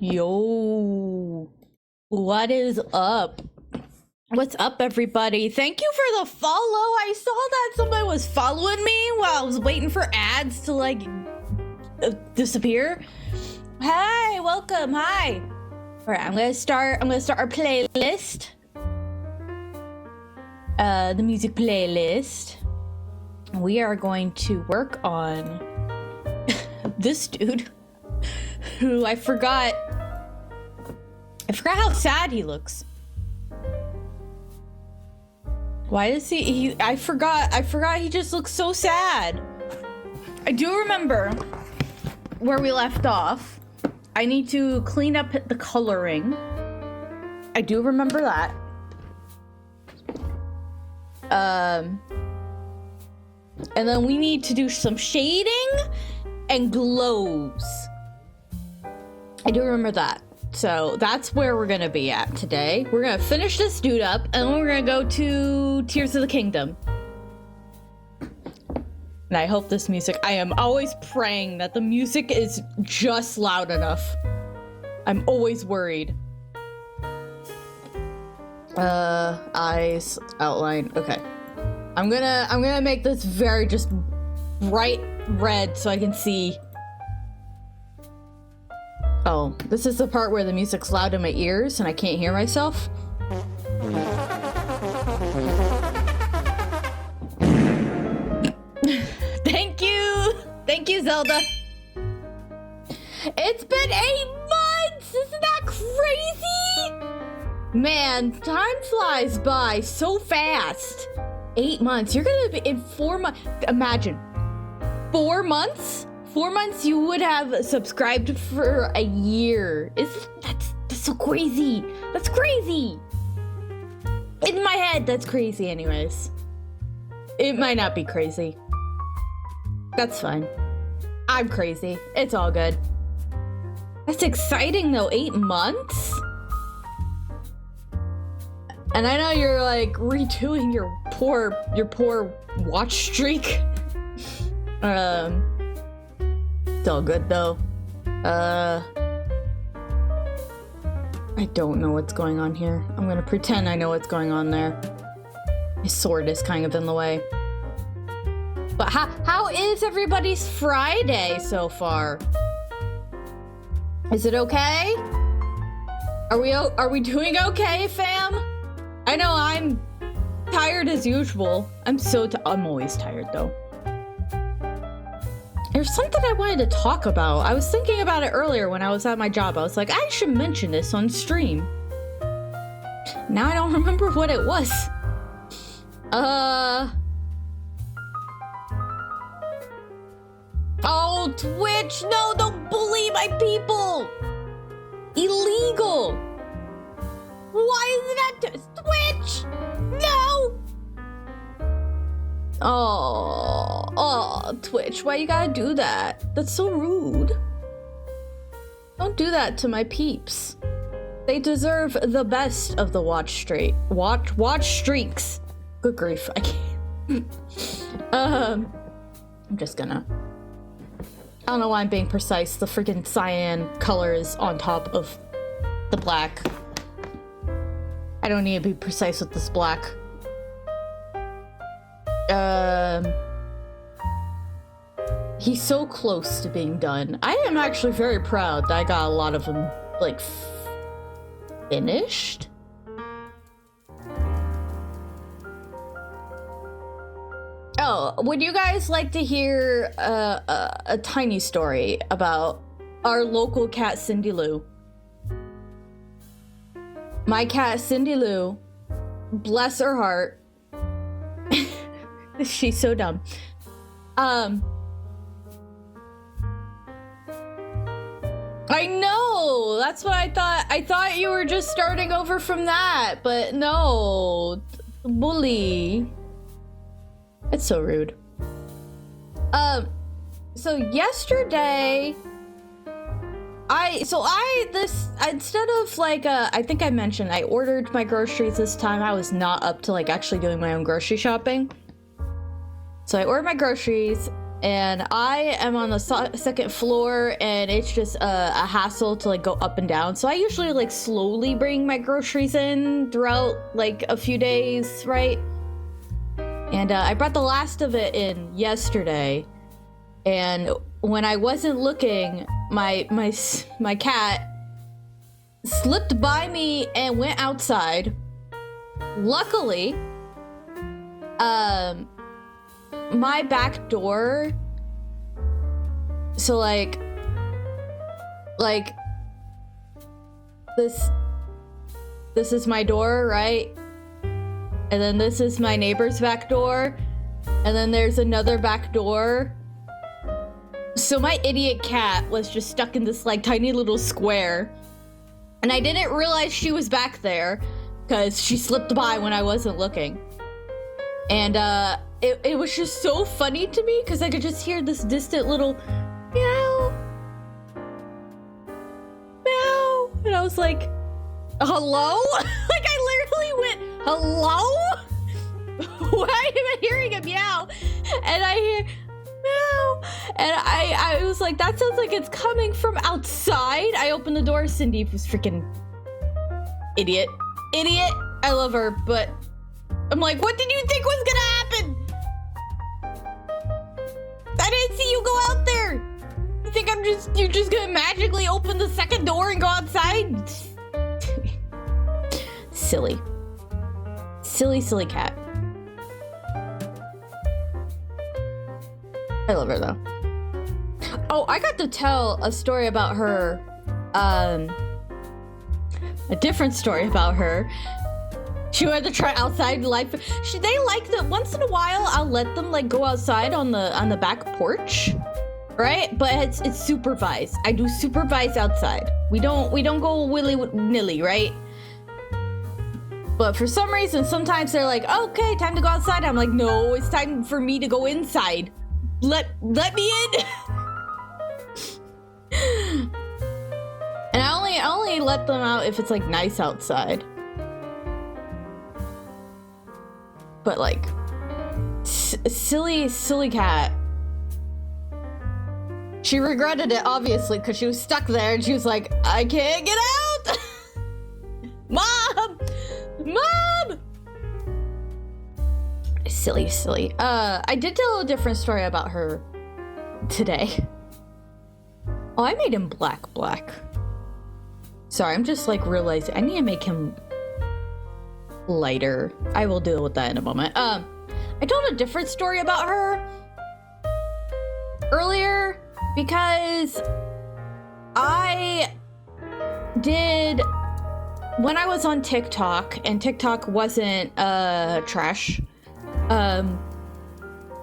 Yo, what is up? What's up, everybody? Thank you for the follow. I saw that somebody was following me while I was waiting for ads to like disappear. Hi, welcome. Hi. All right, I'm gonna start our playlist. The music playlist. We are going to work on this dude who I forgot how sad he looks. Why does he I forgot he just looks so sad. I do remember where we left off. I need to clean up the coloring. I do remember that. And then we need to do some shading and glows. I do remember that. So that's where we're gonna be at today. We're gonna finish this dude up, and then we're gonna go to Tears of the Kingdom. And I hope this music, I am always praying that the music is just loud enough. I'm always worried. Eyes, outline, okay. I'm gonna make this very just bright red so I can see. Oh, this is the part where the music's loud in my ears and I can't hear myself. Thank you, Zelda. It's been 8 months! Isn't that crazy? Man, time flies by so fast. 8 months. You're gonna be in 4 months. Imagine. 4 months? 4 months you would have subscribed for a year. That's so crazy. That's crazy. In my head, that's crazy anyways. It might not be crazy. That's fine. I'm crazy. It's all good. That's exciting though, 8 months? And I know you're like redoing your poor watch streak. It's all good though. I don't know what's going on here. I'm gonna pretend I know what's going on there. My sword is kind of in the way. But how is everybody's Friday so far? Is it okay? Are we doing okay, fam? I know I'm tired as usual. I'm always tired though. There's something I wanted to talk about. I was thinking about it earlier when I was at my job. I was like, I should mention this on stream. Now I don't remember what it was. Oh, Twitch, no, don't bully my people. Illegal. Why is that Twitch? No. Oh, Twitch, why you gotta do that? That's so rude. Don't do that to my peeps. They deserve the best of the watch streaks. Good grief, I can't. I'm just gonna. I don't know why I'm being precise. The freaking cyan color is on top of the black. I don't need to be precise with this black. He's so close to being done. I am actually very proud that I got a lot of them, like, finished. Oh, would you guys like to hear a tiny story about our local cat, Cindy Lou? My cat, Cindy Lou, bless her heart. She's so dumb. I know, that's what I thought. I thought you were just starting over from that, but no, bully. It's so rude. So yesterday, instead of like, I think I mentioned, I ordered my groceries this time. I was not up to like actually doing my own grocery shopping. So I ordered my groceries and I am on the second floor, and it's just a hassle to like go up and down. So I usually like slowly bring my groceries in throughout like a few days, right? And I brought the last of it in yesterday, and when I wasn't looking, my cat slipped by me and went outside. Luckily, my back door, so like this is my door, right? And then this is my neighbor's back door, and then there's another back door. So my idiot cat was just stuck in this like tiny little square, and I didn't realize she was back there because she slipped by when I wasn't looking. And it was just so funny to me because I could just hear this distant little meow, meow, and I was like, hello? Like I literally went, hello? Why am I hearing a meow? And I hear meow, and I was like, that sounds like it's coming from outside. I opened the door. Cindy was freaking idiot. I love her, but I'm like, what did you think was gonna happen? I didn't see you go out there. You think you're just gonna magically open the second door and go outside? Silly cat. I love her though. Oh, I got to tell a story about her, a different story about her. She wanted to try outside life. They like that. Once in a while, I'll let them like go outside on the back porch, right? But it's supervised. I do supervise outside. We don't go willy-nilly, right? But for some reason, sometimes they're like, okay, time to go outside. I'm like, no, it's time for me to go inside. Let me in. And I only let them out if it's like nice outside. But like, silly cat. She regretted it, obviously, because she was stuck there and she was like, I can't get out! Mom! Silly. I did tell a different story about her today. Oh, I made him black. Sorry, I'm just like realizing I need to make him lighter. I will deal with that in a moment. I told a different story about her earlier because I did when I was on TikTok, and TikTok wasn't trash.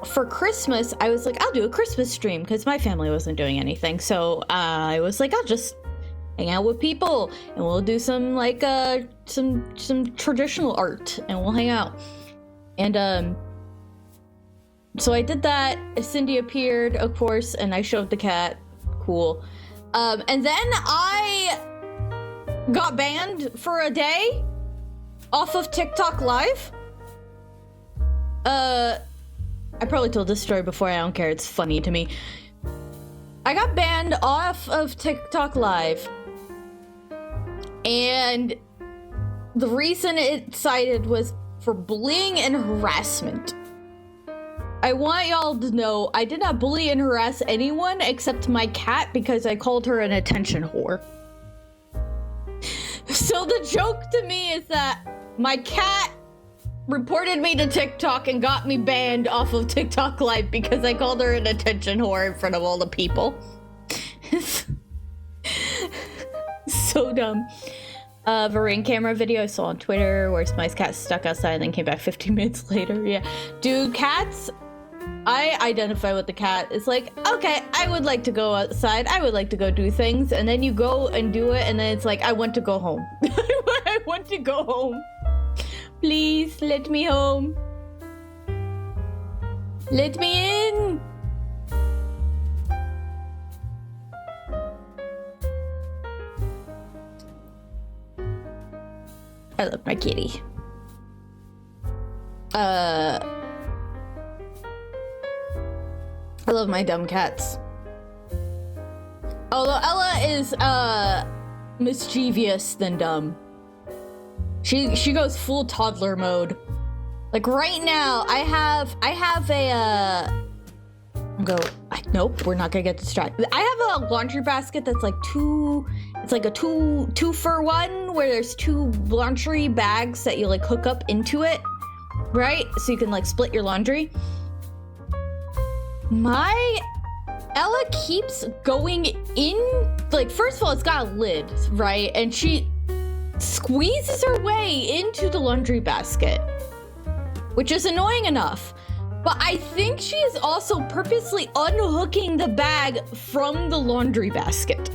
For Christmas, I was like, I'll do a Christmas stream because my family wasn't doing anything. So I was like, I'll just hang out with people and we'll do some like some traditional art and we'll hang out. And so I did that. Cindy appeared, of course, and I showed the cat. Cool. And then I got banned for a day off of TikTok Live. I probably told this story before. I don't care. It's funny to me. I got banned off of TikTok Live. And the reason it cited was for bullying and harassment. I want y'all to know I did not bully and harass anyone except my cat because I called her an attention whore. So the joke to me is that my cat reported me to TikTok and got me banned off of TikTok Live because I called her an attention whore in front of all the people. So dumb. A ring camera video I saw on Twitter where my cat stuck outside and then came back 15 minutes later. Yeah. Dude, cats, I identify with the cat. It's like, okay, I would like to go outside. I would like to go do things. And then you go and do it. And then it's like, I want to go home. I want to go home. Please let me home. Let me in. I love my kitty. I love my dumb cats. Although Ella is mischievous than dumb. She goes full toddler mode. Like right now, I have a nope, we're not gonna get distracted. I have a laundry basket that's like it's like a two for one, where there's 2 laundry bags that you like hook up into it, right? So you can like split your laundry. My Ella keeps going in, like, first of all, it's got a lid, right? And she squeezes her way into the laundry basket, which is annoying enough. But I think she is also purposely unhooking the bag from the laundry basket.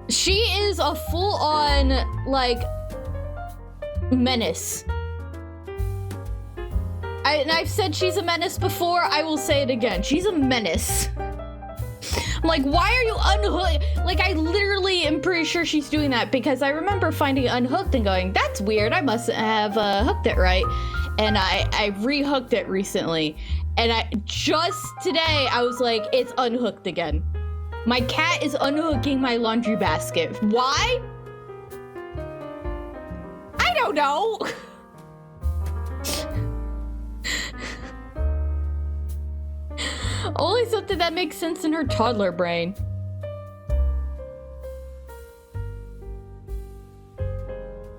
She is a full-on, like, menace. And I've said she's a menace before, I will say it again. She's a menace. I'm like, why are you unhooked? Like, I literally am pretty sure she's doing that because I remember finding it unhooked and going, that's weird, I must have hooked it right. And I rehooked it recently. And just today, I was like, it's unhooked again. My cat is unhooking my laundry basket. Why? I don't know. Only something that makes sense in her toddler brain.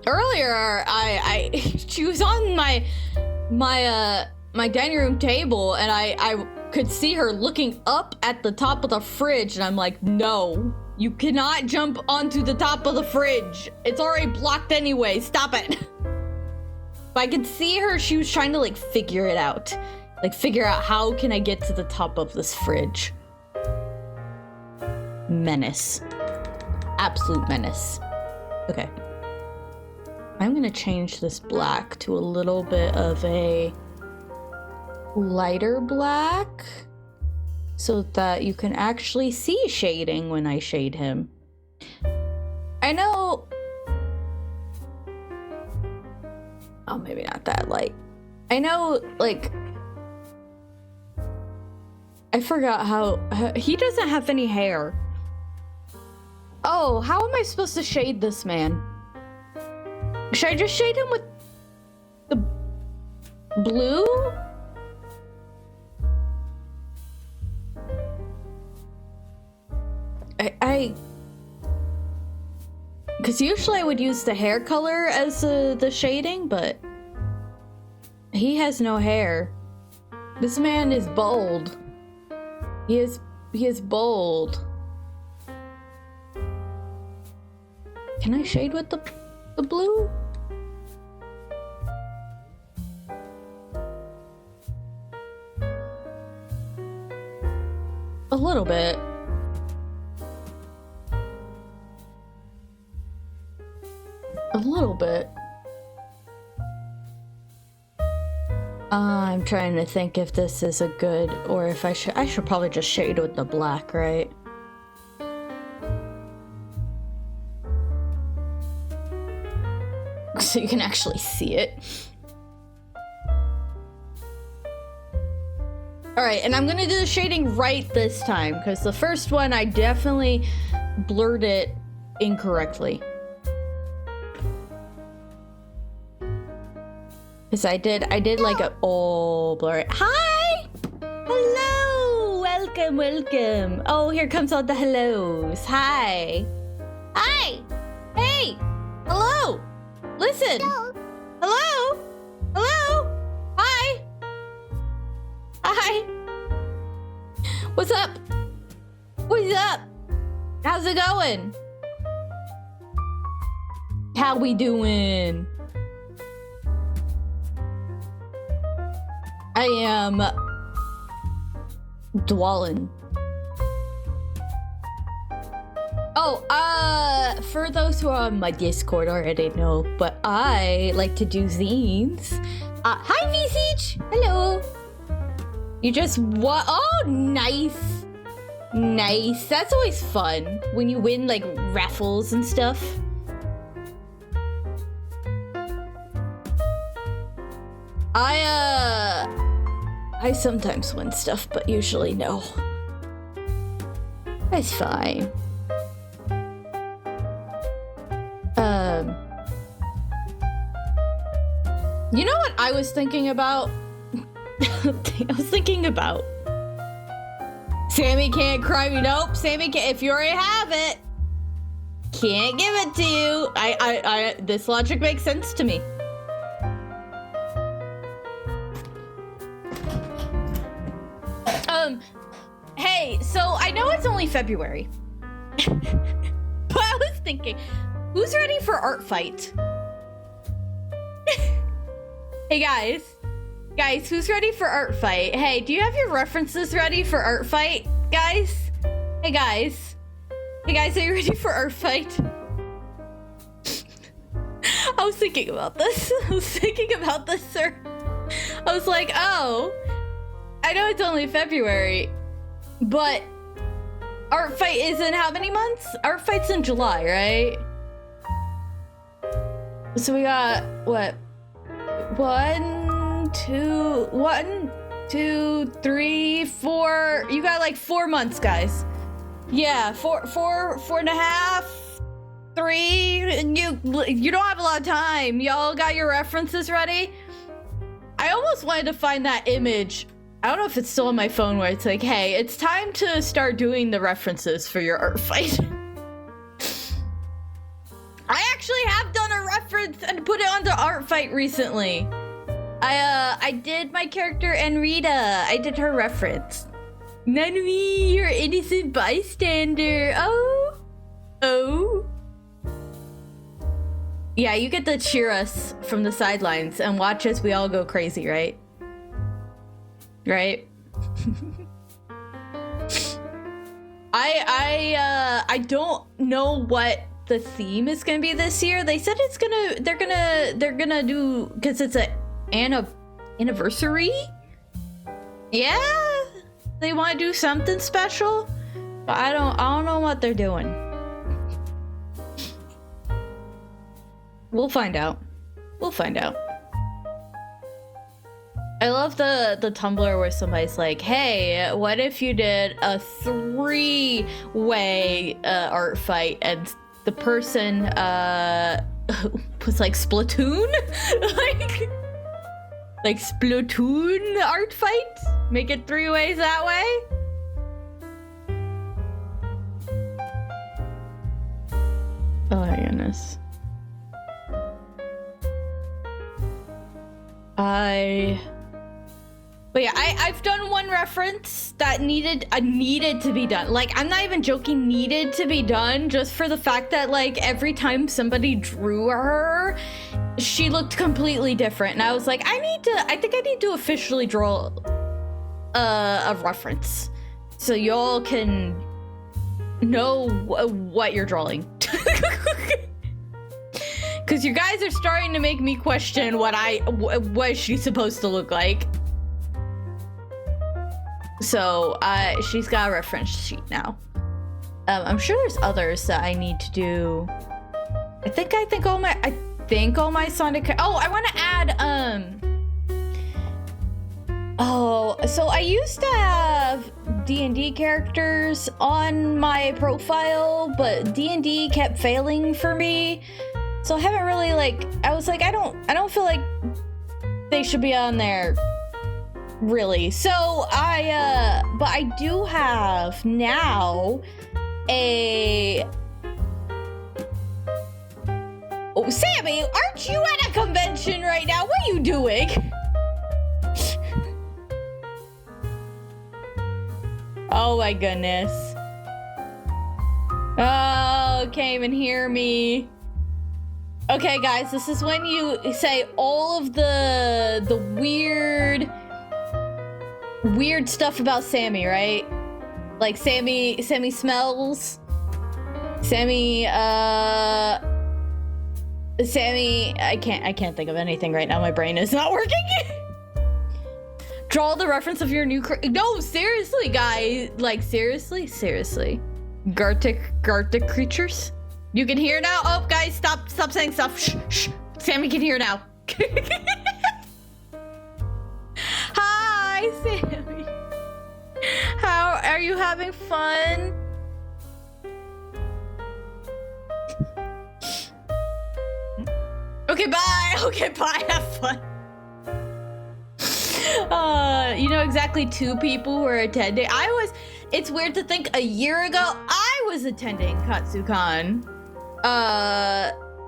Earlier, she was on my dining room table, and I could see her looking up at the top of the fridge, and I'm like, no, you cannot jump onto the top of the fridge. It's already blocked anyway. Stop it. But I could see her. She was trying to like figure it out. Like, figure out how can I get to the top of this fridge. Menace. Absolute menace. Okay. I'm gonna change this black to a little bit of a lighter black so that you can actually see shading when I shade him. I know... Oh, maybe not that light. I know, like... I forgot how he doesn't have any hair. Oh, how am I supposed to shade this man? Should I just shade him with the blue? Because usually I would use the hair color as the shading, but he has no hair. This man is bald. He is bold. Can I shade with the blue? A little bit. A little bit. I'm trying to think if this is a good, or if I should probably just shade with the black, right? So you can actually see it. All right, and I'm gonna do the shading right this time, because the first one I definitely blurred it incorrectly. Because I did like a blur. Hi! Hello! Welcome, welcome. Oh, here comes all the hellos. Hi! Hi! Hey! Hello! Listen! Hello! Hello! Hi! Hi! What's up? What's up? How's it going? How we doing? I am Dwalin. Oh, for those who are on my Discord already know, but I like to do zines. Hi Visage! Hello! You just what? Oh, nice! Nice. That's always fun when you win like raffles and stuff. I sometimes win stuff, but usually no. That's fine. You know what I was thinking about? I was thinking about Sammy can't cry me. Nope, Sammy can't. If you already have it, can't give it to you. This logic makes sense to me. Hey, so I know it's only February, but I was thinking, who's ready for art fight? Hey guys, who's ready for art fight? Hey, do you have your references ready for art fight, guys? Hey guys, are you ready for art fight? I was thinking about this, sir. I was like, oh, I know it's only February, but art fight is in how many months? Art fight's in July, right? So we got, what? 1, 2, 3, 4. You got like 4 months, guys. Yeah, 4.5, 3. And you don't have a lot of time. Y'all got your references ready? I almost wanted to find that image. I don't know if it's still on my phone where it's like, hey, it's time to start doing the references for your art fight. I actually have done a reference and put it onto art fight recently. I did my character Enrita. I did her reference. Nanui, you're innocent bystander. Oh. Yeah, you get to cheer us from the sidelines and watch as we all go crazy, right? Right? I don't know what the theme is gonna be this year. They said they're gonna do, because it's a anniversary. Yeah, they want to do something special, but I don't know what they're doing. We'll find out. I love the Tumblr where somebody's like, hey, what if you did a 3-way art fight, and the person was like Splatoon? like Splatoon art fight? Make it 3 ways that way? Oh my goodness. But yeah, I've done one reference that needed to be done. Like, I'm not even joking, needed to be done, just for the fact that, like, every time somebody drew her, she looked completely different. And I was like, I think I need to officially draw a reference so y'all can know what you're drawing. Because you guys are starting to make me question what is she supposed to look like. So she's got a reference sheet now. I'm sure there's others that I need to do. I think all my Sonic. Oh, I want to add Oh, so I used to have D&D characters on my profile, but D&D kept failing for me. So I haven't really, like, I was like, I don't feel like they should be on there, really. So but I do have now Oh, Sammy, aren't you at a convention right now? What are you doing? Oh my goodness. Oh, can't even hear me. Okay, guys, this is when you say all of the weird stuff about Sammy, right? Like Sammy smells. Sammy, I can't think of anything right now. My brain is not working. Draw the reference of your new no, seriously, guys. Like, seriously. Gartic creatures. You can hear now? Oh, guys, stop saying stuff. Shh. Sammy can hear now. Hi, Sammy. How are you having fun? Okay, bye. Okay, bye. Have fun. You know exactly 2 people who are attending. It's weird to think a year ago I was attending KatsuCon.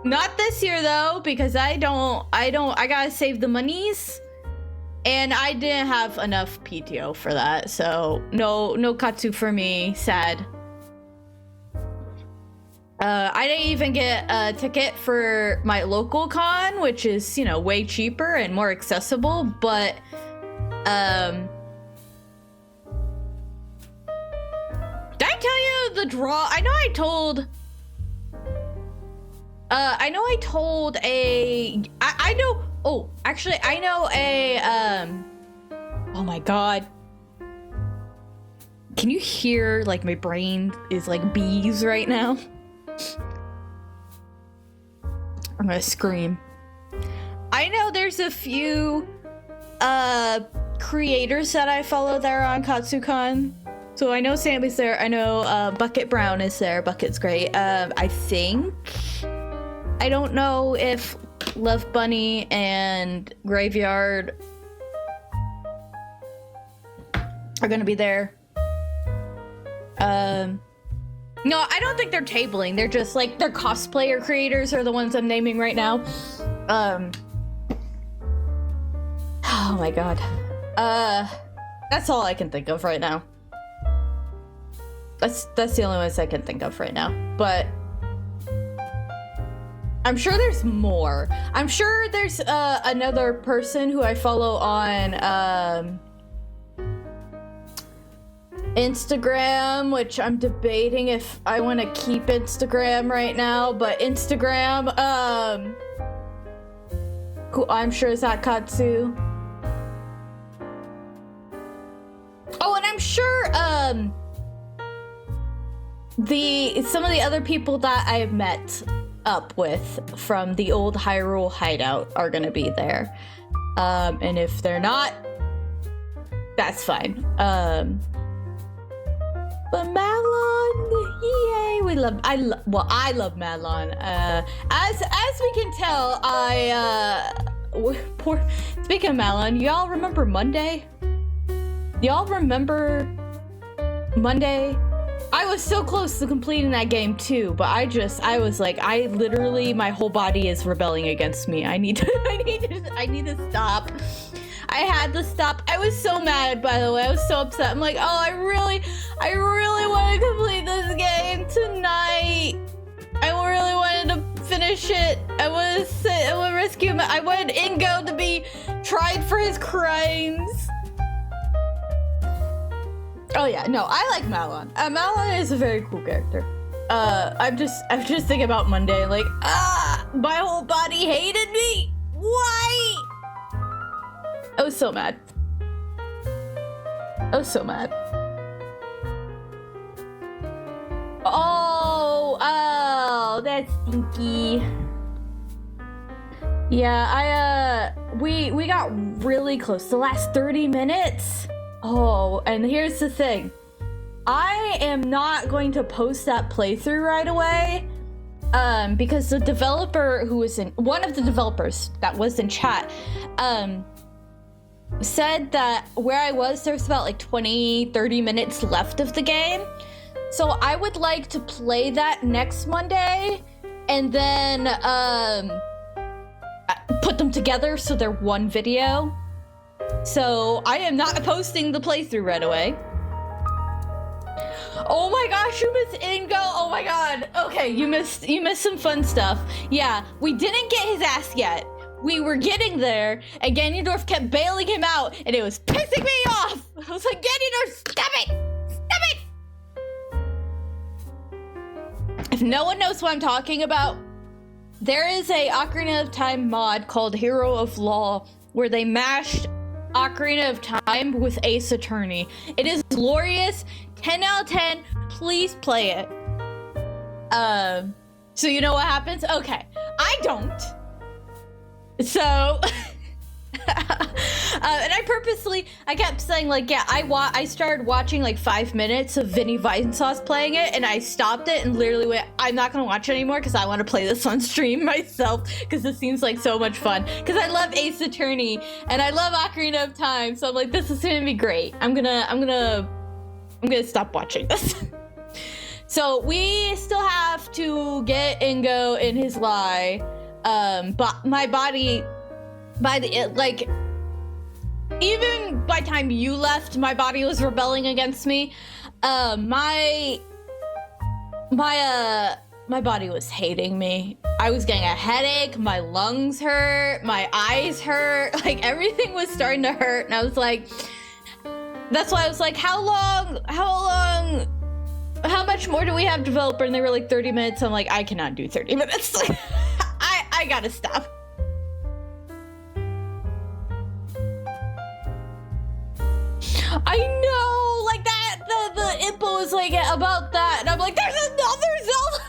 Not this year though, because I gotta save the monies. And I didn't have enough PTO for that, so no Katsu for me, sad. I didn't even get a ticket for my local con, which is, you know, way cheaper and more accessible, but did I tell you the draw? I know I told oh my god. Can you hear, like, my brain is like bees right now? I'm gonna scream. I know there's a few creators that I follow there on KatsuCon. So I know Sammy's there. I know Bucket Brown is there. Bucket's great. I think. I don't know if Love Bunny and Graveyard are gonna be there. No, I don't think they're tabling. They're just like, they're cosplayer creators are the ones I'm naming right now. Oh my god. That's all I can think of right now. That's the only ones I can think of right now. But I'm sure there's more. I'm sure there's another person who I follow on Instagram, which I'm debating if I want to keep Instagram right now, but Instagram, who I'm sure is at Katsu. Oh, and I'm sure some of the other people that I've met up with from the old Hyrule hideout are gonna be there. And if they're not, that's fine. But Malon, yay! I love Malon. As we can tell, speaking of Malon, y'all remember Monday? Y'all remember Monday? I was so close to completing that game too, but I was like, my whole body is rebelling against me. I need to stop. I had to stop. I was so mad, by the way. I was so upset. I'm like, oh, I really want to complete this game tonight. I really wanted to finish it. I want to rescue him. I wanted Ingo to be tried for his crimes. Oh yeah, no, I like Malon. Malon is a very cool character. I'm just thinking about Monday, like, my whole body hated me. Why? I was so mad. Oh, that's stinky. Yeah, we got really close. The last 30 minutes. Oh, and here's the thing. I am not going to post that playthrough right away. Because the developer who was one of the developers that was in chat, said that where I was, there's about like 20-30 minutes left of the game. So I would like to play that next Monday and then put them together so they're one video. So I am not posting the playthrough right away. Oh my gosh, you missed Ingo. Oh my god. Okay, you missed some fun stuff. Yeah, we didn't get his ass yet. We were getting there, and Ganondorf kept bailing him out, and it was pissing me off! I was like, Ganondorf, stop it! Stop it! If no one knows what I'm talking about, there is a Ocarina of Time mod called Hero of Law, where they mashed Ocarina of Time with Ace Attorney. It is glorious, 10 out of 10, please play it. So you know what happens? Okay, I don't. So, And I kept saying like, yeah, I started watching like 5 minutes of Vinny Vinesauce playing it, and I stopped it and literally went, I'm not gonna watch it anymore because I want to play this on stream myself because this seems like so much fun. Because I love Ace Attorney and I love Ocarina of Time, so I'm like, this is gonna be great. I'm gonna stop watching this. So we still have to get Ingo in his lie. But my body, even by the time you left, my body was rebelling against me. My body was hating me. I was getting a headache, my lungs hurt, my eyes hurt, like everything was starting to hurt, and I was like, that's why I was like, how much more do we have developer? And they were like 30 minutes. I'm like, I cannot do 30 minutes. I gotta stop. I know, like that, the info is like about that, and I'm like, there's another Zelda.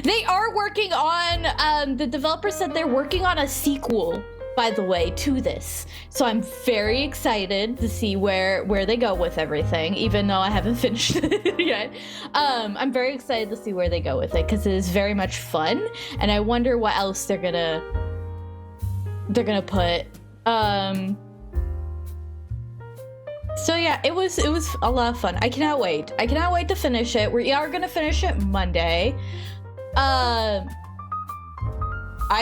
They are working on, the developer said they're working on a sequel, by the way, to this. So I'm very excited to see where they go with everything, even though I haven't finished it yet. I'm very excited to see where they go with it because it is very much fun, and I wonder what else they're gonna put. So yeah, it was a lot of fun. I cannot wait. I cannot wait to finish it. We are gonna finish it Monday. I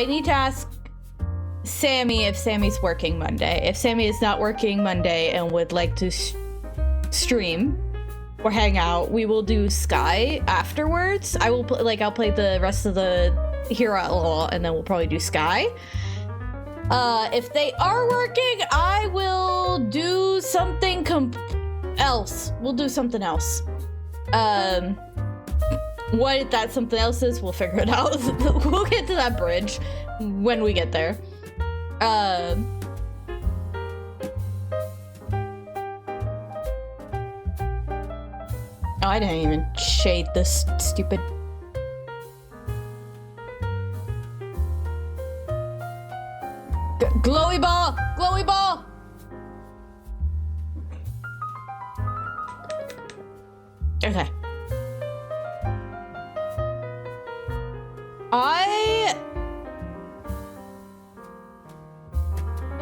need to ask Sammy if Sammy's working Monday. If Sammy is not working Monday and would like to stream or hang out, we will do Sky afterwards. I'll play the rest of the Hero Outlaw, and then we'll probably do Sky. If they are working, I will do something else. We'll do something else. What that something else is, we'll figure it out. We'll get to that bridge when we get there. Oh, I didn't even shade this stupid. Glowy ball! Glowy ball! Okay.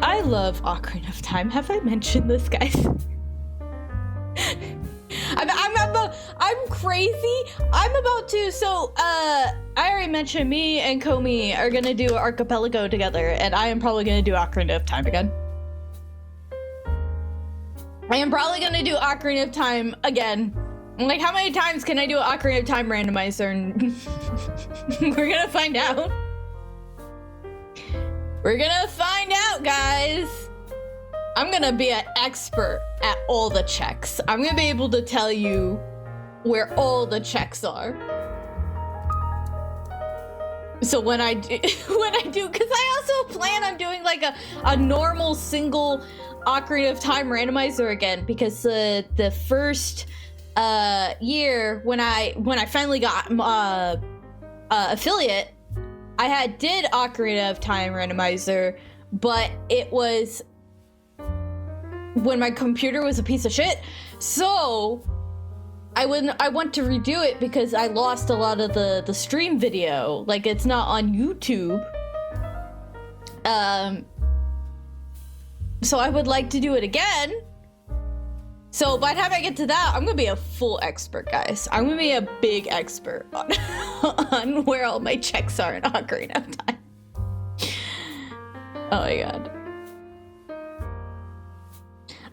I love Ocarina of Time. Have I mentioned this, guys? I'm crazy. I'm about to. So, I already mentioned me and Komi are gonna do Archipelago together, and I am probably gonna do Ocarina of Time again. I am probably gonna do Ocarina of Time again. Like, how many times can I do Ocarina of Time randomizer? And we're gonna find out. We're gonna find out, guys. I'm gonna be an expert at all the checks. I'm gonna be able to tell you where all the checks are. So when I do, because I also plan on doing like a normal single Ocarina of Time randomizer again, because the first year when I finally got affiliate, I did Ocarina of Time randomizer, but it was when my computer was a piece of shit. So I want to redo it because I lost a lot of the stream video. Like, it's not on YouTube. So I would like to do it again. So by the time I get to that, I'm gonna be a full expert, guys. I'm gonna be a big expert on, on where all my checks are in Ocarina of Time. Oh my god.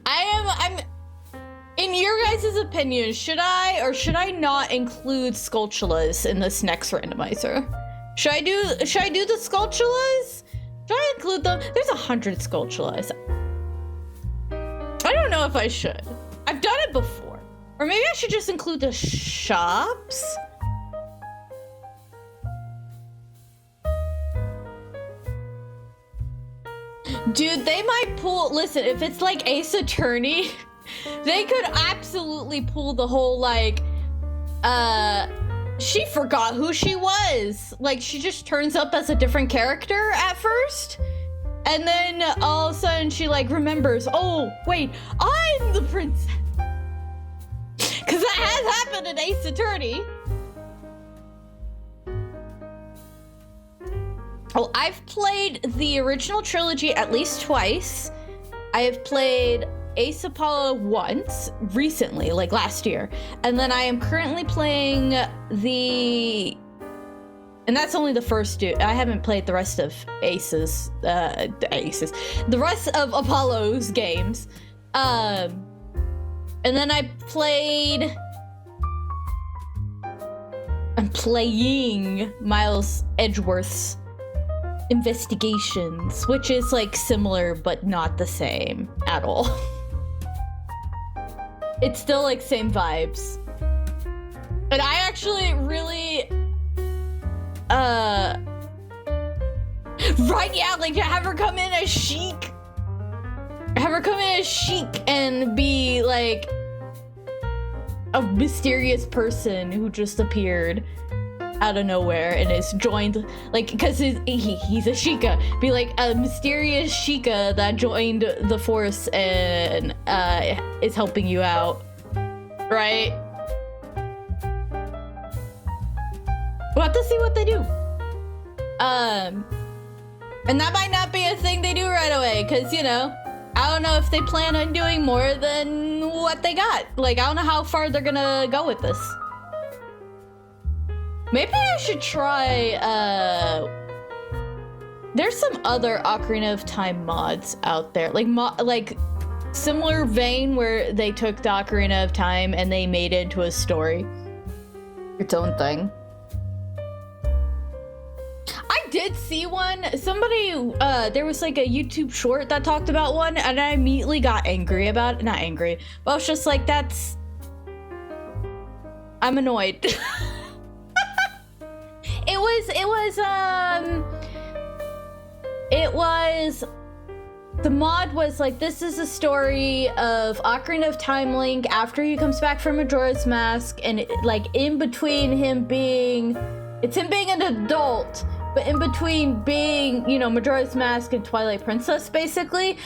I'm in your guys' opinion, should I or should I not include Skulltulas in this next randomizer? Should I do the Skulltulas? Should I include them? There's 100 Skulltulas. I don't know if I should. I've done it before. Or maybe I should just include the shops? Dude, they might pull, listen, if it's like Ace Attorney, they could absolutely pull the whole like, she forgot who she was. Like, she just turns up as a different character at first. And then all of a sudden she like remembers, oh wait, I'm the princess. Cause that has happened in Ace Attorney. Oh, I've played the original trilogy at least twice. I have played Ace Apollo once, recently, like last year. And then I am currently playing the... And that's only the first two. I haven't played the rest of the rest of Apollo's games. And then I'm playing Miles Edgeworth's Investigations, which is like similar but not the same at all. It's still like same vibes. And I actually really right, yeah, like have her come in as Sheik. Have her come in as Sheik and be like a mysterious person who just appeared out of nowhere and is joined, like, because he's a Sheikah. Be like a mysterious Sheikah that joined the force and is helping you out, right? We'll have to see what they do. And that might not be a thing they do right away, because, you know, I don't know if they plan on doing more than what they got. Like, I don't know how far they're gonna go with this. Maybe I should try, there's some other Ocarina of Time mods out there. Like similar vein where they took the Ocarina of Time and they made it into a story. Its own thing. I did see one. Somebody, there was like a YouTube short that talked about one, and I immediately got angry about it. Not angry, but I was just like, I'm annoyed. The mod was like, this is a story of Ocarina of Time Link after he comes back from Majora's Mask, and like in between him being an adult, but in between being, you know, Majora's Mask and Twilight Princess, basically.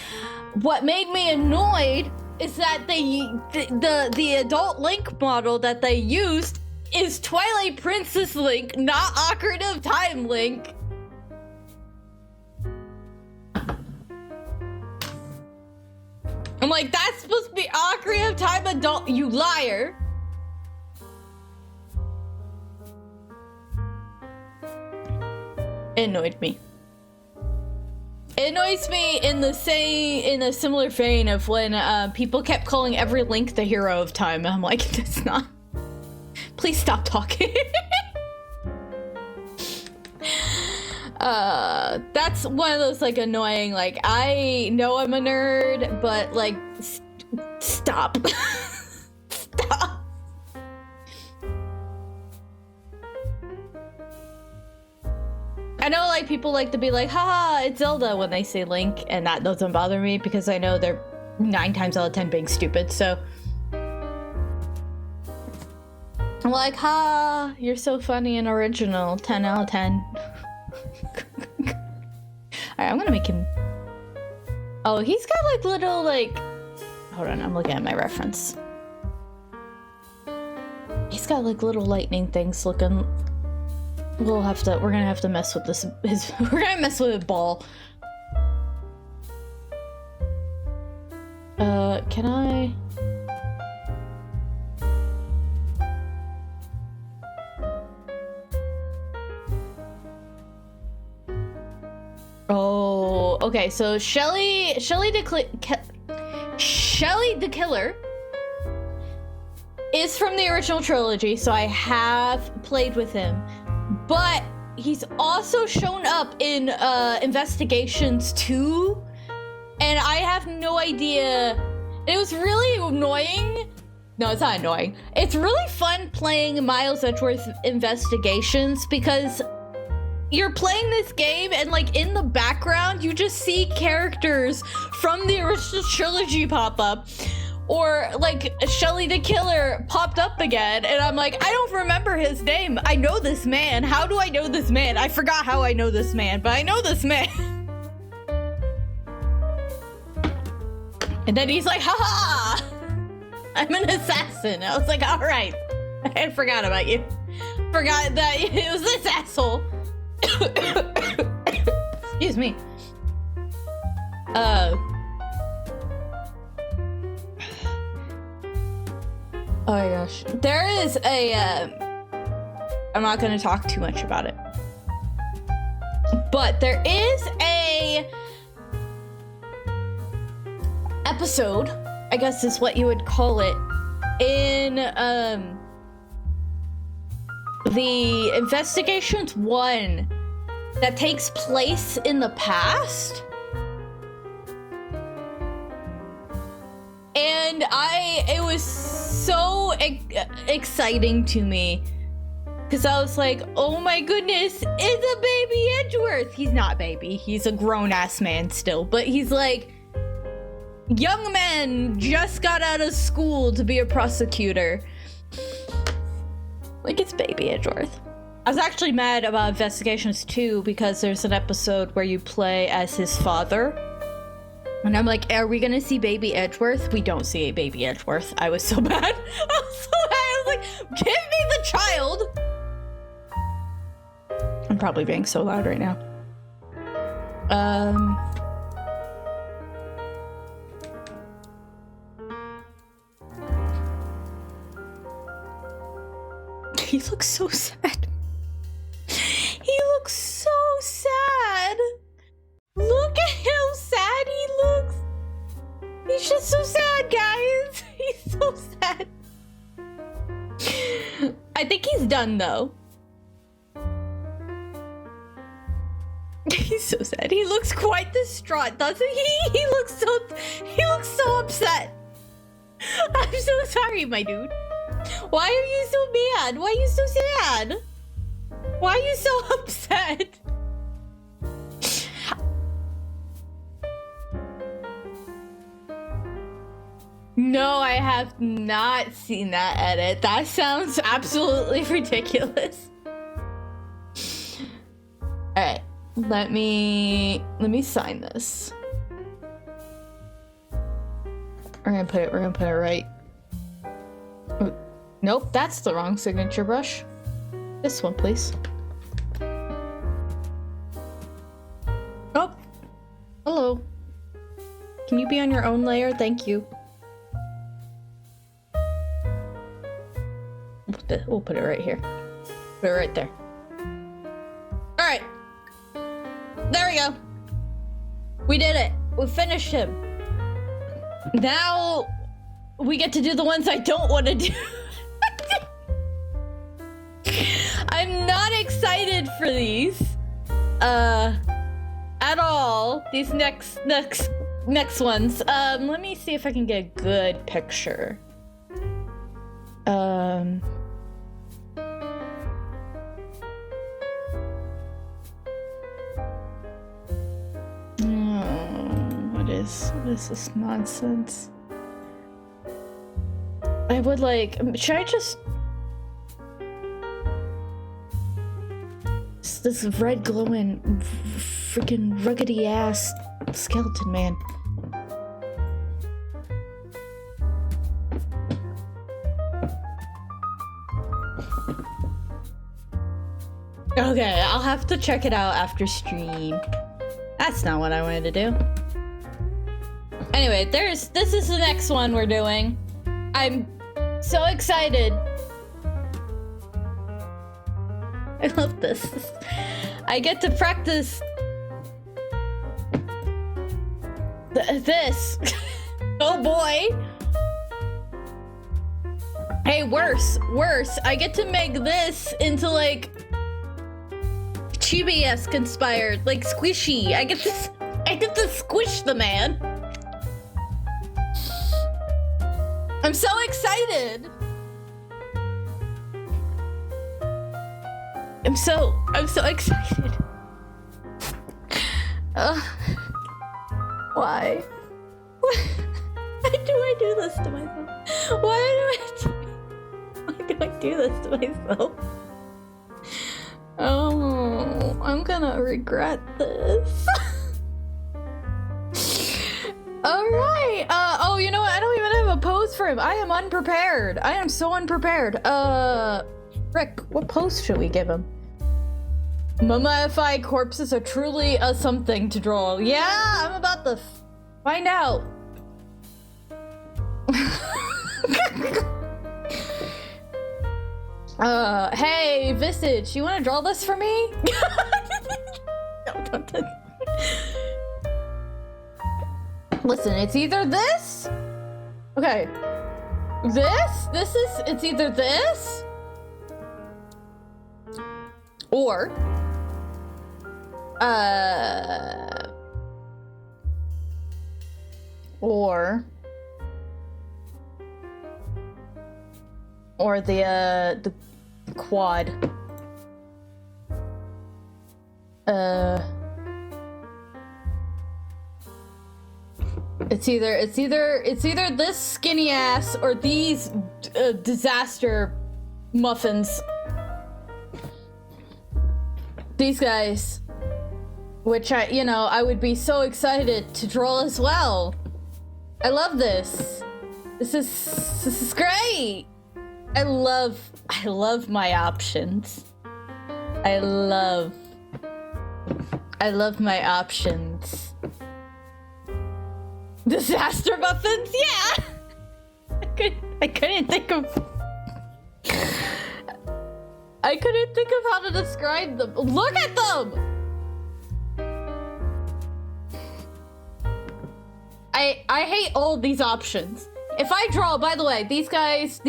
What made me annoyed is that the adult Link model that they used is Twilight Princess Link, not Ocarina of Time Link. I'm like, that's supposed to be Ocarina of Time adult, you liar. It annoyed me. It annoys me in a similar vein of when people kept calling every Link the hero of time. And I'm like, that's not. Please stop talking. That's one of those like annoying, like, I know I'm a nerd, but like, stop. Stop. I know like people like to be like, haha, it's Zelda when they say Link, and that doesn't bother me because I know they're 9 times out of 10 being stupid, so. I'm like, ha, you're so funny and original, 10 out of 10. Alright, I'm gonna make him... Oh, he's got like little like... Hold on, I'm looking at my reference. He's got like little lightning things looking... we're gonna have to mess with this, we're gonna mess with a ball. Can I... Oh, okay, so Shelly the Killer is from the original trilogy, so I have played with him. But he's also shown up in Investigations 2, and I have no idea. It was really annoying. No, it's not annoying. It's really fun playing Miles Edgeworth Investigations because you're playing this game and like in the background you just see characters from the original trilogy pop up, or like Shelly the Killer popped up again, and I'm like, I don't remember his name. I know this man. How do I know this man? I forgot how I know this man, but I know this man. And then he's like, haha! I'm an assassin. I was like, all right. I forgot about you. Forgot that it was this asshole. Excuse me. Oh my gosh. There is a, I'm not gonna talk too much about it. But there is a episode, I guess is what you would call it, in, the Investigations 1 that takes place in the past. And it was so exciting to me because I was like, oh my goodness, it's a baby Edgeworth. He's not baby, he's a grown-ass man still, but he's like, young man just got out of school to be a prosecutor. Like, it's baby Edgeworth. I was actually mad about Investigations 2 because there's an episode where you play as his father. And I'm like, are we gonna see baby Edgeworth? We don't see a baby Edgeworth. I was so bad. I was so bad. I was like, give me the child. I'm probably being so loud right now. He looks so sad. He looks so sad. Look at how sad he looks. He's just so sad, guys. He's so sad. I think he's done, though. He's so sad. He looks quite distraught, doesn't he? He looks so upset. I'm so sorry, my dude. Why are you so mad? Why are you so sad? Why are you so upset? No, I have not seen that edit. That sounds absolutely ridiculous. Alright, let me sign this. We're gonna put it right. Nope, that's the wrong signature brush. This one, please. Oh, hello. Can you be on your own layer? Thank you. We'll put it right here. Put it right there. All right. There we go. We did it. We finished him. Now we get to do the ones I don't want to do. I'm not excited for these at all. These next ones. Let me see if I can get a good picture. What is this nonsense? I would like, should I just this red glowing freaking ruggedy ass skeleton man. Okay, I'll have to check it out after stream. That's not what I wanted to do. Anyway, this is the next one we're doing. I'm so excited. I love this. I get to practice this. Oh boy. Hey, worse. I get to make this into like Chibi-esque inspired, like squishy. I get to squish the man. I'm so excited. I'm so excited. Why? Why do I do this to myself? Why do I do this to myself? Oh, I'm gonna regret this. Alright, for him. I am unprepared. I am so unprepared. Rick, what pose should we give him? Mummified corpses are truly a something to draw. Yeah, I'm about to find out. Hey, Visage, you want to draw this for me? No. Listen, it's either this. Okay. It's either this. Or. Or the quad. It's either this skinny ass or these disaster muffins. These guys, which I would be so excited to draw as well. I love this. This is great. I love my options. I love my options. Disaster muffins? Yeah! I couldn't think of how to describe them. Look at them! I hate all of these options. If I draw, by the way, these guys,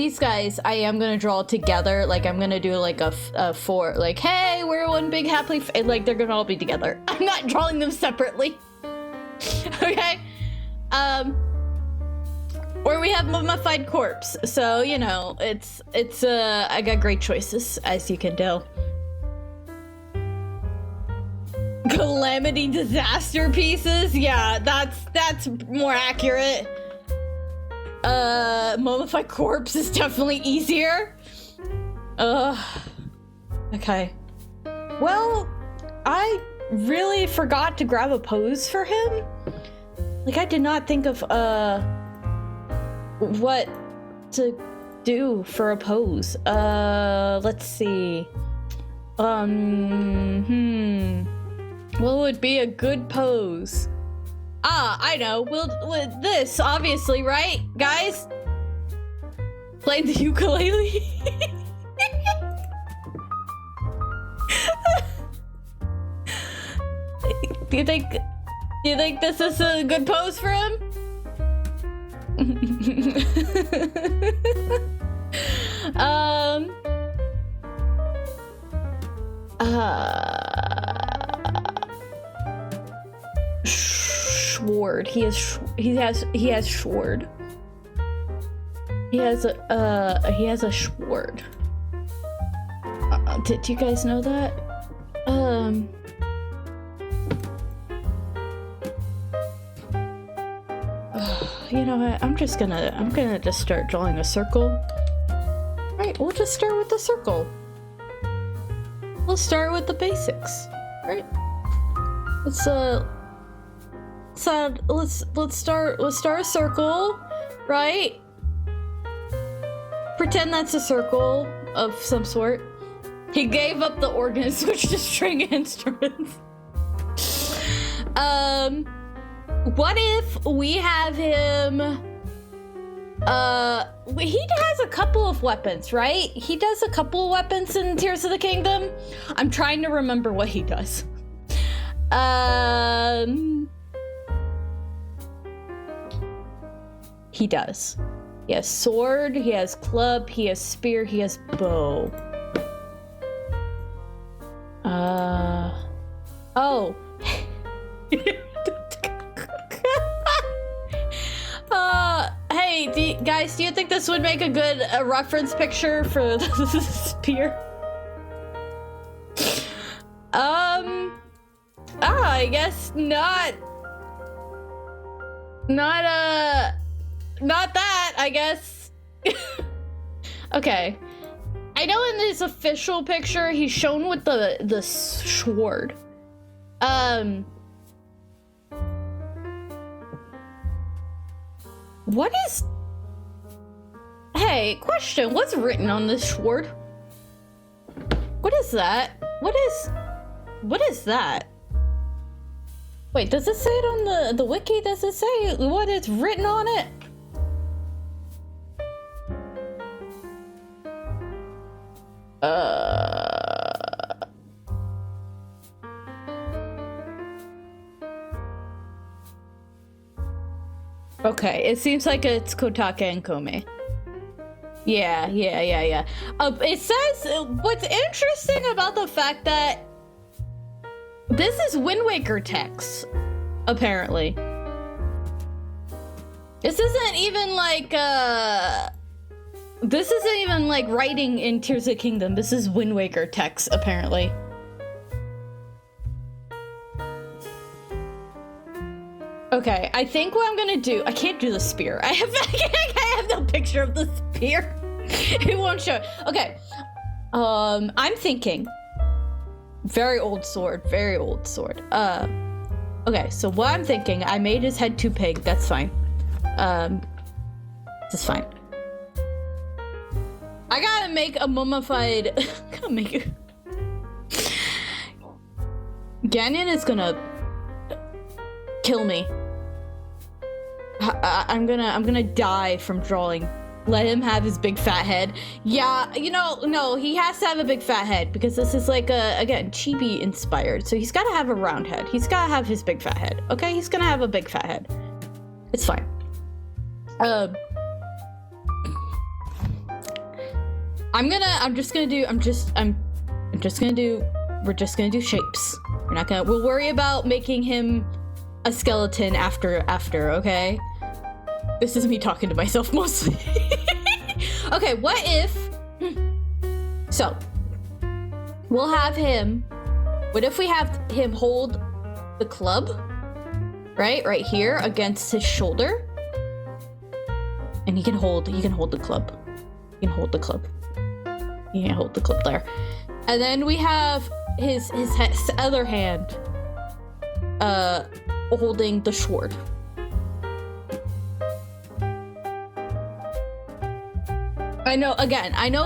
I am gonna draw together. Like, I'm gonna do like a four, like, hey, we're one big happy, like, they're gonna all be together. I'm not drawing them separately. Okay? Or we have mummified corpse. So, it's I got great choices, as you can tell. Calamity disaster pieces? Yeah, that's more accurate. Mummified corpse is definitely easier. Okay. Well, I really forgot to grab a pose for him. Like, I did not think of, what to do for a pose. Let's see. What would be a good pose? Ah, I know. We'll this, obviously, right, guys? Playing the ukulele. Do you think this is a good pose for him? Sword. He has sword. He has a sword. Did you guys know that? You know what? I'm gonna just start drawing a circle. Right, we'll just start with the circle. We'll start with the basics, right? Let's start a circle, right? Pretend that's a circle of some sort. He gave up the organ and switched to string instruments. What if we have him, he has a couple of weapons, right? He does a couple of weapons in Tears of the Kingdom. I'm trying to remember what he does. He does. He has sword, he has club, he has spear, he has bow. Oh. Hey, guys, do you think this would make a good reference picture for the spear? I guess not. Not that, I guess. Okay. I know in his official picture, he's shown with the sword. Hey, question. What's written on this sword? What is that? What is that? Wait, does it say it on the wiki? Does it say what is written on it? Okay, it seems like it's Kotaka and Kome. Yeah. It says, what's interesting about the fact that this is Wind Waker text, apparently. This isn't even like, writing in Tears of the Kingdom. This is Wind Waker text, apparently. Okay, I think what I'm gonna do, I can't do the spear. I have no picture of the spear. It won't show. Okay, I'm thinking, very old sword. Okay, so what I'm thinking, I made his head too big, that's fine. This is fine. I gotta make a mummified, Ganon is gonna kill me. I'm gonna die from drawing. Let him have his big fat head. Yeah, no, he has to have a big fat head because this is like again, chibi inspired. So he's gotta have a round head. He's gotta have his big fat head. Okay, he's gonna have a big fat head. It's fine. We're just gonna do shapes. We'll worry about making him a skeleton after, okay? This is me talking to myself mostly. Okay, what if... So, we'll have him... What if we have him hold the club? Right here against his shoulder. And he can hold the club. You can hold the club there. And then we have his other hand holding the sword. I know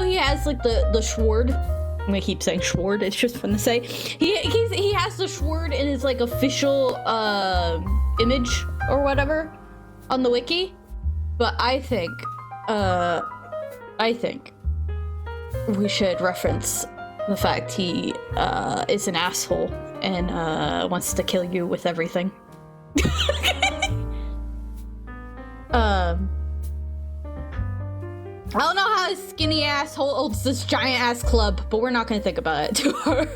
he has like the sword. I'm gonna keep saying sword, it's just fun to say. He has the sword in his like official image or whatever on the wiki. But I think we should reference the fact he is an asshole and wants to kill you with everything. I don't know how his skinny ass holds this giant ass club, but we're not gonna think about it too hard.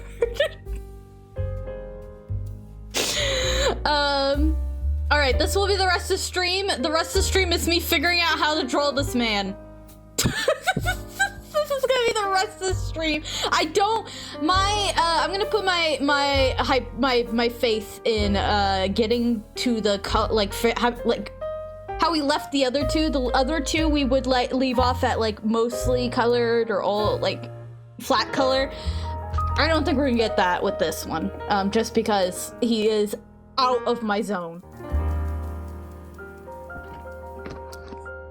Alright, this will be the rest of the stream. The rest of the stream is me figuring out how to draw this man. This is gonna be the rest of the stream. I'm gonna put my faith in getting to the how we left the other two. The other two we would like leave off at like mostly colored or all like flat color. I don't think we're gonna get that with this one, just because he is out of my zone.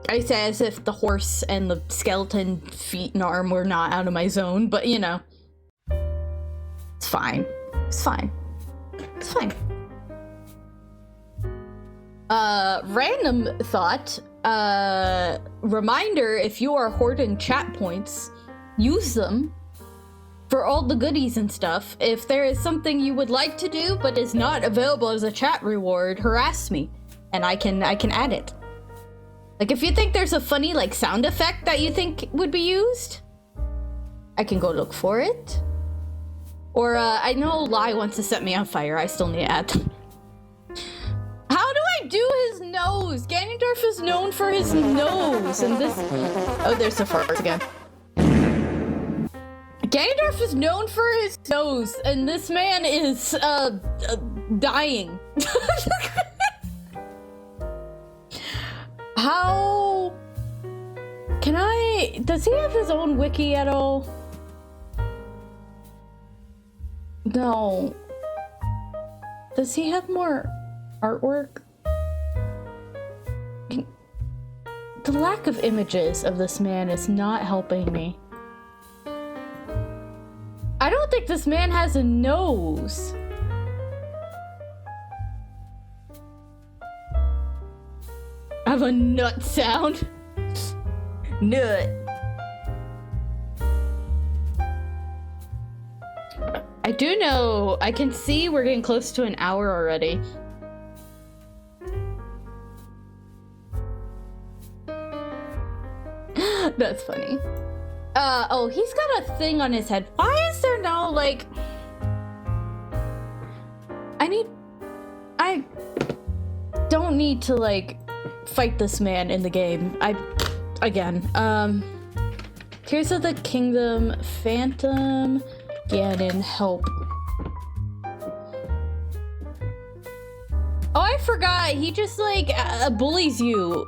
I say as if the horse and the skeleton feet and arm were not out of my zone, but you know, it's fine. It's fine. It's fine. Random thought, reminder, if you are hoarding chat points, use them for all the goodies and stuff. If there is something you would like to do but is not available as a chat reward, harass me and I can add it. Like if you think there's a funny like sound effect that you think would be used, I can go look for it. Or I know Lai wants to set me on fire. I still need to add them. How do I do his nose? Ganondorf is known for his nose, and this... Oh, there's the farts again. Ganondorf is known for his nose, and this man is, dying. How... Can I... Does he have his own wiki at all? No. Does he have more artwork? the lack of images of this man is not helping me. I don't think this man has a nose. I have a nut sound. Nut. I do know, I can see we're getting close to an hour already. That's funny. Oh, he's got a thing on his head. Why is there no, like... I don't need to, like, fight this man in the game. Tears of the Kingdom, Phantom, Ganon, help. Oh, I forgot. He just, like, bullies you,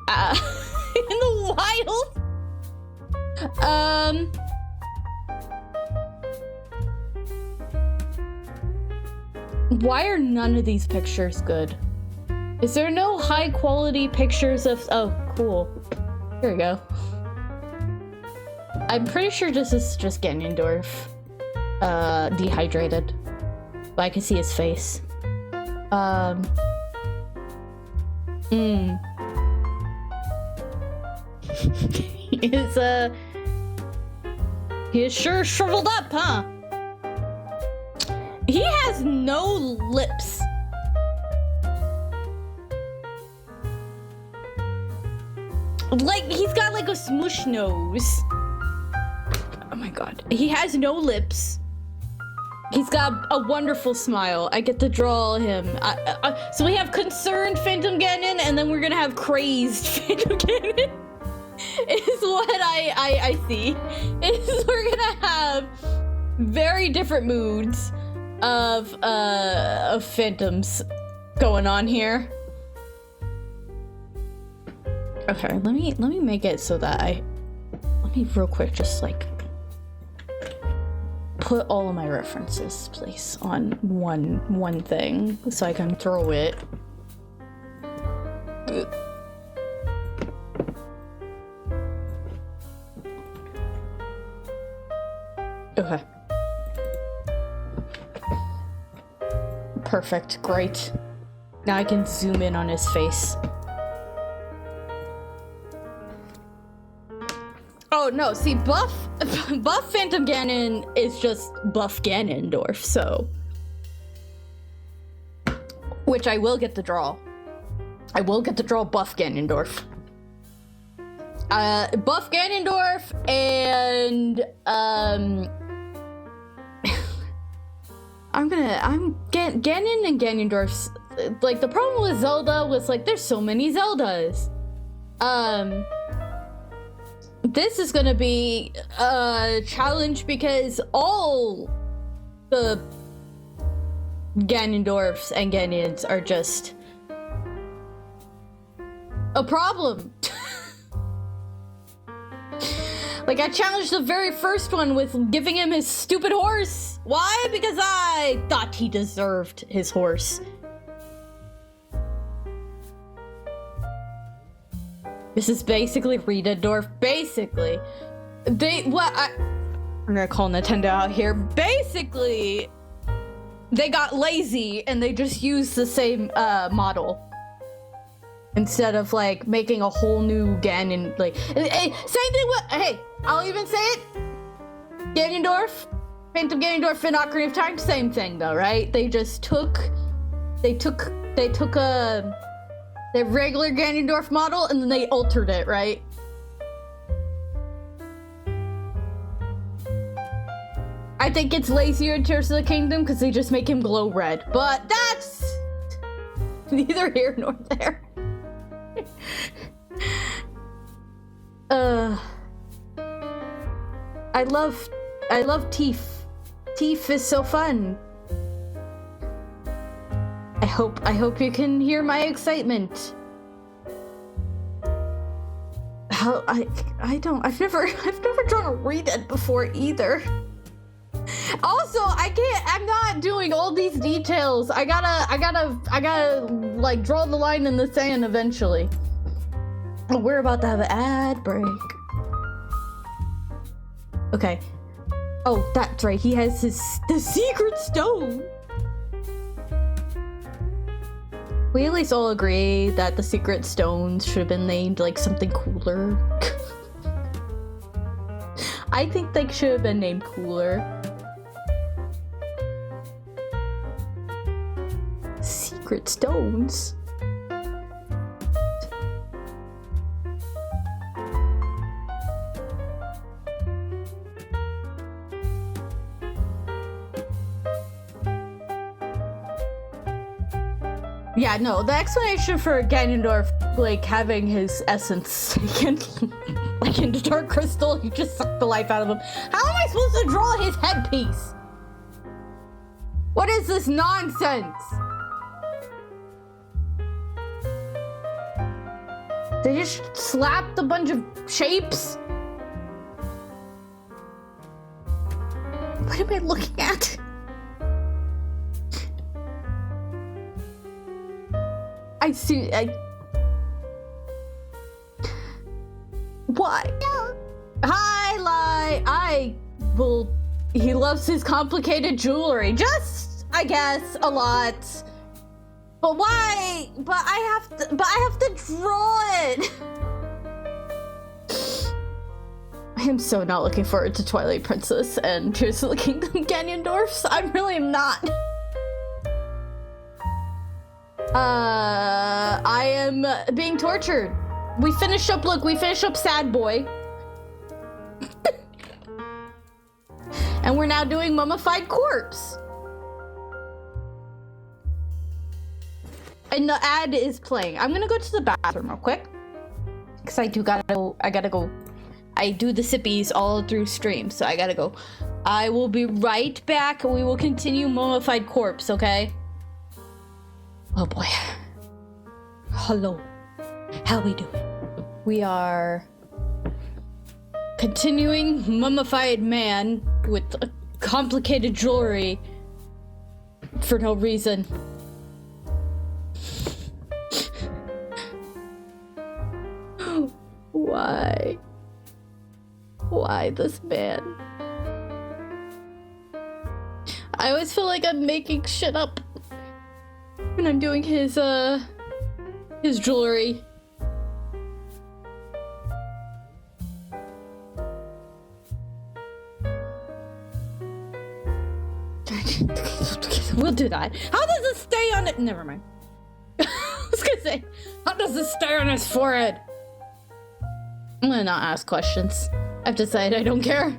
in the wild. Why are none of these pictures good? Is there no high quality pictures of... Oh, cool. Here we go. I'm pretty sure this is just Ganondorf. Dehydrated. But I can see his face. He is sure shriveled up, huh? He has no lips. Like, he's got like a smush nose. Oh my god. He has no lips. He's got a wonderful smile. I get to draw him. So we have concerned Phantom Ganon, and then we're gonna have crazed Phantom Ganon. Is what I see. Is we're gonna have very different moods of phantoms going on here. Okay, let me make it so that let me real quick just like put all of my references, please, on one thing so I can throw it. Okay. Perfect, great. Now I can zoom in on his face. Oh no, see, buff Phantom Ganon is just buff Ganondorf, so. Which I will get to draw. I will get to draw buff Ganondorf. Buff Ganondorf and, Ganon and Ganondorf's, like, the problem with Zelda was, like, there's so many Zeldas. This is gonna be a challenge because all the Ganondorfs and Ganons are just a problem. Like, I challenged the very first one with giving him his stupid horse. Why? Because I thought he deserved his horse. This is basically Rita Dorf. Basically. I'm gonna call Nintendo out here. Basically, they got lazy and they just used the same model. Instead of, like, making a whole new Ganon, like, same thing with, hey, I'll even say it. Ganondorf, Phantom Ganondorf and Ocarina of Time, same thing though, right? They just took the regular Ganondorf model and then they altered it, right? I think it's lazier in Tears of the Kingdom because they just make him glow red, but that's neither here nor there. I love Teef. Teef is so fun. I hope you can hear my excitement. I've never drawn a Rita before either. Also, I'm not doing all these details. I gotta like draw the line in the sand eventually. We're about to have an ad break. Okay. Oh, that's right. He has the secret stone. We at least all agree that the secret stones should have been named like something cooler. I think they should have been named cooler. Secret stones. Yeah, no, the explanation for Ganondorf, like, having his essence taken, like, into Dark Crystal, you just sucked the life out of him. How am I supposed to draw his headpiece? What is this nonsense? They just slapped a bunch of shapes? What am I looking at? I see. Why? Hi, Lai. He loves his complicated jewelry. Just, I guess, a lot. But why? But I have to draw it. I am so not looking forward to Twilight Princess and Tears of the Kingdom Ganondorfs. I really am not. I am being tortured. We finished up Sad Boy. And we're now doing Mummified Corpse. And the ad is playing. I'm gonna go to the bathroom real quick. Cause I gotta go. I do the sippies all through stream, so I gotta go. I will be right back. We will continue Mummified Corpse, okay? Oh boy. Hello. How we doing? We are continuing Mummified Man with complicated jewelry for no reason. Why? Why this man? I always feel like I'm making shit up when I'm doing his jewelry. We'll do that. How does it stay on it? Never mind. I was gonna say, how does it stay on his forehead? I'm gonna not ask questions. I've decided I don't care.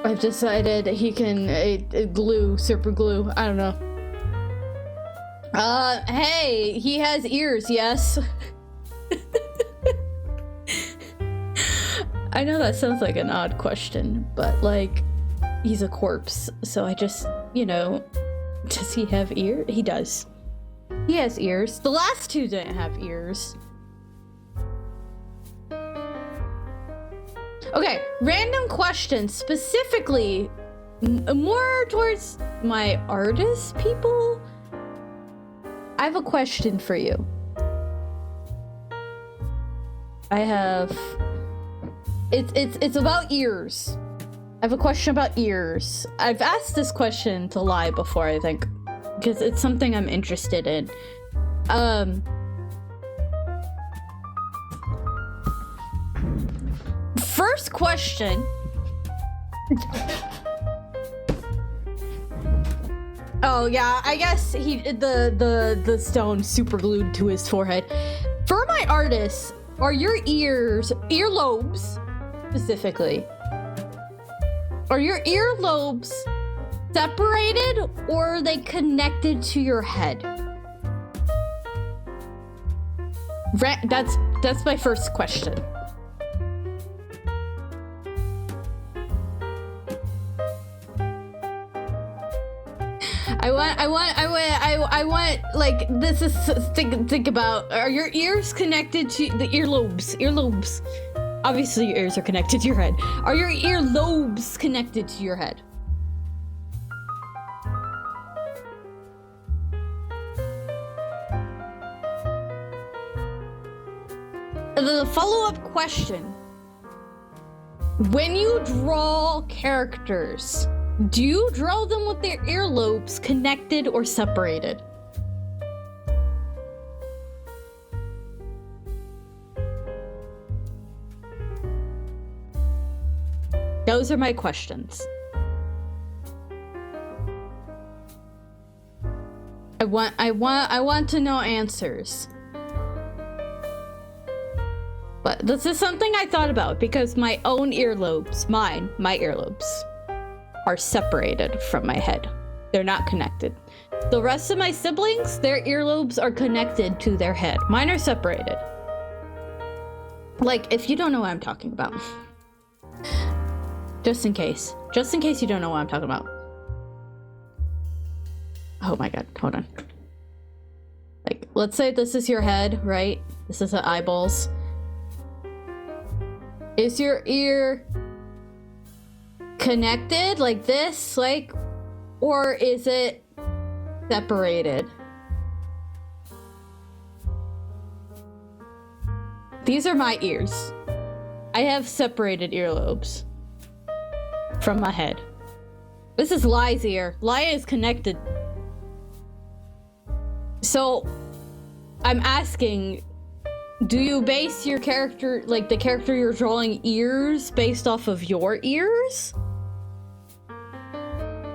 I've decided he can glue, super glue. I don't know. Hey, he has ears, yes. I know that sounds like an odd question, but like, he's a corpse, so I just, you know, does he have ears? He does. He has ears. The last two didn't have ears. Okay, random question, specifically more towards my artist people. I have a question for you. I have it's about ears. I have a question about ears. I've asked this question to Lai before, I think, because it's something I'm interested in. First question. Oh yeah, I guess the stone super glued to his forehead. For my artists, are your earlobes specifically, are your earlobes separated or are they connected to your head? That's my first question. I want like, this is, think about, are your ears connected to the earlobes? Obviously your ears are connected to your head. Are your earlobes connected to your head? the follow-up question. When you draw characters, do you draw them with their earlobes connected or separated? Those are my questions. I want to know answers. But this is something I thought about because my own earlobes, my earlobes, are separated from my head. They're not connected. The rest of my siblings, their earlobes are connected to their head. Mine are separated. Like, if you don't know what I'm talking about. Just in case you don't know what I'm talking about. Oh my god, hold on. Like, let's say this is your head, right? This is the eyeballs. Is your ear connected like this, like, or is it separated? These are my ears. I have separated earlobes from my head. This is Lai's ear. Lai is connected. So, I'm asking, do you base your character, like the character you're drawing, ears based off of your ears?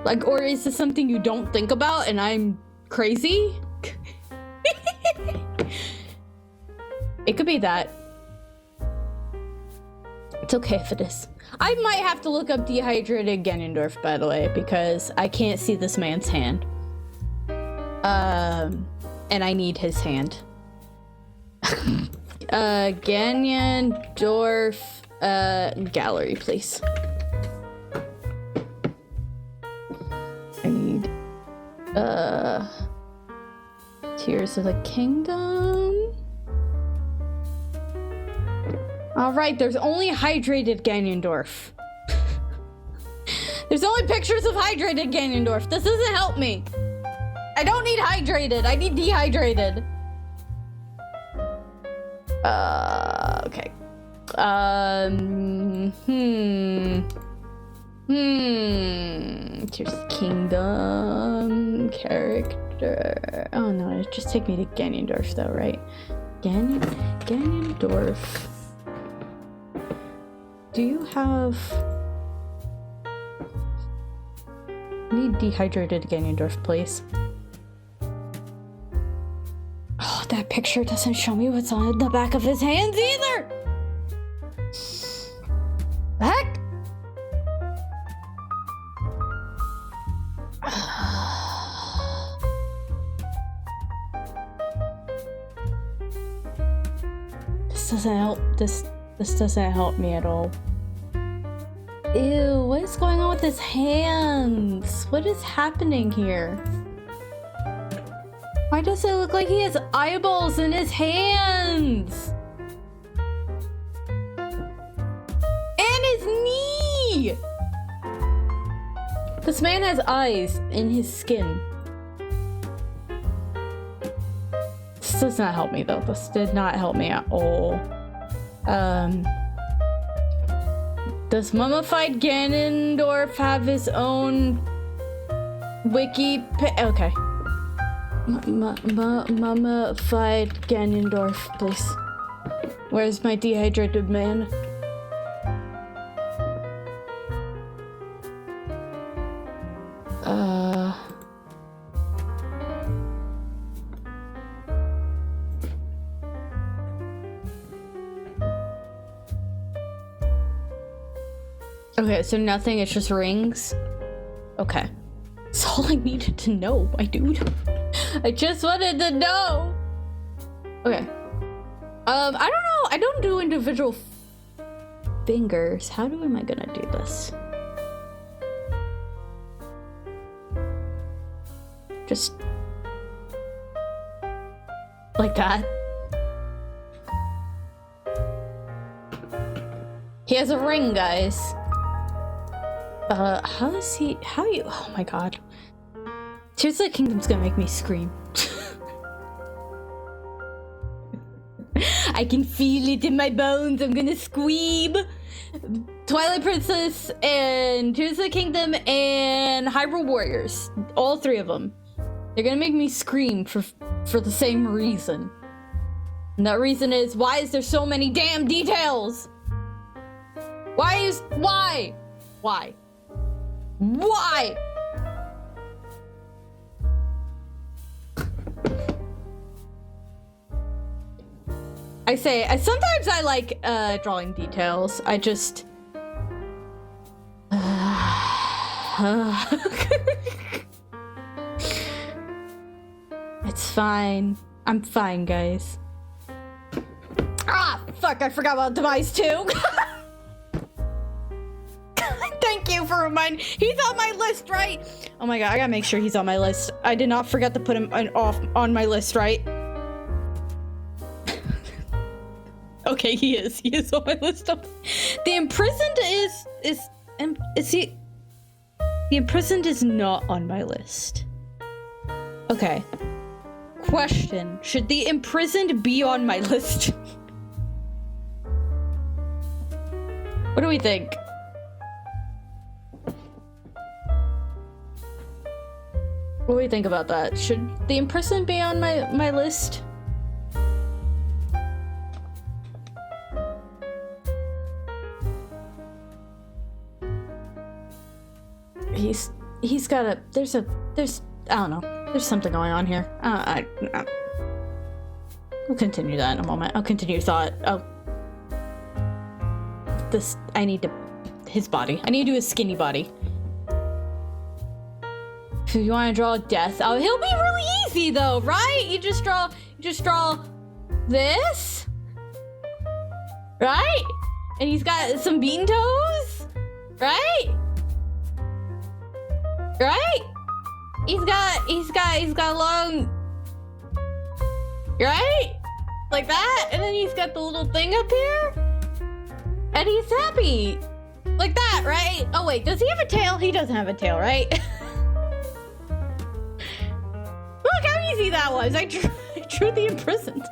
Like, or is this something you don't think about and I'm crazy? It could be that. It's okay if it is. I might have to look up dehydrated Ganondorf, by the way, because I can't see this man's hand. And I need his hand. Ganondorf, gallery, please. I need, Tears of the Kingdom. Alright, there's only hydrated Ganondorf. There's only pictures of hydrated Ganondorf. This doesn't help me. I don't need hydrated. I need dehydrated. Okay. Tears of the Kingdom. Character. Oh no, just take me to Ganondorf though, right? Ganondorf. Do you have... I need dehydrated Ganondorf, please. Oh, that picture doesn't show me what's on the back of his hands either! Heck? This doesn't help. This doesn't help me at all. Ew, what is going on with his hands? What is happening here? Why does it look like he has eyeballs in his hands? And his knee! This man has eyes in his skin. This does not help me though. This did not help me at all. Does Mummified Ganondorf have his own wiki? Okay. Mummified Ganondorf, please. Where's my dehydrated man? Okay, so nothing, it's just rings? Okay. That's all I needed to know, my dude. I just wanted to know! Okay. I don't know, I don't do individual fingers. How am I gonna do this? Just... like that. He has a ring, guys. How you, oh my god. Tears of the Kingdom's gonna make me scream. I I can feel it in my bones. I'm gonna squeeb. Twilight Princess and Tears of the Kingdom and Hyrule Warriors. All three of them. They're gonna make me scream for the same reason. And that reason is, why is there so many damn details? Why? Why? Sometimes I like drawing details. I just it's fine. I'm fine, guys. Ah, fuck, I forgot about Demise too. Thank you for reminding. He's on my list, right? Oh my god, I gotta make sure he's on my list. I did not forget to put him on my list, right? Okay, he is. He is on my list. The imprisoned is he? The imprisoned is not on my list. Okay. Question: should the imprisoned be on my list? What do we think? What do we think about that? Should the imprisoned be on my list? He's got a there's I don't know, there's something going on here. We'll continue that in a moment. I'll continue thought. I need to his body. I need to do his skinny body. So you want to draw death? Oh, he'll be really easy though, right? You just draw this, right? And he's got some bean toes, right? Right? He's got long, right? Like that, and then he's got the little thing up here, and he's happy, like that, right? Oh wait, does he have a tail? He doesn't have a tail, right? Look how easy that was. I drew the imprisoned.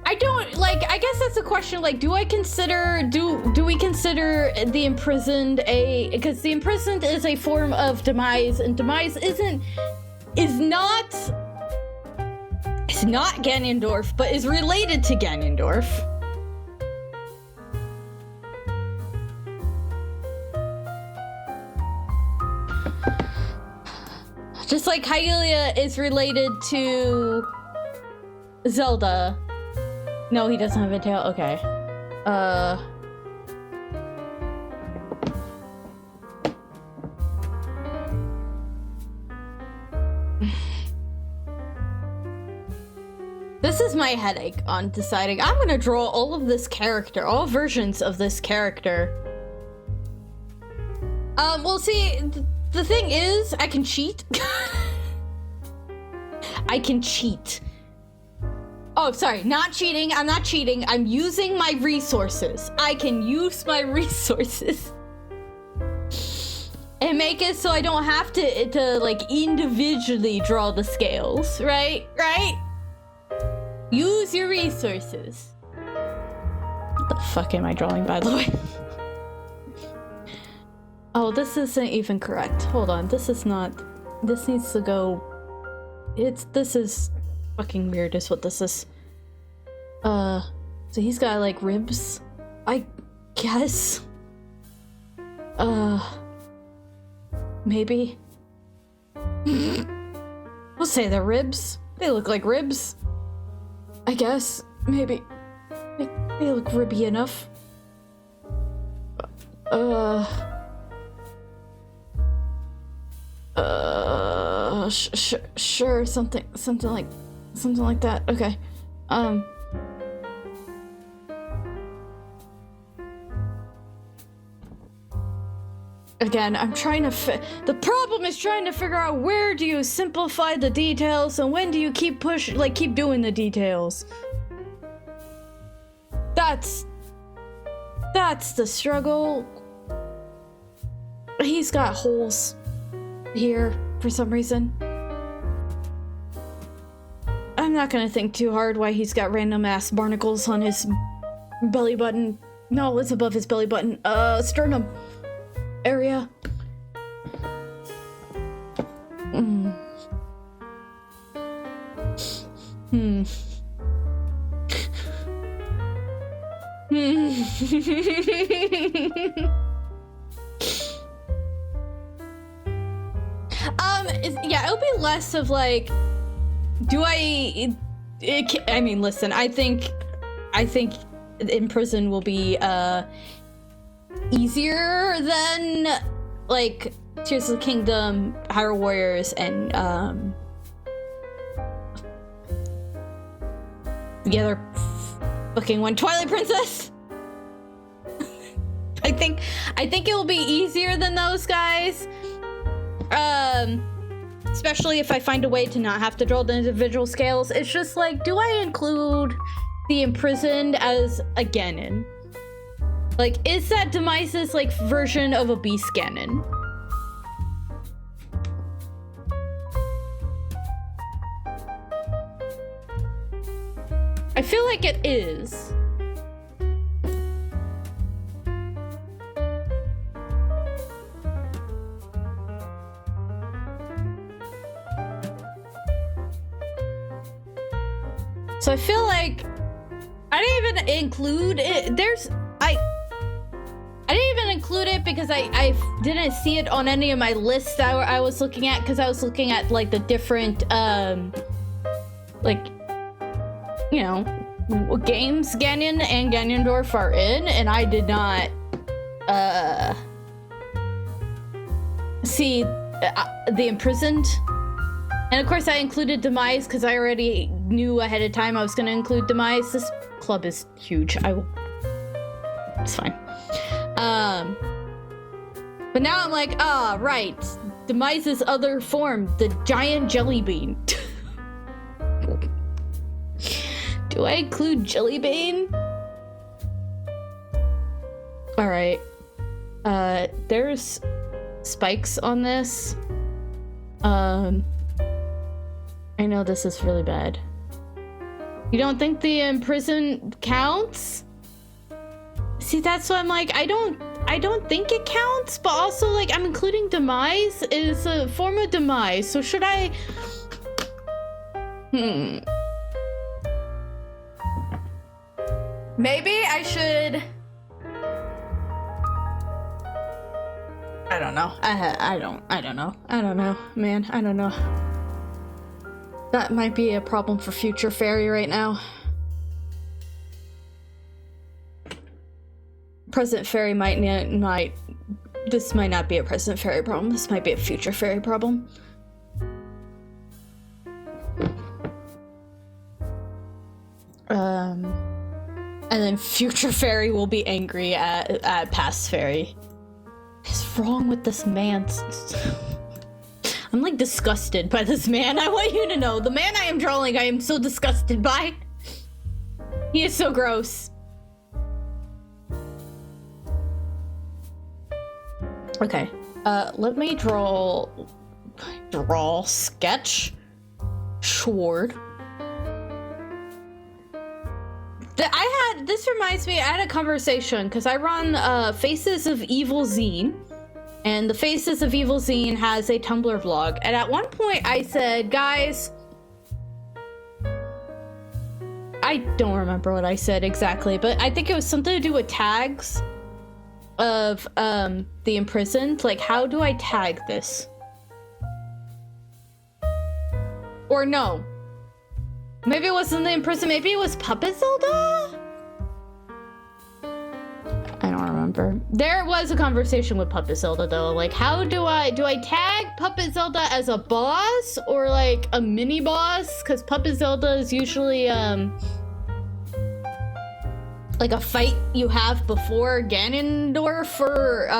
I don't like. I guess that's a question. Like, do we consider the imprisoned because the imprisoned is a form of demise, and demise is not Ganondorf, but is related to Ganondorf. Just like Hylia is related to Zelda. No, he doesn't have a tail. Okay. This is my headache on deciding. I'm gonna draw all of this character, all versions of this character. Well, see, the thing is, I can cheat. I can cheat. Oh, sorry, not cheating. I'm not cheating. I'm using my resources. I can use my resources and make it so I don't have to like individually draw the scales, right? Right? Use your resources. What the fuck am I drawing, by the way? Oh, this isn't even correct. Hold on, this is not. This needs to go. This is fucking weird is what this is. So he's got like ribs, I guess. Maybe. We'll say they're ribs. They look like ribs. I guess. Maybe. They look ribby enough. Sure, something like that. Okay. Again, I'm trying to the problem is trying to figure out where do you simplify the details and when do you keep doing the details. That's the struggle. He's got holes here for some reason. I'm not gonna think too hard why he's got random ass barnacles on his belly button. No, it's above his belly button. Sternum area. Yeah, it'll be less of like, I mean, listen, I think in prison will be easier than like Tears of the Kingdom, Hyrule Warriors, and the other fucking one, Twilight Princess. I think it will be easier than those guys. Especially if I find a way to not have to draw the individual scales. It's just like, do I include the imprisoned as a Ganon? Like, is that Demise's like version of a Beast Ganon? I feel like it is. So I feel like I didn't even include it. I didn't even include it because I didn't see it on any of my lists that I was looking at, because I was looking at like the different like, you know, games Ganon and Ganondorf are in, and I did not see the imprisoned. And of course I included Demise because I already knew ahead of time I was going to include Demise. This club is huge. It's fine. But now I'm like, right. Demise's other form, the giant jelly bean. Do I include Jelly Bean? Alright. There's spikes on this. I know this is really bad. You don't think the imprisoned counts? See, that's why I'm like, I don't think it counts, but also like I'm including Demise is a form of Demise, so should I? Maybe I should. I don't know. I don't know, man. I don't know. That might be a problem for future fairy right now. Present fairy this might not be a present fairy problem. This might be a future fairy problem. And then future fairy will be angry at past fairy. What's wrong with this man? I'm like disgusted by this man. I want you to know, the man I am drawing, I am so disgusted by. He is so gross. Okay, let me draw sketch Sword. This reminds me, I had a conversation because I run Faces of Evil Zine, and the Faces of Evil Zine has a Tumblr blog, and at one point I said, guys, I don't remember what I said exactly, but I think it was something to do with tags of the imprisoned. Like, how do I tag this? Or no, maybe it wasn't the imprisoned, maybe it was Puppet Zelda? I don't remember. There was a conversation with Puppet Zelda though, like how do I tag Puppet Zelda as a boss or like a mini boss? Because Puppet Zelda is usually like a fight you have before Ganondorf or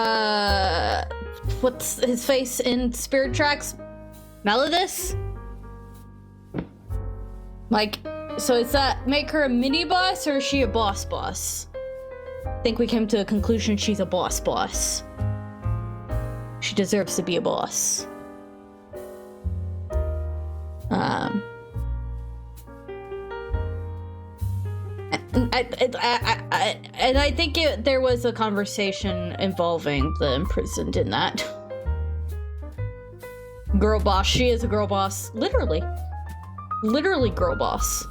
what's his face in Spirit Tracks? Melodus? Like, so is that make her a mini boss or is she a boss? I think we came to a conclusion she's a boss. She deserves to be a boss. And I think there was a conversation involving the imprisoned in that. Girl boss. She is a girl boss. Literally. Literally girl boss.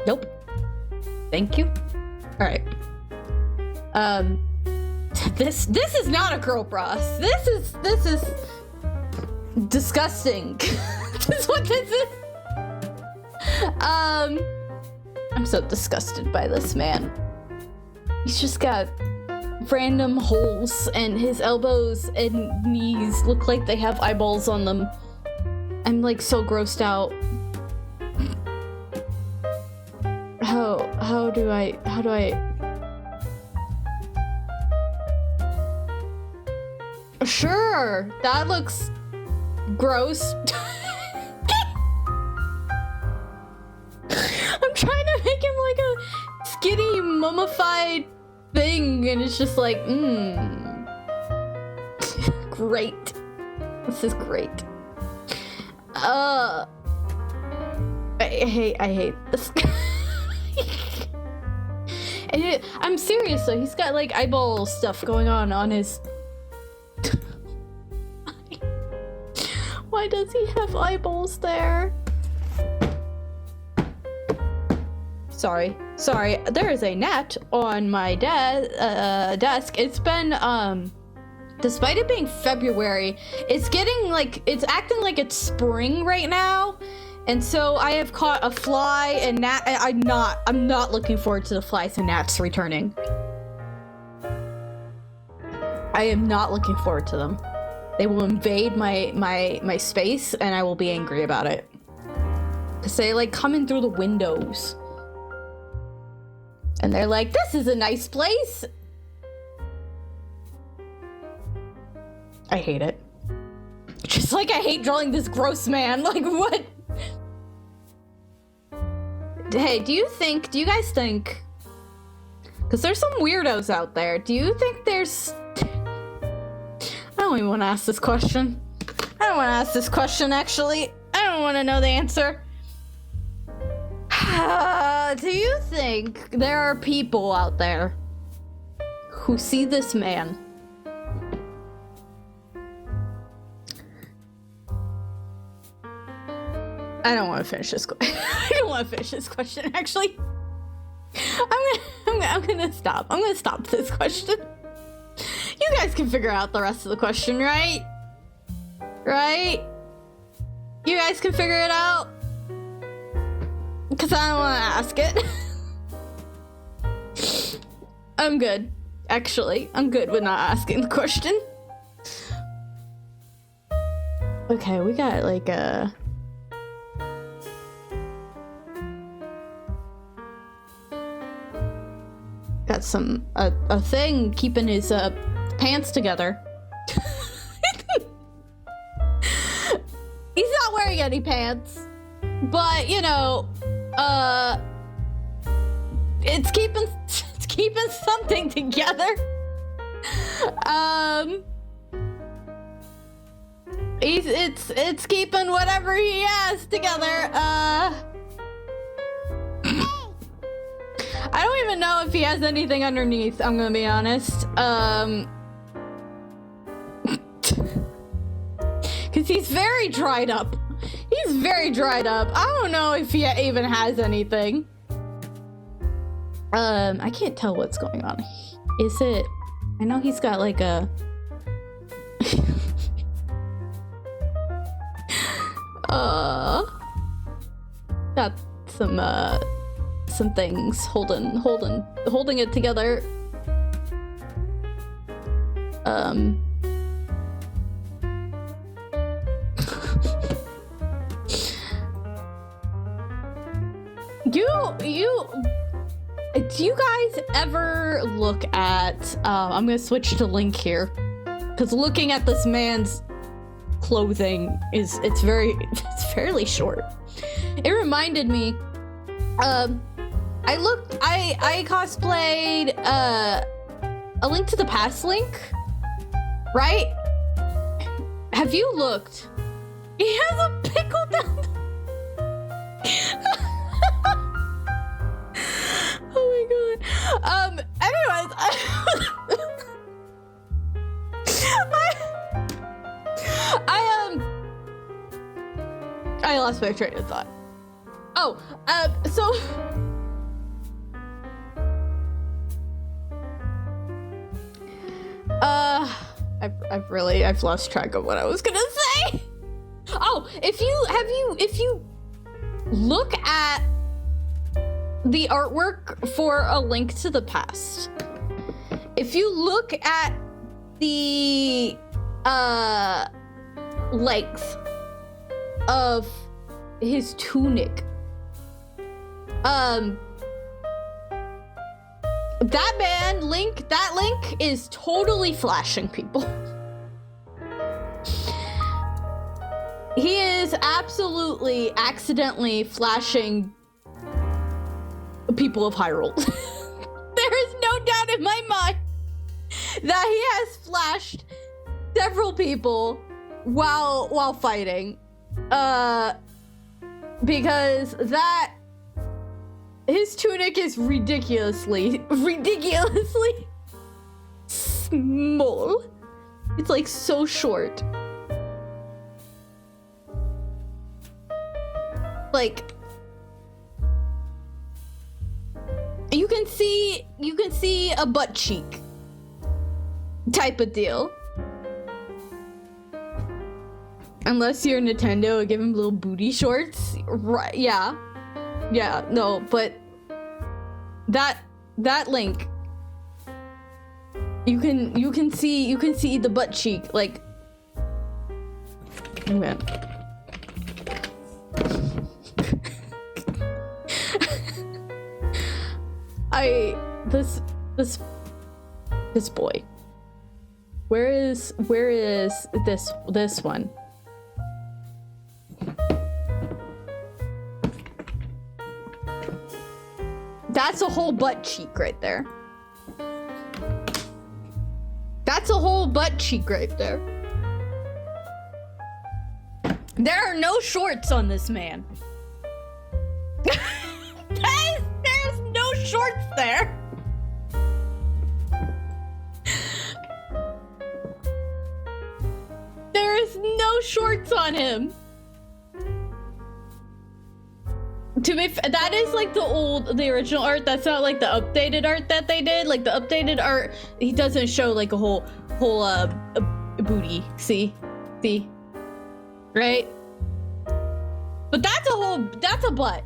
Nope. Thank you. Alright. This is not a girl boss. This is disgusting. This is what this is. I'm so disgusted by this man. He's just got random holes, and his elbows and knees look like they have eyeballs on them. I'm like so grossed out. How do I Sure, that looks gross. I'm trying to make him like a skinny mummified thing, and it's just like, great. This is great. I hate this. And I'm serious though, he's got like eyeball stuff going on his... Why does he have eyeballs there? Sorry. There is a net on my desk. It's been, despite it being February, it's acting like it's spring right now. And so I have caught a fly and gnat. I'm not looking forward to the flies and gnats returning. I am not looking forward to them. They will invade my space, and I will be angry about it. Cause they like come in through the windows. And they're like, this is a nice place. I hate it. Just like I hate drawing this gross man. Like, what? Hey, do you guys think... Because there's some weirdos out there. Do you think there's... I don't even want to ask this question. I don't want to ask this question, actually. I don't want to know the answer. Do you think there are people out there who see this man I don't want to finish this I don't want to finish this question, actually. I'm gonna stop. I'm gonna stop this question. You guys can figure out the rest of the question, right? Right? You guys can figure it out? Because I don't want to ask it. I'm good. Actually, I'm good with not asking the question. Okay, we got like a... Got some... a thing keeping his pants together. He's not wearing any pants. But, you know... it's keeping something together. It's keeping whatever he has together. I don't even know if he has anything underneath, I'm gonna be honest. Cause he's very dried up. He's very dried up. I don't know if he even has anything. I can't tell what's going on. Is it... I know he's got like a... got some things holding it together. Do you guys ever look at, I'm gonna switch to Link here, because looking at this man's clothing it's fairly short. It reminded me, I cosplayed, A Link to the Past Link, right? Have you looked? He has a pickle down Anyways, I lost my train of thought. Oh, so I've lost track of what I was gonna say. Oh, if you look at the artwork for A Link to the Past, if you look at the length of his tunic, that Link is totally flashing people. He is absolutely accidentally flashing people of Hyrule. There is no doubt in my mind that he has flashed several people while fighting. Because his tunic is ridiculously small. It's like so short. Like, you can see a butt cheek type of deal. Unless you're Nintendo and give him little booty shorts. Right, yeah. Yeah, no, but that Link, you can see the butt cheek, like, oh man. This boy. Where is this one? That's a whole butt cheek right there. That's a whole butt cheek right there. There are no shorts on this man. There's no shorts there. There is no shorts on him. To be that is like the original art. That's not like the updated art that they did. Like the updated art, he doesn't show like a whole booty. See, right? But that's a butt.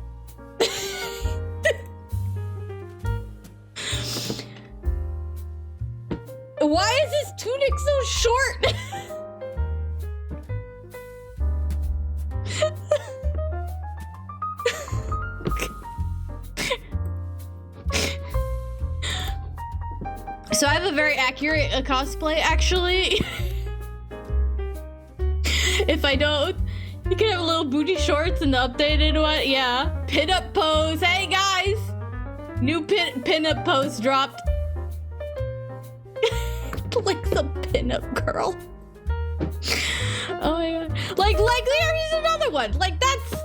Why is his tunic so short? So I have a very accurate cosplay, actually. If I don't, you can have little booty shorts in the updated one. Yeah, pin-up pose. Hey guys, new pin-up pose dropped. Like the pin-up girl. Oh my god. Like here's another one. Like that's.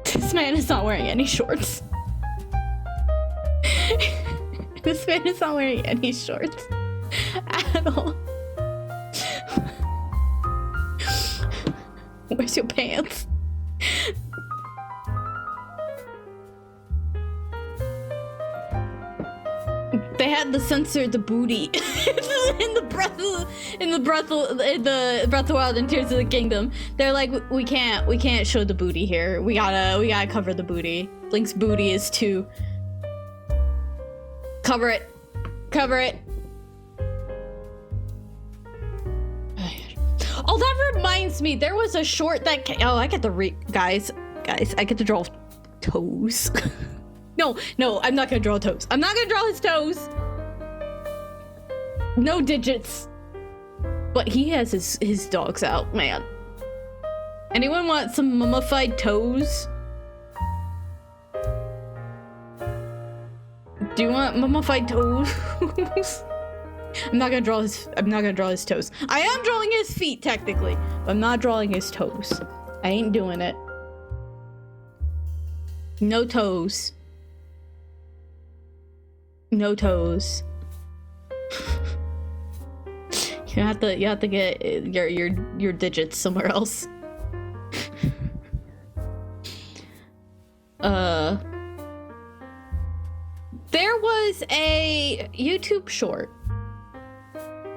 This man is not wearing any shorts. This man is not wearing any shorts at all. Where's your pants? They had to censor the booty in the Breath of the Wild and Tears of the Kingdom. They're like, we can't show the booty here. We gotta cover the booty. Link's booty is too. Cover it. Oh, that reminds me. There was a short that I get to guys, I get to draw toes. No, I'm not gonna draw toes. I'm not gonna draw his toes. No digits. But he has his dogs out, man. Anyone want some mummified toes? Do you want mummified toes? I'm not gonna draw his toes. I am drawing his feet technically, but I'm not drawing his toes. I ain't doing it. No toes. No toes. You have to get your digits somewhere else. There was a YouTube short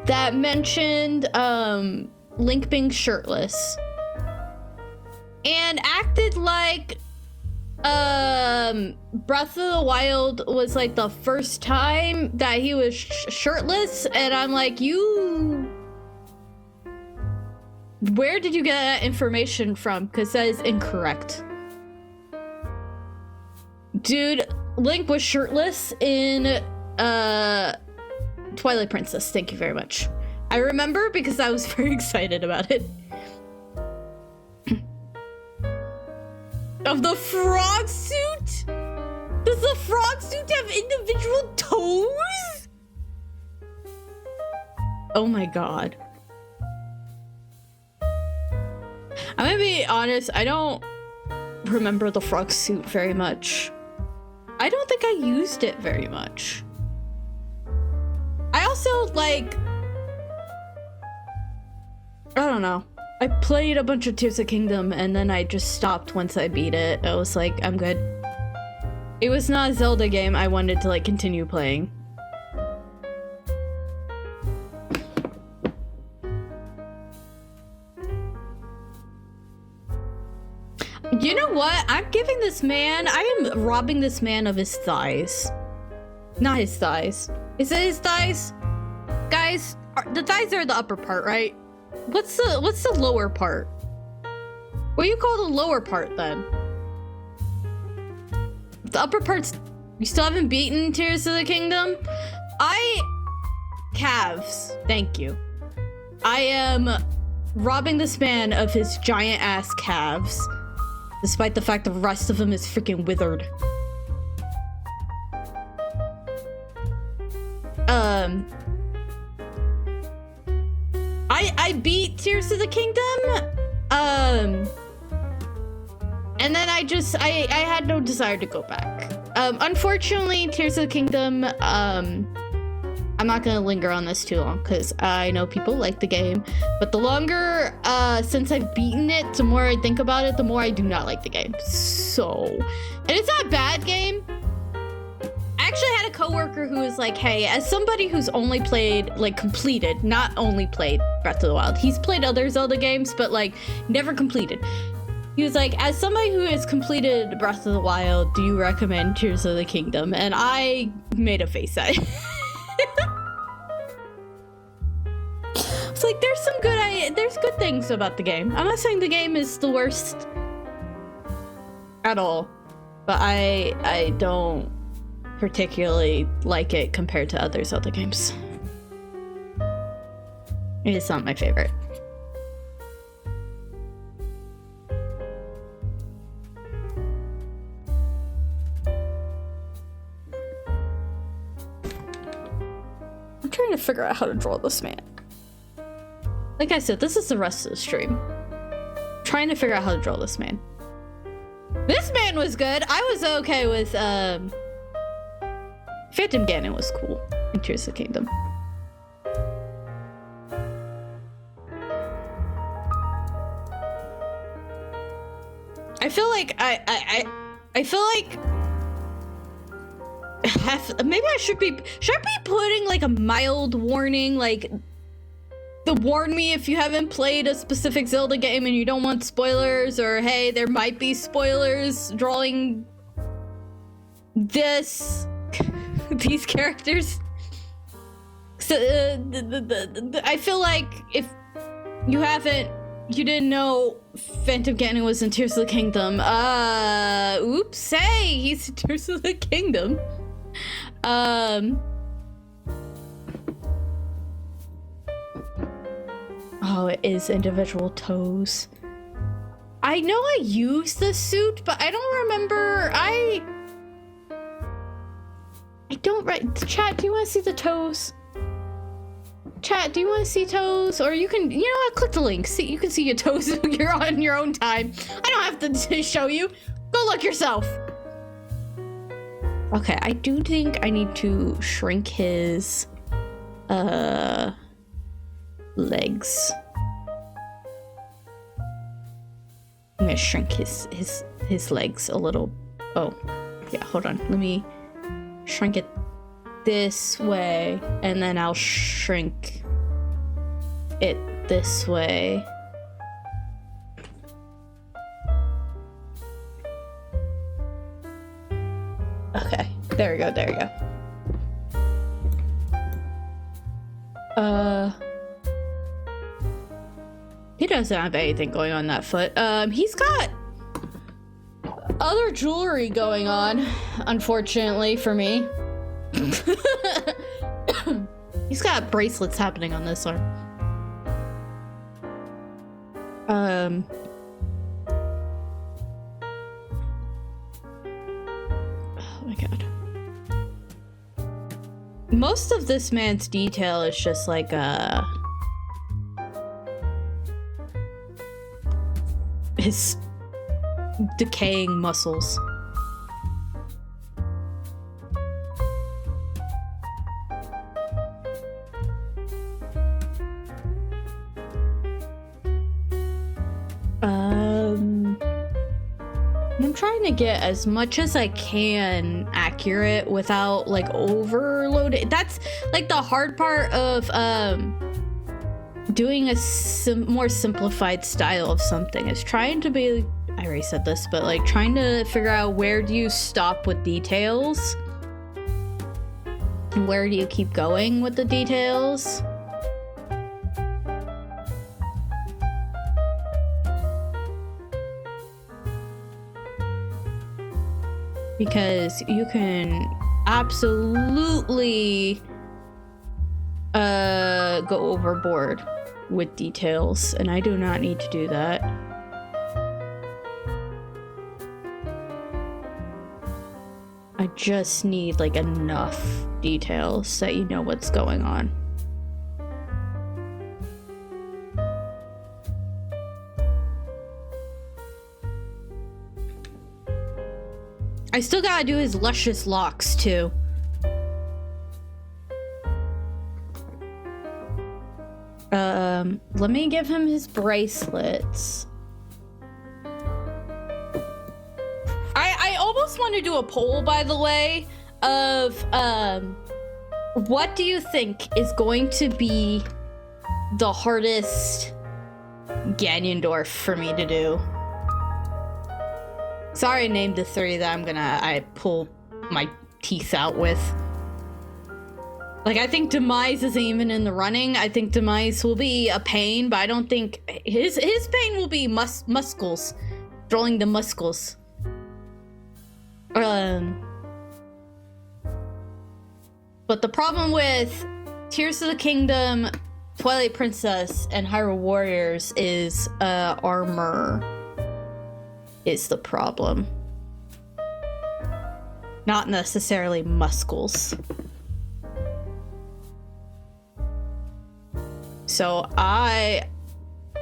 that mentioned Link being shirtless and acted like Breath of the Wild was like the first time that he was shirtless, and I'm like, where did you get that information from? Because that is incorrect. Dude, Link was shirtless in Twilight Princess. Thank you very much. I remember because I was very excited about it. Of the frog suit? Does the frog suit have individual toes? Oh my god. I'm gonna be honest, I don't remember the frog suit very much. I don't think I used it very much. I also, like, I don't know. I played a bunch of Tears of the Kingdom and then I just stopped once I beat it. I was like, I'm good. It was not a Zelda game I wanted to, like, continue playing. You know what? I'm giving this man, I am robbing this man of his thighs. Not his thighs. Is it his thighs? Guys, the thighs are the upper part, right? What's the lower part? What do you call the lower part then? The upper part's, you still haven't beaten Tears of the Kingdom? Calves, thank you. I am robbing this man of his giant ass calves, despite the fact the rest of him is freaking withered. I beat Tears of the Kingdom, and then I had no desire to go back. Unfortunately, Tears of the Kingdom, I'm not gonna linger on this too long because I know people like the game, but the longer since I've beaten it, the more I think about it, the more I do not like the game. So, and it's not a bad game. I actually had a coworker who was like, hey, as somebody who's only played, like, completed, not only played Breath of the Wild, he's played other Zelda games, but, like, never completed. He was like, as somebody who has completed Breath of the Wild, do you recommend Tears of the Kingdom? And I made a face at it. It's like, there's good things about the game. I'm not saying the game is the worst at all, but I don't particularly like it compared to other Zelda games. It is not my favorite. I'm trying to figure out how to draw this man. Like I said, this is the rest of the stream. I'm trying to figure out how to draw this man. This man was good. I was okay with Phantom Ganon was cool in Tears of the Kingdom. I feel like I feel like maybe should I be putting like a mild warning, like the warn me if you haven't played a specific Zelda game and you don't want spoilers, or hey, there might be spoilers drawing these characters. So I feel like if you didn't know Phantom Ganon was in Tears of the Kingdom, oops, hey, he's in Tears of the Kingdom. Oh, it is individual toes. I know I used the suit, but I don't remember. I don't write. Chat, do you want to see the toes? Chat, do you want to see toes? Or you can, you know what, click the link. See, you can see your toes you're on your own time. I don't have to show you. Go look yourself. Okay, I do think I need to shrink his legs. I'm gonna shrink his legs a little. Oh, yeah, hold on. Let me shrink it this way, and then I'll shrink it this way. Okay, there we go, there we go. He doesn't have anything going on that foot. He's got other jewelry going on, unfortunately for me. He's got bracelets happening on this arm. Oh my god. Most of this man's detail is just like his decaying muscles. I'm trying to get as much as I can accurate without like overloading. That's like the hard part of doing a more simplified style of something, is trying to be, I already said this, but like trying to figure out where do you stop with details and where do you keep going with the details. Because you can absolutely go overboard with details, and I do not need to do that. I just need like enough details that you know what's going on. I still gotta do his luscious locks too. Let me give him his bracelets. I almost want to do a poll, by the way, of what do you think is going to be the hardest Ganondorf for me to do? Sorry, I named the 3 that I pull my teeth out with. Like, I think Demise isn't even in the running. I think Demise will be a pain, but I don't think his pain will be muscles. Throwing the muscles. But the problem with Tears of the Kingdom, Twilight Princess, and Hyrule Warriors is armor is the problem. Not necessarily muscles. So I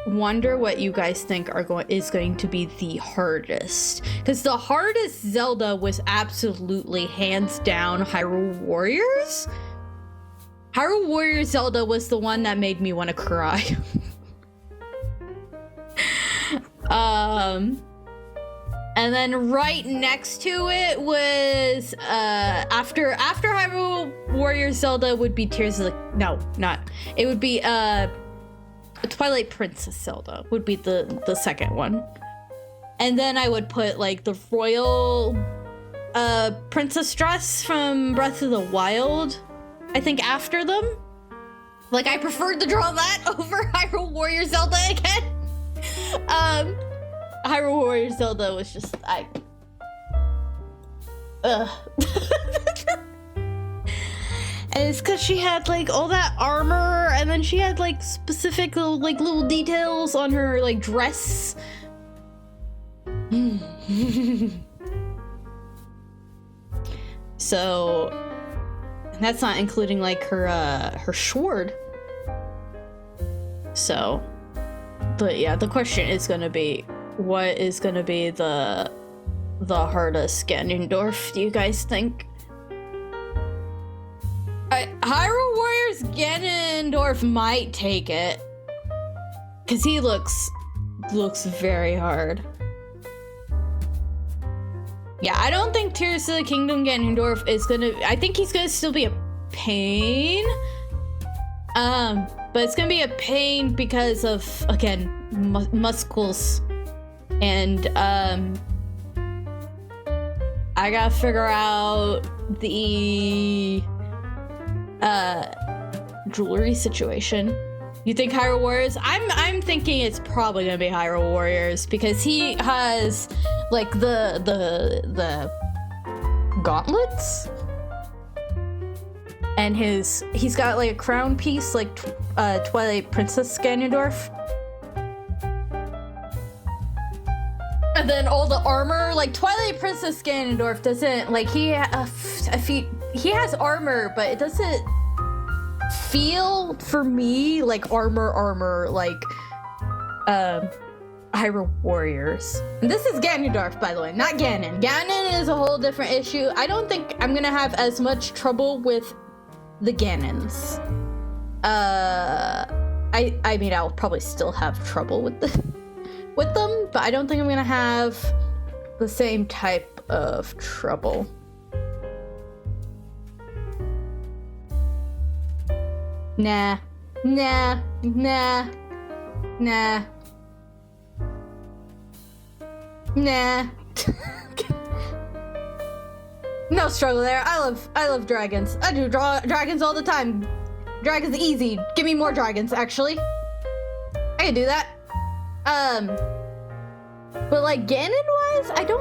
wonder what you guys think is going to be the hardest. Because the hardest Zelda was absolutely hands down Hyrule Warriors. Hyrule Warriors Zelda was the one that made me want to cry. And then right next to it was after Hyrule Warriors Zelda would be Tears of the it would be Twilight Princess Zelda would be the second one. And then I would put like the royal princess dress from Breath of the Wild, I think, after them. Like, I preferred to draw that over Hyrule Warriors Zelda again. Hyrule Warriors Zelda was just, and it's because she had like all that armor, and then she had like specific little details on her like dress. So, and that's not including like her sword. So, but yeah, the question is gonna be, what is gonna be the hardest Ganondorf, do you guys think? Hyrule Warriors Ganondorf might take it, because he looks very hard. Yeah, I don't think Tears of the Kingdom Ganondorf is gonna, I think he's gonna still be a pain. But it's gonna be a pain because of, again, muscles. And, I gotta figure out the, jewelry situation. You think Hyrule Warriors? I'm thinking it's probably gonna be Hyrule Warriors because he has like the gauntlets, and he's got like a crown piece like Twilight Princess Ganondorf, and then all the armor like Twilight Princess Ganondorf doesn't like he has armor, but it doesn't feel for me like armor like Hyrule Warriors. And this is Ganondorf, by the way, not Ganon. Ganon is a whole different issue. I don't think I'm gonna have as much trouble with the Ganons. I mean, I'll probably still have trouble with them, but I don't think I'm gonna have the same type of trouble. Nah. No struggle there. I love dragons. I do dragons all the time. Dragons easy. Give me more dragons, actually. I can do that. But like Ganon-wise, let me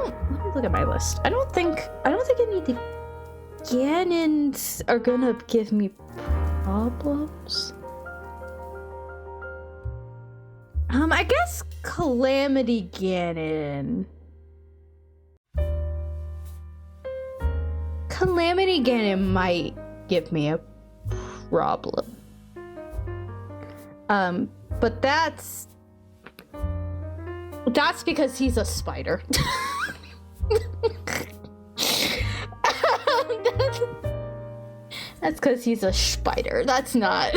look at my list. I don't think any of the Ganons are gonna give me problems. I guess Calamity Ganon. Calamity Ganon might give me a problem. But that's because he's a spider. That's because he's a spider. That's not.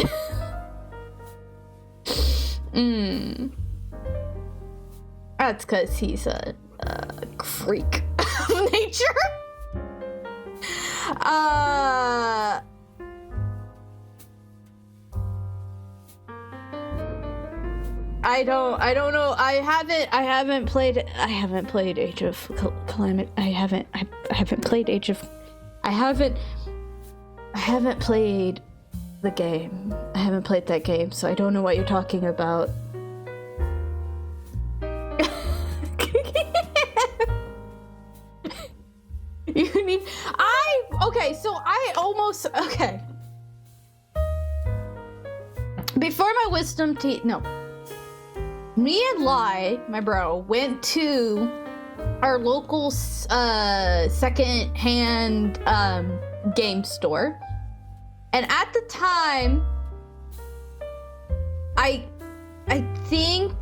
That's because he's a freak of nature. I don't know. I haven't played Age of Calamity. I haven't played the game. I haven't played that game, so I don't know what you're talking about. Okay. Before my wisdom teeth, no. Me and Lai, my bro, went to our local second-hand game store. And at the time, I think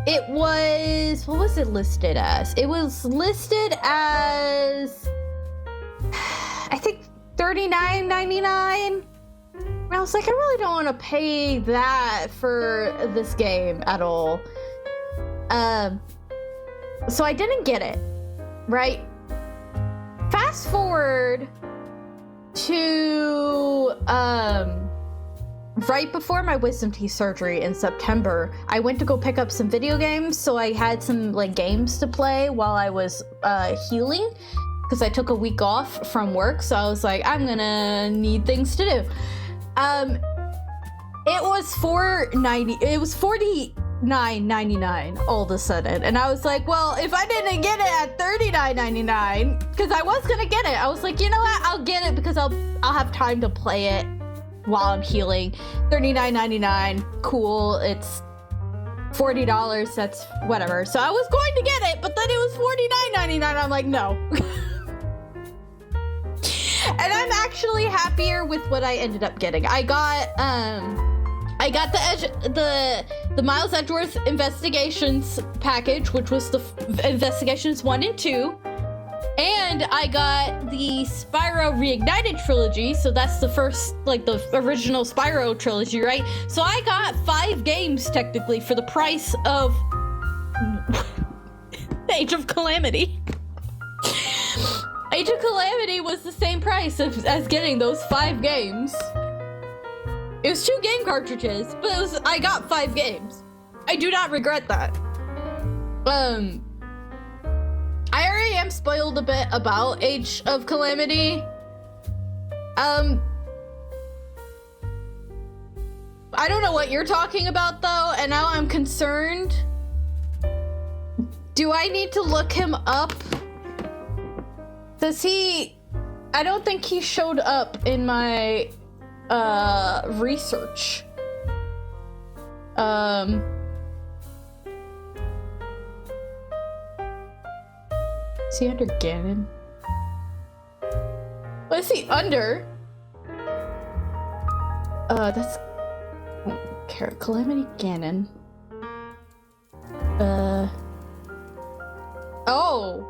it was, what was it listed as? It was listed as, I think $39.99. And I was like, I really don't want to pay that for this game at all. So I didn't get it, right? Fast forward to right before my wisdom teeth surgery in September, I went to go pick up some video games, so I had some like games to play while I was healing, because I took a week off from work, so I was like, I'm gonna need things to do. It was $49.99 all of a sudden, and I was like, well, if I didn't get it at $39.99, because I was gonna get it, I was like, you know what, I'll get it because I'll have time to play it while I'm healing. $39.99, cool. It's $40, that's whatever. So I was going to get it, but then it was $49.99. I'm like, no. And I'm actually happier with what I ended up getting. I got I got the Miles Edgeworth Investigations package, which was the Investigations 1 and 2. And I got the Spyro Reignited trilogy, so that's the first, like, the original Spyro trilogy, right? So I got 5 games, technically, for the price of Age of Calamity. Age of Calamity was the same price as getting those 5 games. It was 2 game cartridges, but I got 5 games. I do not regret that. I already am spoiled a bit about Age of Calamity. I don't know what you're talking about though, and now I'm concerned. Do I need to look him up? Does he... I don't think he showed up in my research. Is he under Ganon? What is he under? That's... Calamity Ganon. Oh!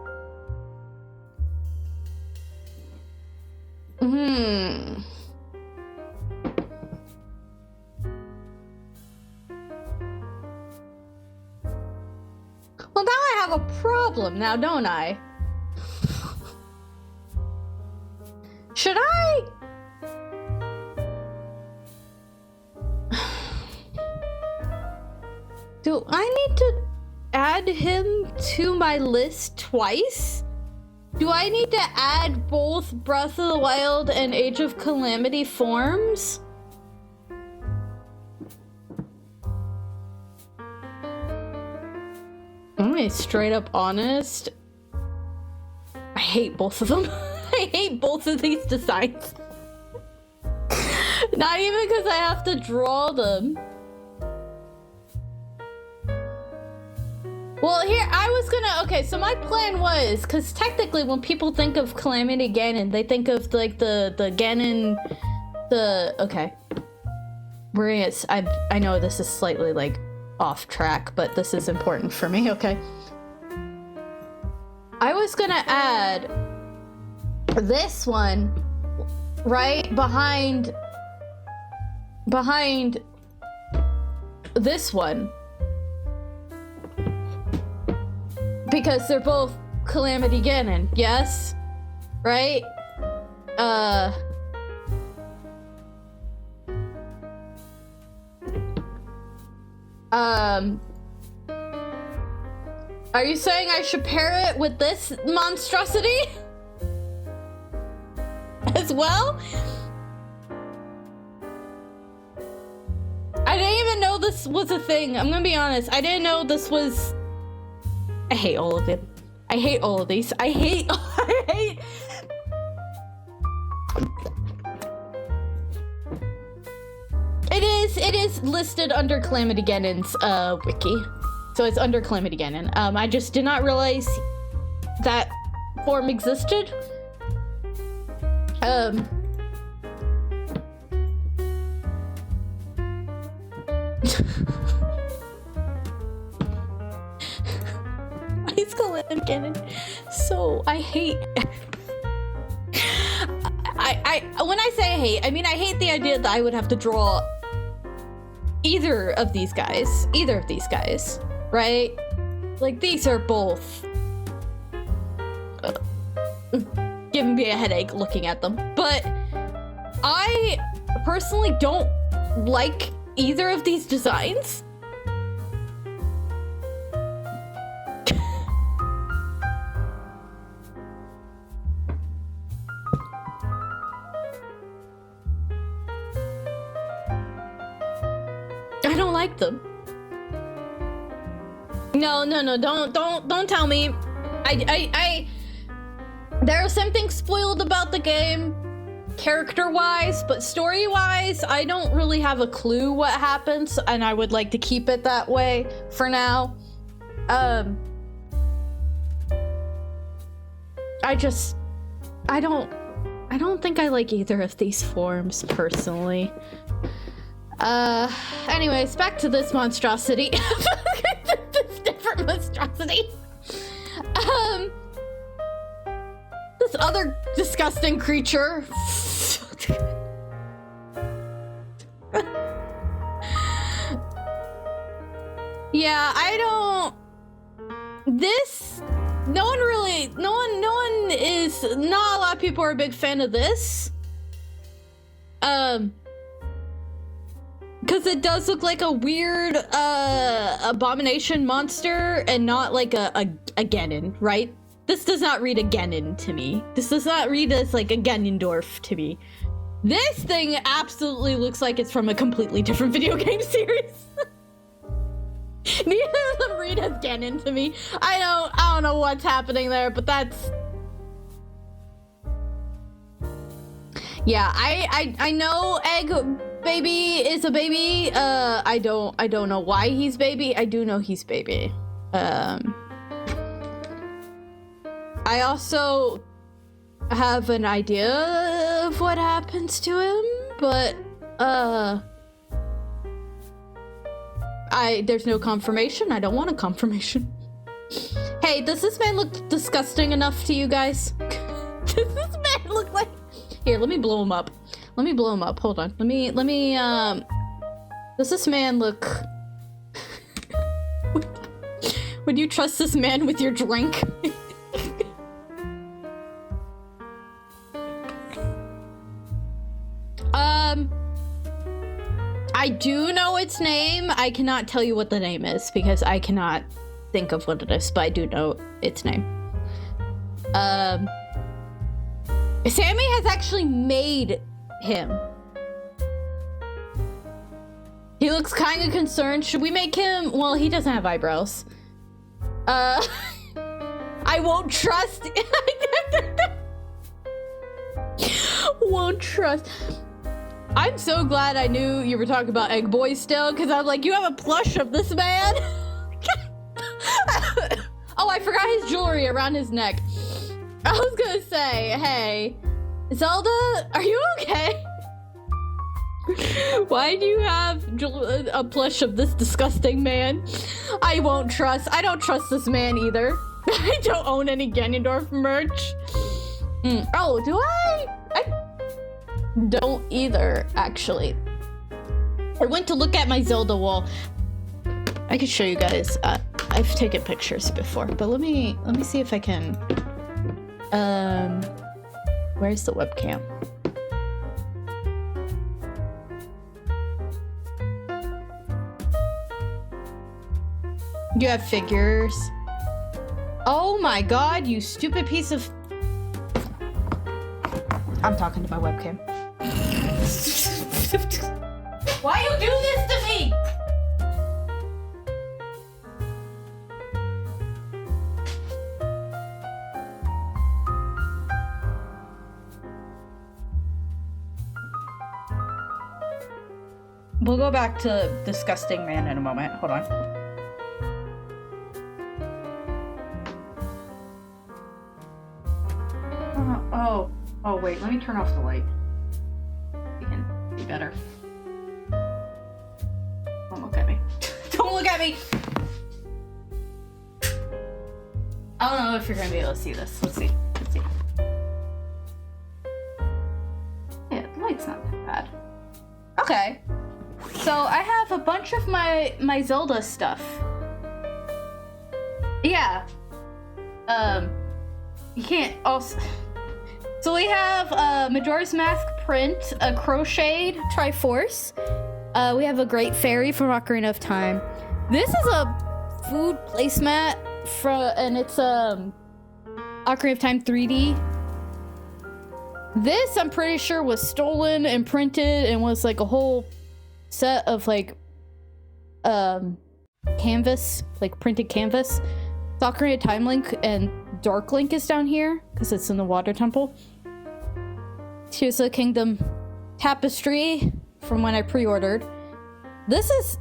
Well, now I have a problem now, don't I? Should I? Do I need to add him to my list twice? Do I need to add both Breath of the Wild and Age of Calamity forms? I'm gonna be straight up honest. I hate both of them. I hate both of these designs. Not even because I have to draw them. Well, here, I was gonna, okay, so my plan was, because technically when people think of Calamity Ganon, they think of, like, the Ganon, okay. I know this is slightly, like, off track, but this is important for me, okay? I was gonna add this one right behind this one. Because they're both Calamity Ganon, yes? Right? Are you saying I should pair it with this monstrosity? As well? I didn't even know this was a thing. I'm gonna be honest. I didn't know this was... I hate all of it. I hate all of these. I hate... It is listed under Calamity Ganon's wiki. So it's under Calamity Ganon. I just did not realize that form existed. He's Calamity Ganon. So I hate... when I say I hate, I mean I hate the idea that I would have to draw either of these guys, right? Like, these are both giving me a headache looking at them. But I personally don't like either of these designs. I don't like them. No, don't tell me. There are some things spoiled about the game, character-wise, but story-wise, I don't really have a clue what happens, and I would like to keep it that way for now. I don't think I like either of these forms, personally. Anyways, back to this monstrosity. This different monstrosity. This other disgusting creature. Yeah, I don't... This... No one is... Not a lot of people are a big fan of this. Because it does look like a weird, abomination monster and not like a Ganon, right? This does not read a Ganon to me. This does not read as like a Ganondorf to me. This thing absolutely looks like it's from a completely different video game series. Neither of them read as Ganon to me. I don't know what's happening there, but that's... Yeah, I know Egg Baby is a baby. I don't know why he's baby. I do know he's baby. I also have an idea of what happens to him, but there's no confirmation. I don't want a confirmation. Hey, does this man look disgusting enough to you guys? Does this man look like... Here, let me blow him up. Let me blow him up. Hold on. Let me, does this man look... Would you trust this man with your drink? I do know its name. I cannot tell you what the name is because I cannot think of what it is, but I do know its name. Sammy has actually made him. He looks kind of concerned. Should we make him? Well, he doesn't have eyebrows. I won't trust. Won't trust. I'm so glad I knew you were talking about Egg Boy still, because I'm like, you have a plush of this man? Oh, I forgot his jewelry around his neck. I was gonna say, hey, Zelda, are you okay? Why do you have a plush of this disgusting man? I don't trust this man either. I don't own any Ganondorf merch. Oh, do I don't either, actually. I went to look at my Zelda wall. I could show you guys. I've taken pictures before, but let me see if I can. Where's the webcam? You have figures. Oh my god, you stupid piece of... I'm talking to my webcam. Why you do this to me? We'll go back to disgusting man in a moment. Hold on. Oh wait, let me turn off the light. You can be better. Don't look at me. Don't look at me! I don't know if you're gonna be able to see this. Let's see. Let's see. Yeah, the light's not that bad. Okay. So I have a bunch of my Zelda stuff. Yeah. You can't also... So we have Majora's Mask print, a crocheted Triforce. We have a Great Fairy from Ocarina of Time. This is a food placemat and it's Ocarina of Time 3D. This I'm pretty sure was stolen and printed and was like a whole set of like canvas, like printed canvas. It's Ocarina of Time Link and Dark Link is down here because it's in the water temple. Here's the Kingdom tapestry from when I pre-ordered. This is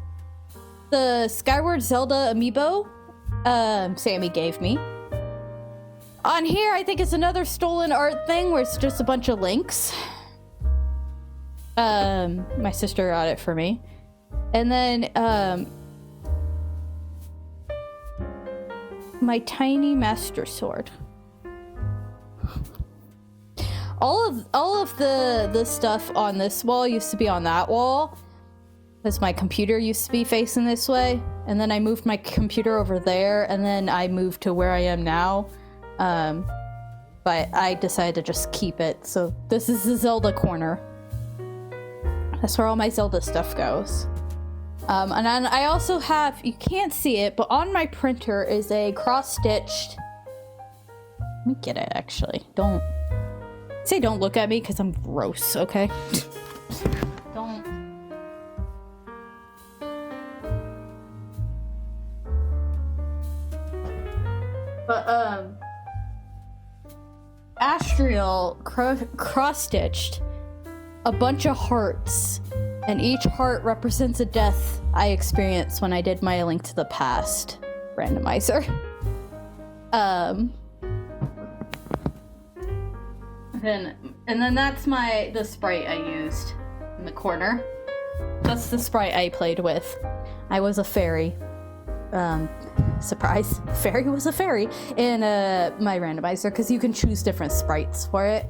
the Skyward Zelda amiibo Sammy gave me. On here, I think it's another stolen art thing where it's just a bunch of links. My sister got it for me. And then, my tiny master sword. All of the stuff on this wall used to be on that wall, because my computer used to be facing this way, and then I moved my computer over there, and then I moved to where I am now. But I decided to just keep it. So this is the Zelda corner. That's where all my Zelda stuff goes. And then I also have, you can't see it, but on my printer is a cross-stitched. Let me get it, actually. Don't look at me, because I'm gross, okay? Don't. But, Astriel cross-stitched a bunch of hearts, and each heart represents a death I experienced when I did my Link to the Past randomizer. And then that's the sprite I used in the corner. That's the sprite I played with. I was a fairy. Surprise, fairy was a fairy in my randomizer, because you can choose different sprites for it.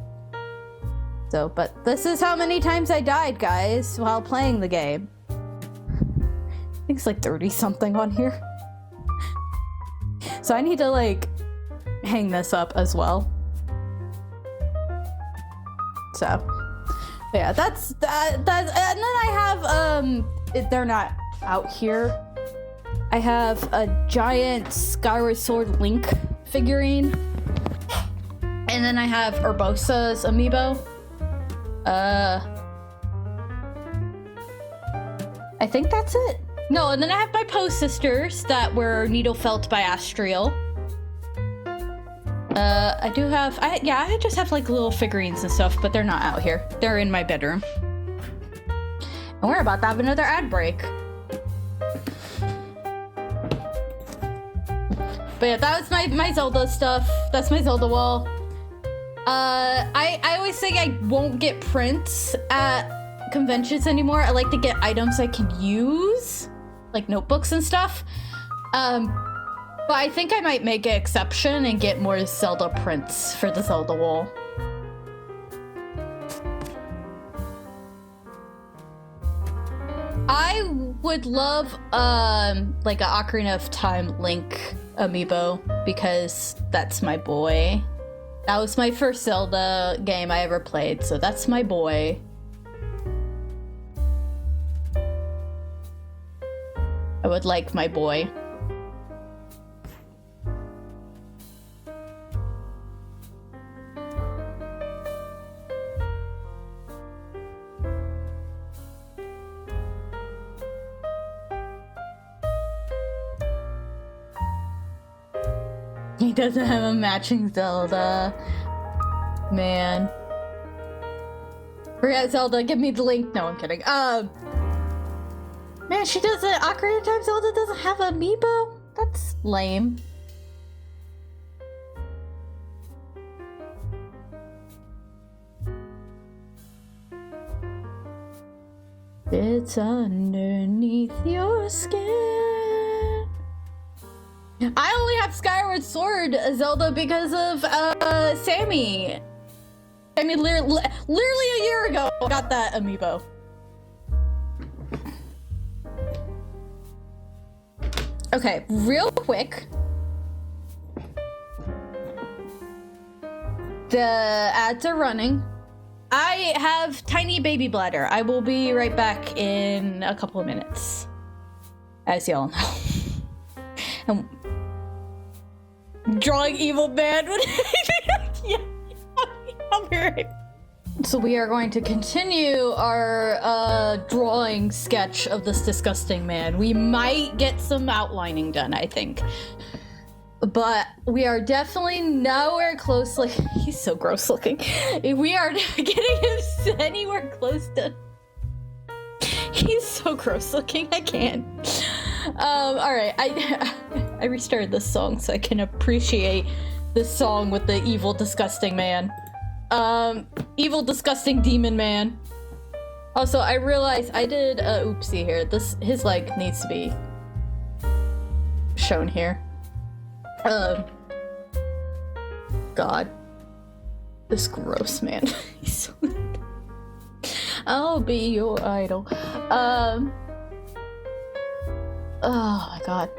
So, but this is how many times I died, guys, while playing the game. I think it's like 30 something on here. So I need to like hang this up as well. So yeah, that's that, and then I have they're not out here. I have a giant Skyward Sword Link figurine. And then I have Urbosa's amiibo. I think that's it. No, and then I have my Poe sisters that were needle felt by Astriel. I do have, I just have like little figurines and stuff, but they're not out here. They're in my bedroom. And we're about to have another ad break. But yeah, that was my Zelda stuff. That's my Zelda wall. I always say I won't get prints at conventions anymore. I like to get items I can use, like notebooks and stuff. But I think I might make an exception and get more Zelda prints for the Zelda wall. I would love like an Ocarina of Time Link amiibo, because that's my boy. That was my first Zelda game I ever played, so that's my boy. I would like my boy. He doesn't have a matching Zelda. Man. Forget Zelda, give me the link. No, I'm kidding. Man, she doesn't. Ocarina of Time Zelda doesn't have amiibo? That's lame. It's underneath your skin. I only have Skyward Sword Zelda because of Sammy. I mean, literally a year ago, I got that amiibo. Okay, real quick. The ads are running. I have tiny baby bladder. I will be right back in a couple of minutes, as y'all know. And drawing evil man. Yeah, I'll be right. So we are going to continue our drawing sketch of this disgusting man. We might get some outlining done, I think. But we are definitely nowhere close, like, he's so gross looking. We are getting him anywhere close to... He's so gross looking, I can't. Alright, I restarted this song so I can appreciate this song with the evil, disgusting man. Evil, disgusting demon man. Also, I realized I did a oopsie here. His leg needs to be shown here. God. This gross man. He's so I'll be your idol. Oh my god.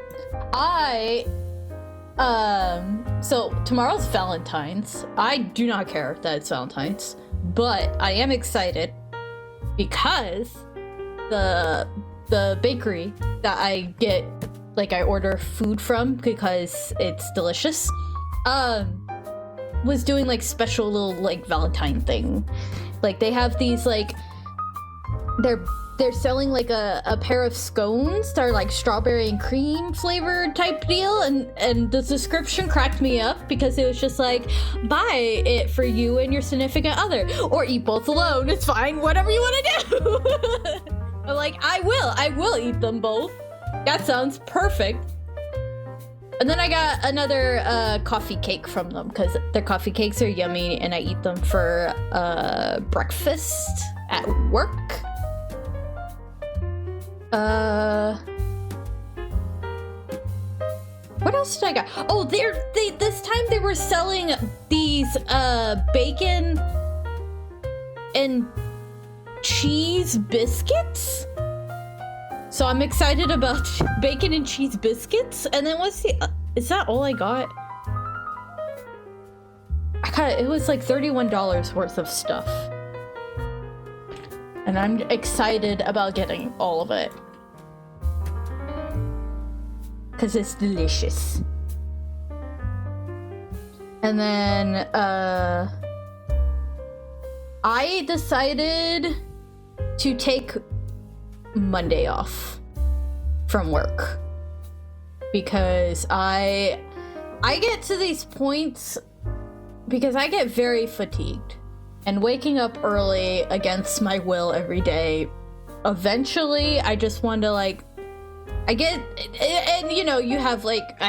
So tomorrow's Valentine's. I do not care that it's Valentine's, but I am excited because the bakery that I get, like, I order food from because it's delicious, was doing like special little like Valentine thing. Like they have these like they're selling like a pair of scones that are like strawberry and cream flavored type deal, and the description cracked me up because it was just like, buy it for you and your significant other, or eat both alone, it's fine, whatever you want to do. I'm like, I will eat them both. That sounds perfect. And then I got another coffee cake from them because their coffee cakes are yummy and I eat them for breakfast at work. What else did I got? Oh, this time they were selling these bacon and cheese biscuits. So I'm excited about bacon and cheese biscuits. And then is that all I got? It was like $31 worth of stuff. And I'm excited about getting all of it. Because it's delicious. And then, I decided to take Monday off from work. Because I get to these points because I get very fatigued. And waking up early against my will every day, eventually I just want to like, and you know, I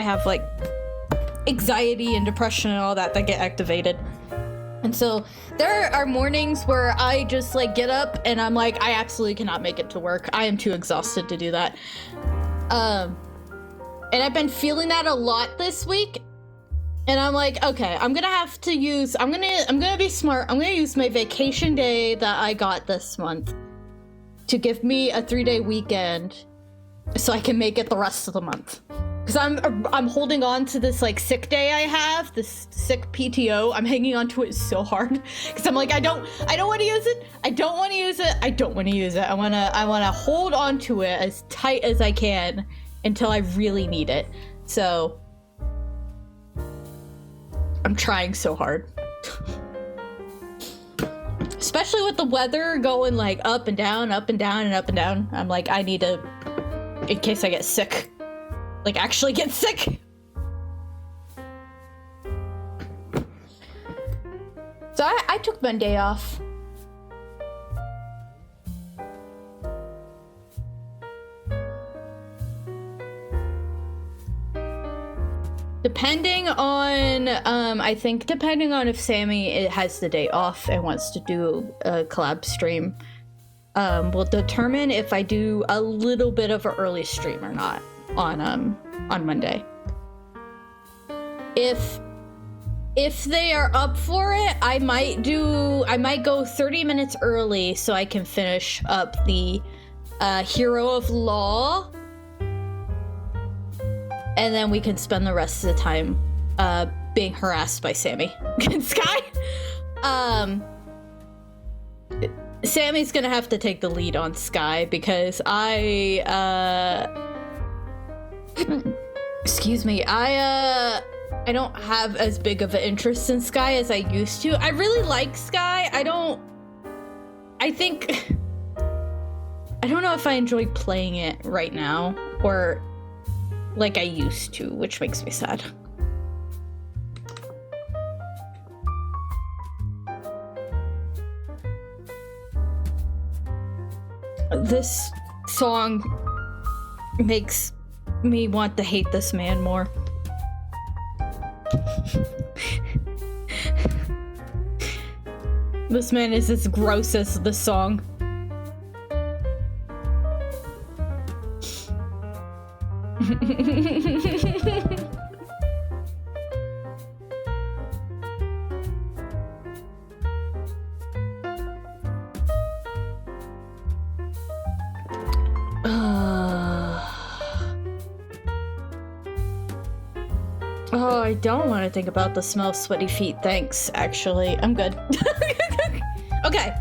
have like anxiety and depression and all that get activated. And so there are mornings where I just like get up and I'm like, I absolutely cannot make it to work. I am too exhausted to do that. And I've been feeling that a lot this week. And I'm like, okay, I'm gonna be smart. I'm gonna use my vacation day that I got this month to give me a 3-day weekend so I can make it the rest of the month. Because I'm holding on to this like sick day I have, this sick PTO. I'm hanging on to it so hard because I'm like, I don't want to use it. I don't want to use it. I don't want to use it. I want to hold on to it as tight as I can until I really need it. So I'm trying so hard. Especially with the weather going like up and down, up and down, and up and down. I'm like, I need to, in case I get sick. Like, actually get sick. So I took Monday off. Depending on, I think depending on if Sammy has the day off and wants to do a collab stream, will determine if I do a little bit of an early stream or not on Monday. If they are up for it, I might go 30 minutes early so I can finish up the Hero of Law. And then we can spend the rest of the time being harassed by Sammy and Sky. Sammy's gonna have to take the lead on Sky because excuse me, I don't have as big of an interest in Sky as I used to. I really like Sky. I don't know if I enjoy playing it right now or like I used to, which makes me sad. This song makes me want to hate this man more. This man is as gross as the song. Oh, I don't want to think about the smell of sweaty feet. Thanks, actually. I'm good. Okay.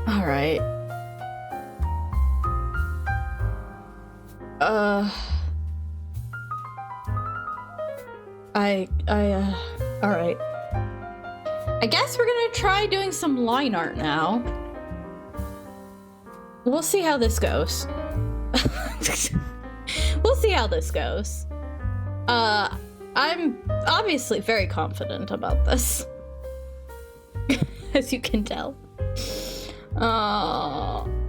All right. All right. I guess we're gonna try doing some line art now. We'll see how this goes. We'll see how this goes. I'm obviously very confident about this. As you can tell.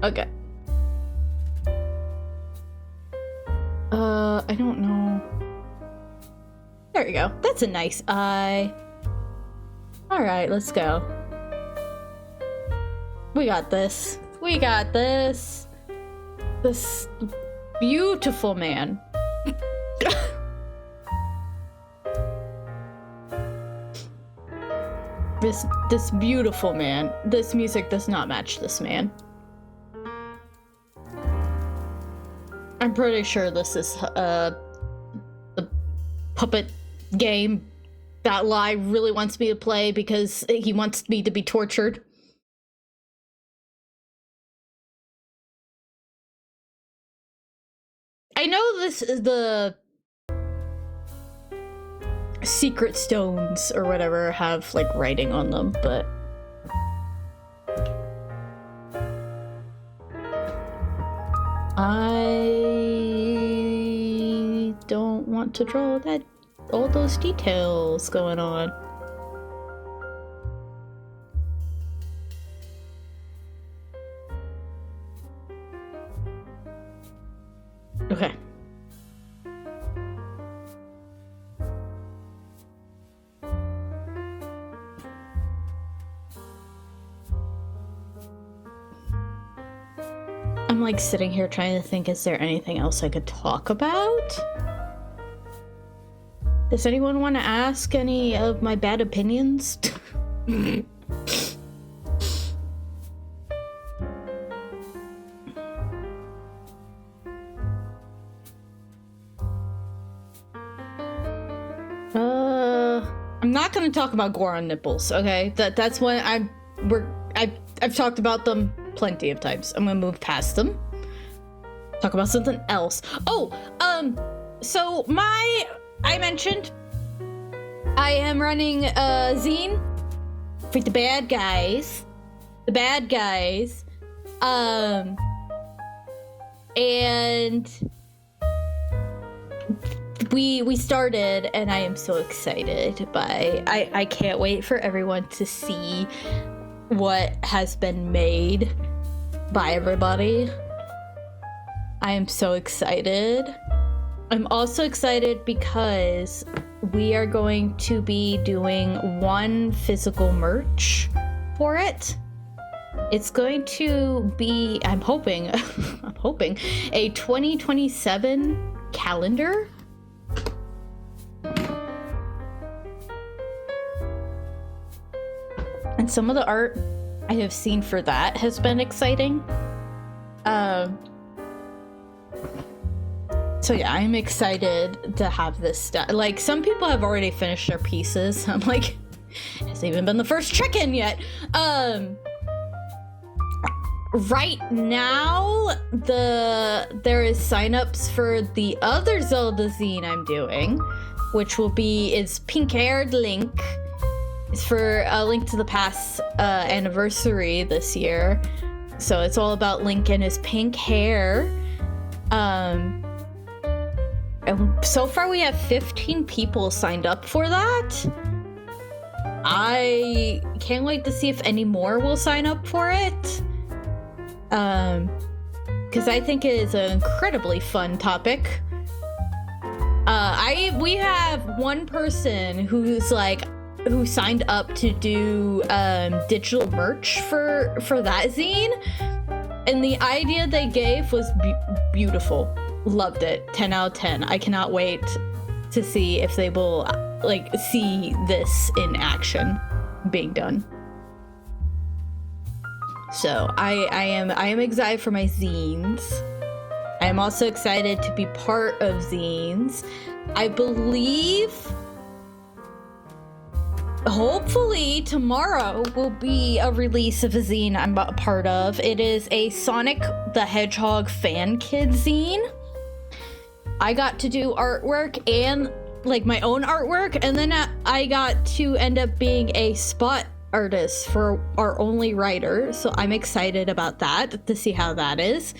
Okay. I don't know. There you go. That's a nice eye. Alright, let's go. We got this. We got this. This beautiful man. This beautiful man. This music does not match this man. I'm pretty sure this is the puppet game that Lai really wants me to play because he wants me to be tortured. I know this is the secret stones or whatever have like writing on them, but I don't want to draw that all those details going on. Okay. I'm like sitting here trying to think, is there anything else I could talk about? Does anyone want to ask any of my bad opinions? I'm not gonna talk about gore on nipples, okay? That's when I've talked about them plenty of times. I'm gonna move past them. Talk about something else. Oh, so I mentioned I am running a zine for the bad guys. The bad guys. And we started, and I am so excited, but I can't wait for everyone to see what has been made by everybody. I am so excited. I'm also excited because we are going to be doing one physical merch for it. It's going to be, I'm hoping, a 2027 calendar. And some of the art I have seen for that has been exciting. So yeah, I'm excited to have this stuff. Like, some people have already finished their pieces. I'm like, it hasn't even been the first check-in yet. Right now, there is signups for the other Zelda zine I'm doing, which is pink-haired Link. It's for a Link to the Past anniversary this year. So it's all about Link and his pink hair. And so far we have 15 people signed up for that. I can't wait to see if any more will sign up for it. Because I think it is an incredibly fun topic. We have one person who signed up to do digital merch for that zine. And the idea they gave was beautiful. Loved it. 10 out of 10. I cannot wait to see if they will like see this in action being done. So I am excited for my zines. I am also excited to be part of zines. I believe hopefully tomorrow will be a release of a zine I'm a part of. It is a Sonic the Hedgehog fan kid zine. I got to do artwork and like my own artwork, and then I got to end up being a spot artist for our only writer. So I'm excited about that, to see how that is.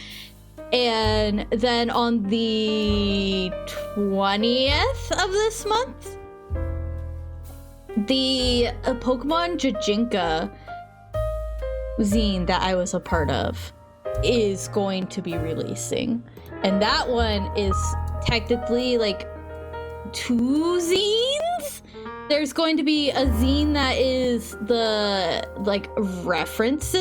And then on the 20th of this month, the Pokemon Jajinka zine that I was a part of is going to be releasing. And that one is technically like 2 zines. There's going to be a zine that is the like reference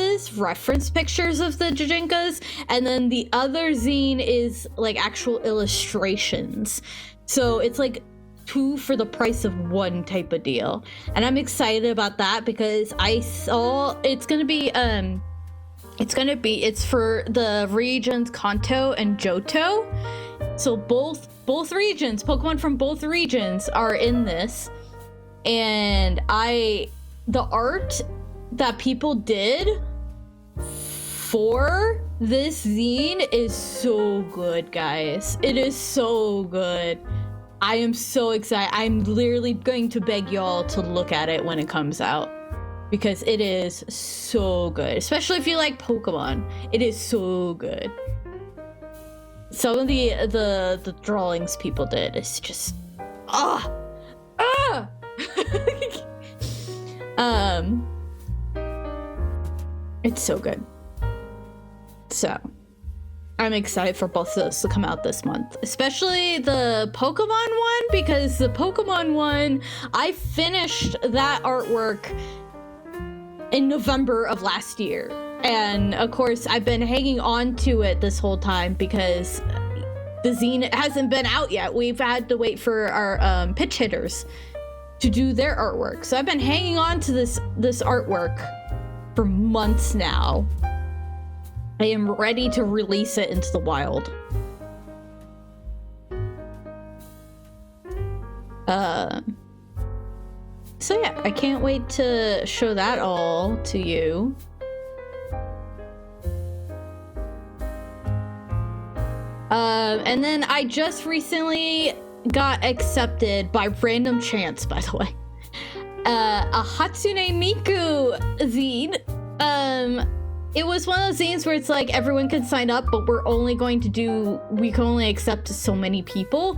pictures of the Jajinkas, and then the other zine is like actual illustrations. So it's like 2 for the price of 1 type of deal. And I'm excited about that because I saw it's for the regions Kanto and Johto. So both regions, Pokemon from both regions are in this. And the art that people did for this zine is so good, guys. It is so good. I am so excited. I'm literally going to beg y'all to look at it when it comes out, because it is so good, especially if you like Pokemon. It is so good. Some of the drawings people did is just it's so good. So I'm excited for both of those to come out this month, especially the Pokemon one, because the Pokemon one, I finished that artwork in November of last year. And of course, I've been hanging on to it this whole time because the zine hasn't been out yet. We've had to wait for our pitch hitters to do their artwork. So I've been hanging on to this artwork for months now. I am ready to release it into the wild. So yeah, I can't wait to show that all to you. And then I just recently got accepted by random chance, by the way, a Hatsune Miku zine. It was one of those zines where it's like everyone can sign up, but we can only accept so many people.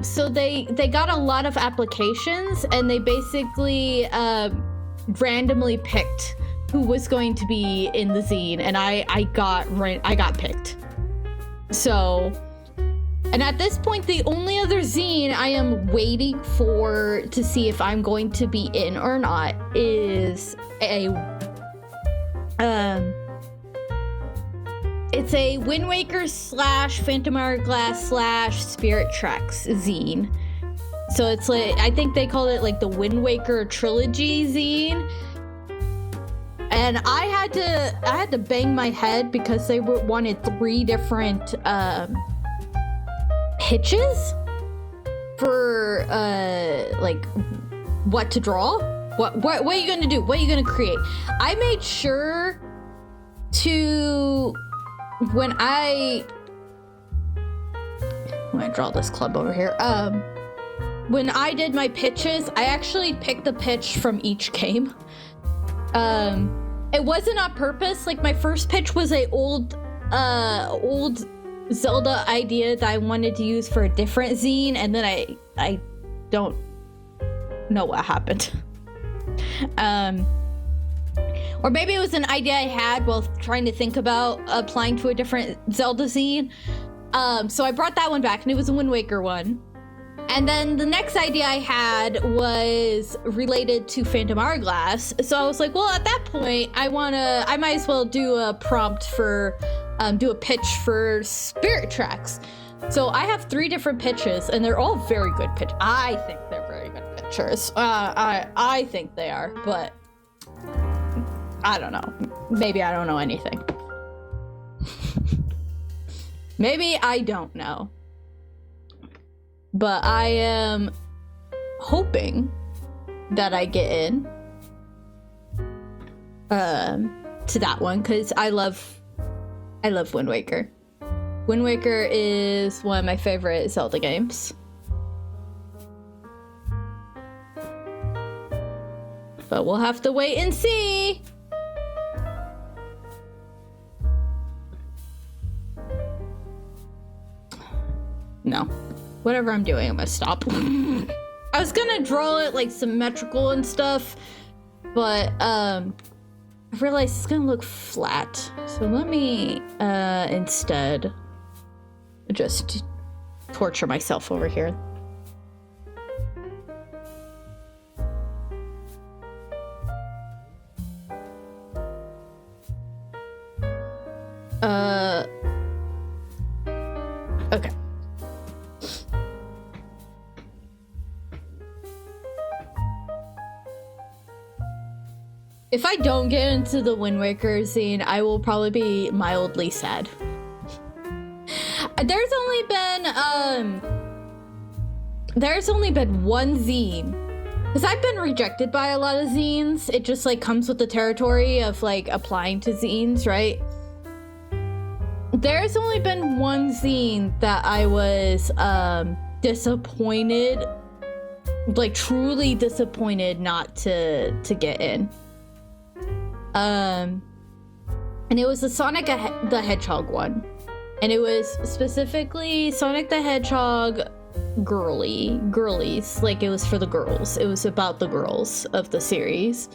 So they got a lot of applications, and they basically randomly picked who was going to be in the zine, and I got picked. So, and at this point, the only other zine I am waiting for to see if I'm going to be in or not is it's a Wind Waker / Phantom Hourglass / Spirit Tracks zine. So it's like, I think they called it like the Wind Waker trilogy zine. And I had to bang my head because they wanted 3 different pitches for like what to draw. What are you gonna do? What are you gonna create? I made sure to when I draw this club over here. When I did my pitches, I actually picked the pitch from each game. It wasn't on purpose. Like, my first pitch was a old Zelda idea that I wanted to use for a different zine, and then I don't know what happened. Or maybe it was an idea I had while trying to think about applying to a different Zelda zine. So I brought that one back, and it was a Wind Waker one. And then the next idea I had was related to Phantom Hourglass. So I was like, well, at that point, I might as well do a prompt for, do a pitch for Spirit Tracks. So I have 3 different pitches, and they're all very good pitch. I think they're very good pitchers. I think they are, but I don't know. Maybe I don't know anything. Maybe I don't know. But I am hoping that I get in to that one, because I love Wind Waker. Wind Waker is one of my favorite Zelda games. But we'll have to wait and see. No. Whatever I'm doing, I'm gonna stop. I was gonna draw it like symmetrical and stuff, but I realized it's gonna look flat. So let me instead just torture myself over here. Okay. If I don't get into the Wind Waker scene, I will probably be mildly sad. There's only been one zine. Because I've been rejected by a lot of zines. It just like comes with the territory of like applying to zines, right? There's only been one zine that I was disappointed, like truly disappointed not to get in. And it was the Sonic the Hedgehog one. And it was specifically Sonic the Hedgehog girlies. Like it was for the girls. It was about the girls of the series.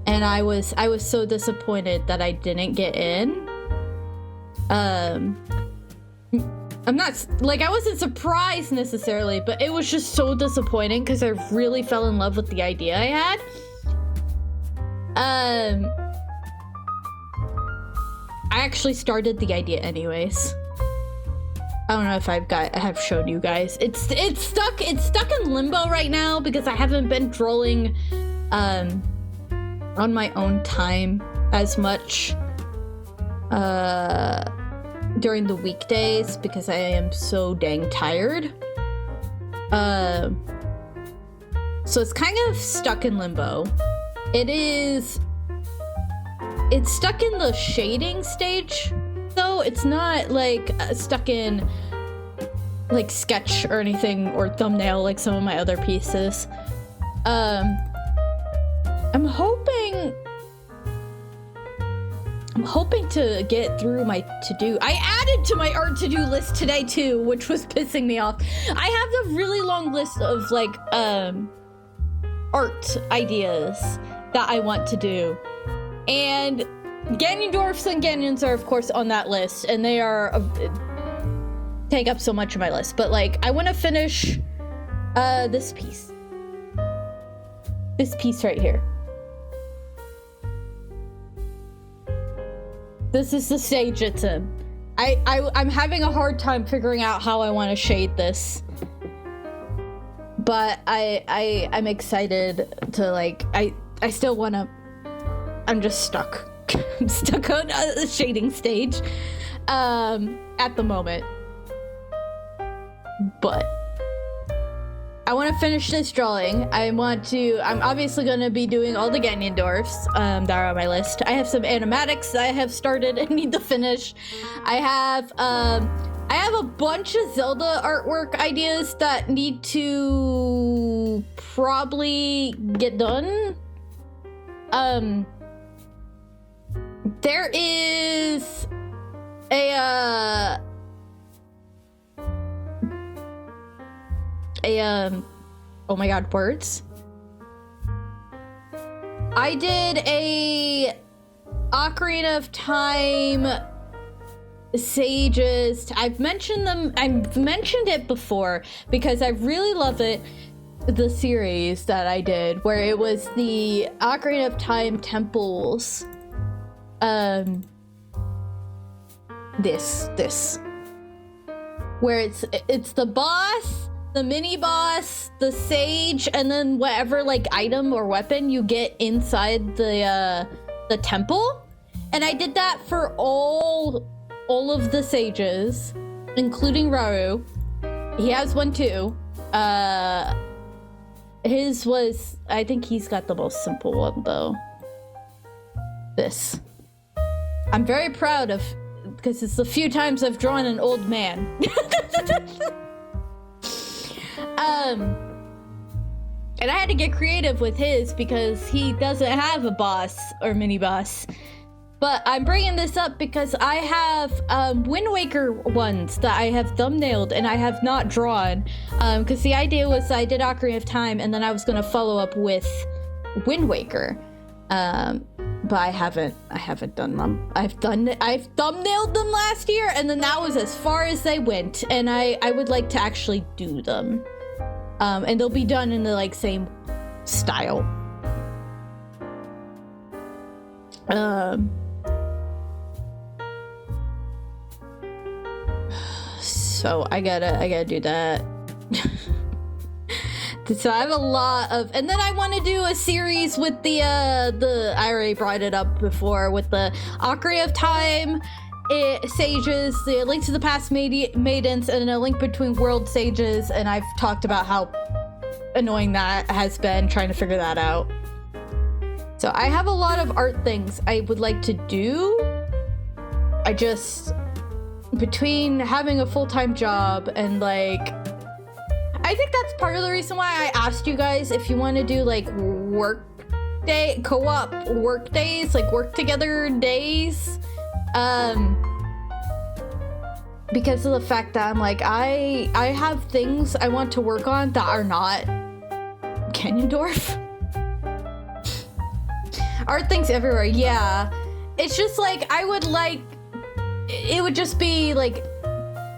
And I was so disappointed that I didn't get in. I'm not, like, I wasn't surprised necessarily, but it was just so disappointing because I really fell in love with the idea I had. I actually started the idea anyways. I don't know if I have shown you guys. It's stuck in limbo right now because I haven't been trolling on my own time as much during the weekdays because I am so dang tired. So it's kind of stuck in limbo. It's stuck in the shading stage, though. It's not like stuck in like sketch or anything or thumbnail like some of my other pieces. I'm hoping to get through my to-do. I added to my art to-do list today too, which was pissing me off. I have a really long list of like art ideas that I want to do. And dorfs and Ganons are of course on that list, and they are take up so much of my list. But like I want to finish this piece right here. This is the stage it's in. I'm having a hard time figuring out how I want to shade this, but I'm excited to like I still want to. I'm just stuck. I'm stuck on a shading stage at the moment. But I want to finish this drawing. I'm obviously going to be doing all the Ganon dorfs that are on my list. I have some animatics that I have started and need to finish. I have a bunch of Zelda artwork ideas that need to probably get done. There is oh my god, words. I did a Ocarina of Time sages. I've mentioned them. I've mentioned it before because I really love it. The series that I did, where it was the Ocarina of Time temples. This. Where it's the boss, the mini boss, the sage, and then whatever like item or weapon you get inside the temple. And I did that for all of the sages, including Rauru. He has one too. His was, I think he's got the most simple one though. This. I'm very proud of, because it's the few times I've drawn an old man. And I had to get creative with his because he doesn't have a boss or mini boss. But I'm bringing this up because I have Wind Waker ones that I have thumbnailed and I have not drawn. Because the idea was I did Ocarina of Time and then I was going to follow up with Wind Waker. But I haven't done them. I've thumbnailed them last year and then that was as far as they went. And I would like to actually do them. And they'll be done in the like same style. So I gotta do that. So I have a lot of, and then I want to do a series with the I already brought it up before with the Ocarina of Time sages, the Link to the Past maidens, and a Link Between World sages, and I've talked about how annoying that has been trying to figure that out. So I have a lot of art things I would like to do. I just, between having a full-time job and like, I think that's part of the reason why I asked you guys if you want to do like co-op work days, like work together days. Because of the fact that I'm like, I have things I want to work on that are not Ganondorf. Art things everywhere, yeah. It's just like, I would like, it would just be like,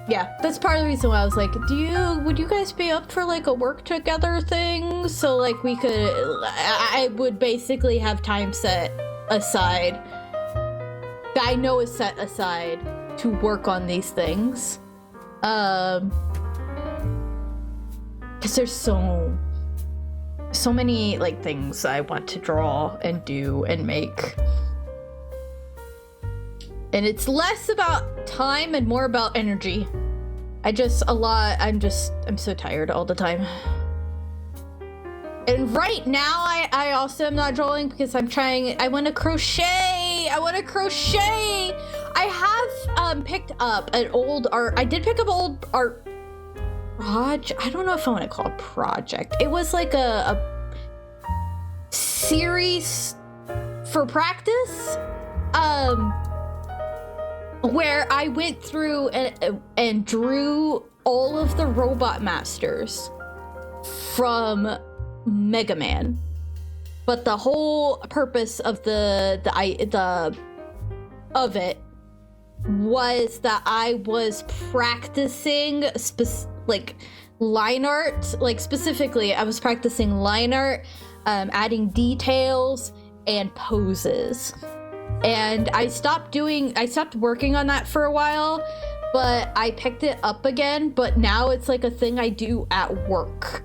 yeah, that's part of the reason why I was like, would you guys be up for like a work together thing? So like we could, I would basically have time set aside that I know is set aside to work on these things. Because there's so many like things I want to draw and do and make. And it's less about time and more about energy. I'm so tired all the time. And right now I also am not drawing because I want to crochet. I have picked up an old art. I did pick up an old art project. I don't know if I want to call it a project. It was like a series for practice. Where I went through and drew all of the robot masters from Mega Man. But the whole purpose of it was that I was practicing line art. Like specifically, I was practicing line art, adding details and poses. And I stopped working on that for a while, but I picked it up again. But now it's like a thing I do at work.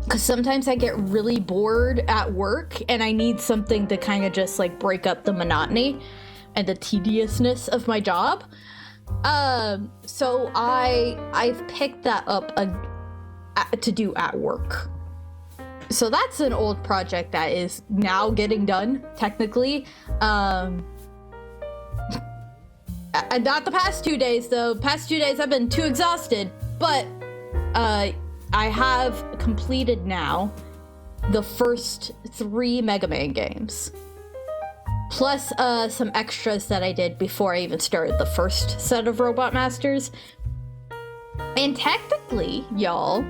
Because sometimes I get really bored at work and I need something to kind of just like break up the monotony and the tediousness of my job. So I've picked that up to do at work. So that's an old project that is now getting done, technically. And not the past 2 days, though. Past 2 days I've been too exhausted. But I have completed now the first 3 Mega Man games. Plus some extras that I did before I even started the first set of Robot Masters. And technically, y'all,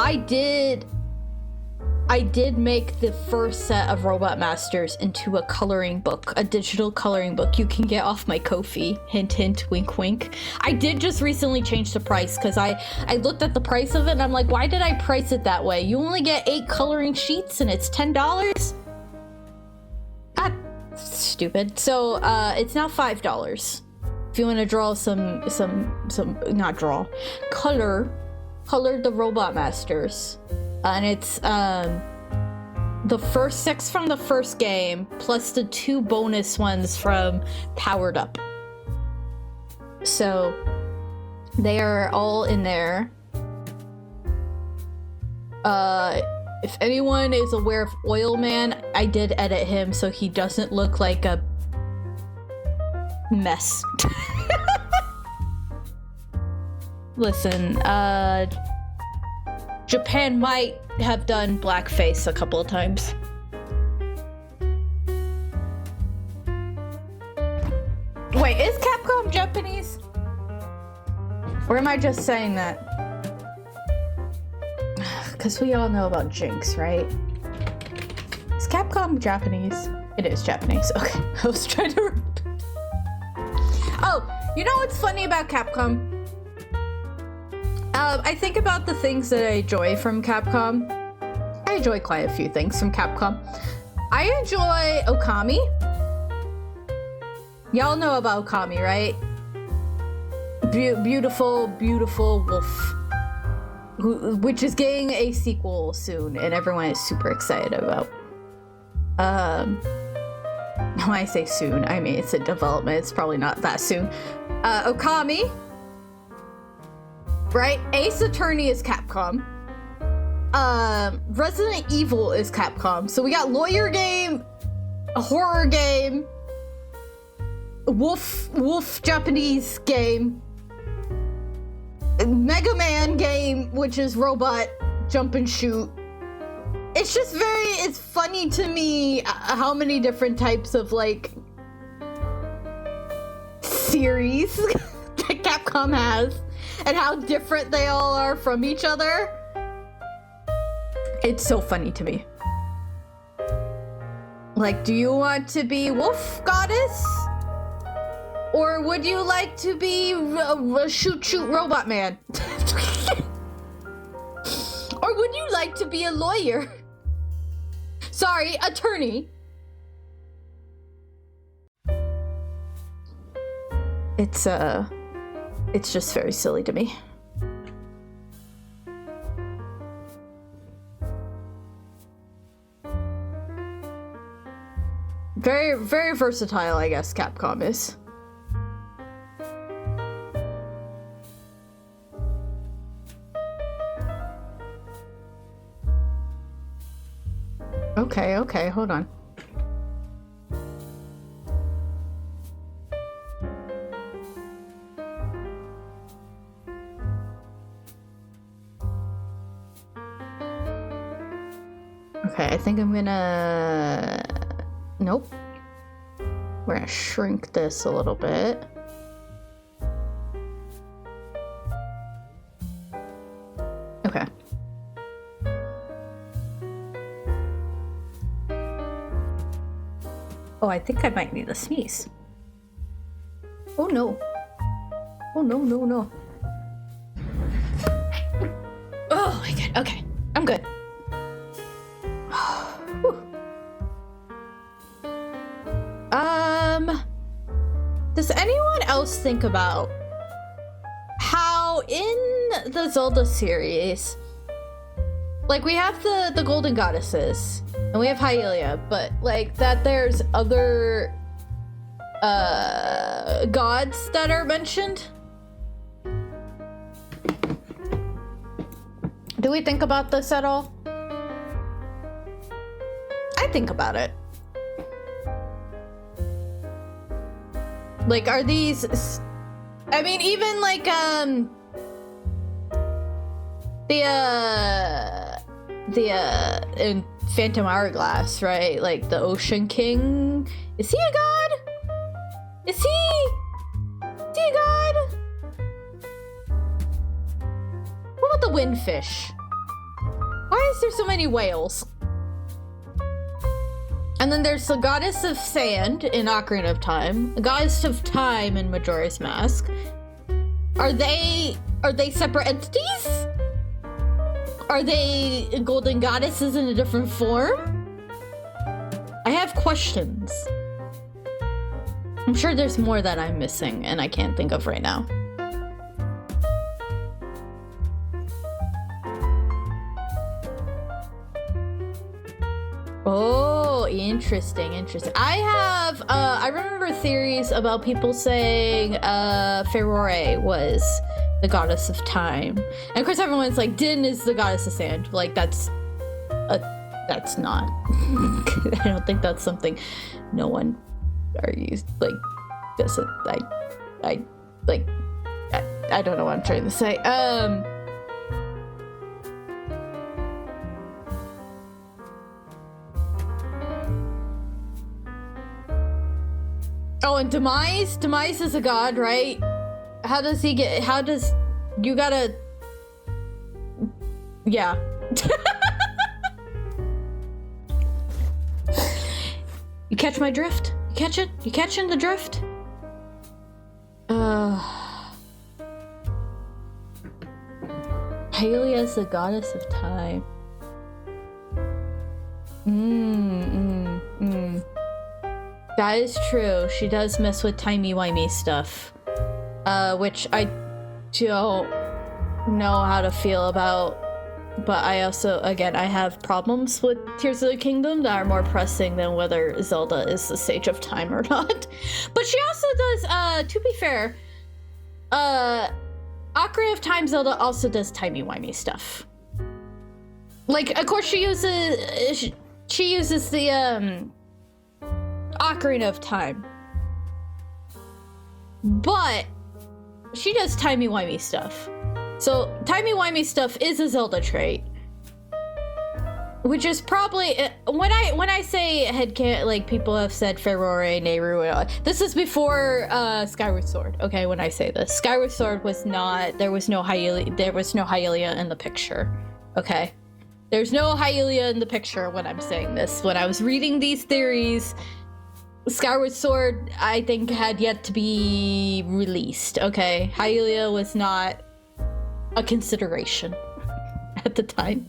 I did I did make the first set of Robot Masters into a coloring book, a digital coloring book you can get off my Ko-fi. Hint, hint, wink, wink. I did just recently change the price because I looked at the price of it and I'm like, why did I price it that way? You only get 8 coloring sheets and it's $10? Ah, stupid. So it's now $5. If you want to draw color the Robot Masters. And it's the first 6 from the first game, plus the 2 bonus ones from Powered Up. So they are all in there. If anyone is aware of Oil Man, I did edit him so he doesn't look like a mess. Listen, Japan might have done blackface a couple of times. Wait, is Capcom Japanese? Or am I just saying that? Because we all know about Jinx, right? Is Capcom Japanese? It is Japanese. Okay, I was trying to... Oh, you know what's funny about Capcom? I think about the things that I enjoy from Capcom. I enjoy quite a few things from Capcom. I enjoy Okami. Y'all know about Okami, right? Beautiful, beautiful wolf. Which is getting a sequel soon, and everyone is super excited about. When I say soon, I mean it's a development. It's probably not that soon. Okami. Right? Ace Attorney is Capcom. Resident Evil is Capcom. So we got lawyer game, a horror game, wolf Japanese game, Mega Man game, which is robot jump and shoot. It's just it's funny to me how many different types of like series that Capcom has. And how different they all are from each other. It's so funny to me. Like, do you want to be Wolf Goddess? Or would you like to be Shoot Robot Man? Or would you like to be a lawyer? Sorry, attorney. It's just very silly to me. Very, very versatile, I guess, Capcom is. Okay, hold on. Okay, I think I'm gonna... Nope. We're gonna shrink this a little bit. Okay. Oh, I think I might need a sneeze. Oh no. Oh no, no, no. Oh my god, okay. I'm good. Does anyone else think about how in the Zelda series, like we have the Golden Goddesses and we have Hylia, but like that there's other gods that are mentioned? Do we think about this at all? I think about it. Like, are these... I mean, even, like, in Phantom Hourglass, right? Like, the Ocean King... Is he a god? Is he a god? What about the Windfish? Why is there so many whales? And then there's the goddess of sand in Ocarina of Time, the goddess of time in Majora's Mask. Are they separate entities? Are they golden goddesses in a different form? I have questions. I'm sure there's more that I'm missing and I can't think of right now. Oh, interesting. I remember theories about people saying Ferrore was the goddess of time. And of course everyone's like, Din is the goddess of sand. Like, that's not. I don't think that's something no one argues. Like, doesn't, I don't know what I'm trying to say. Oh, and Demise is a god, right? How does you gotta... Yeah. You catch my drift? You catch it? You catching the drift? Hylia is the goddess of time. That is true. She does mess with timey-wimey stuff. Which I don't know how to feel about. But I also, again, I have problems with Tears of the Kingdom that are more pressing than whether Zelda is the Sage of Time or not. But she also does, to be fair, Ocarina of Time Zelda also does timey-wimey stuff. Like, of course she uses the, Ocarina of Time. But she does timey-wimey stuff. So timey-wimey stuff is a Zelda trait. Which is probably when I say headcanon, like people have said Ferrore, Nehru, this is before Skyward Sword. Okay, when I say this, Skyward Sword was not. There was no Hylia in the picture. Okay, there's no Hylia in the picture when I'm saying this. When I was reading these theories, Skyward Sword, I think, had yet to be released. Okay, Hylia was not a consideration at the time.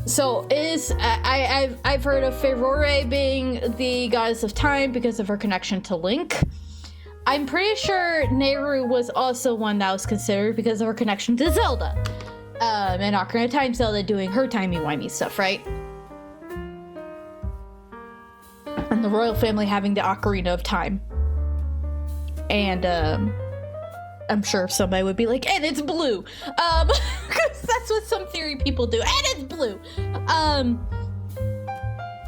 So I've heard of Ferrore being the goddess of time because of her connection to Link. I'm pretty sure Nehru was also one that was considered because of her connection to Zelda. And Ocarina of Time Zelda doing her timey-wimey stuff, right? And the royal family having the Ocarina of Time. And, I'm sure somebody would be like, and it's blue. Because that's what some theory people do. And it's blue.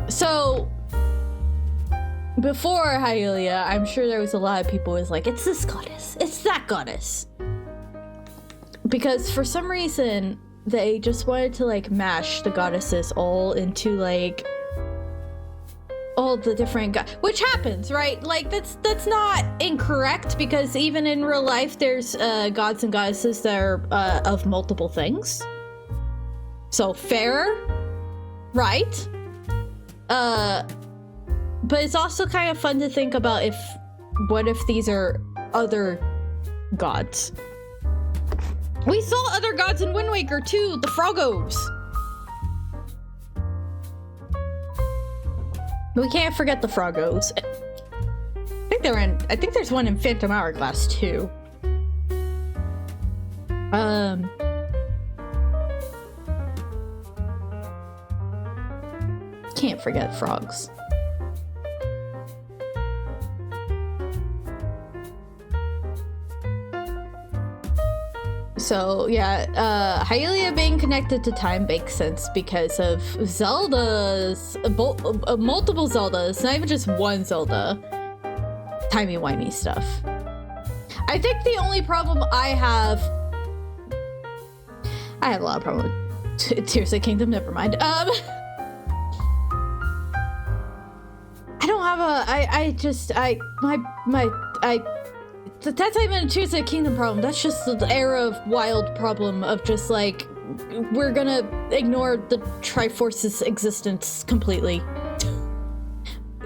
So, before Hylia, I'm sure there was a lot of people who was like, it's this goddess. It's that goddess. Because for some reason, they just wanted to, like, mash the goddesses all into, like, all the different which happens, right? Like, that's not incorrect, because even in real life there's gods and goddesses that are of multiple things. So fair, right? But it's also kind of fun to think about what if these are other gods? We saw other gods in Wind Waker too, the Froggos. We can't forget the Froggos. I think there's one in Phantom Hourglass too. Can't forget frogs. So yeah, Hylia being connected to time makes sense because of Zelda's, multiple Zeldas, not even just one Zelda, timey-wimey stuff. I think the only problem I have a lot of problems with Tears of the Kingdom, never mind. I don't have that's not even a Tears of the Kingdom problem. That's just the Era of Wild problem of just, like, we're gonna ignore the Triforce's existence completely.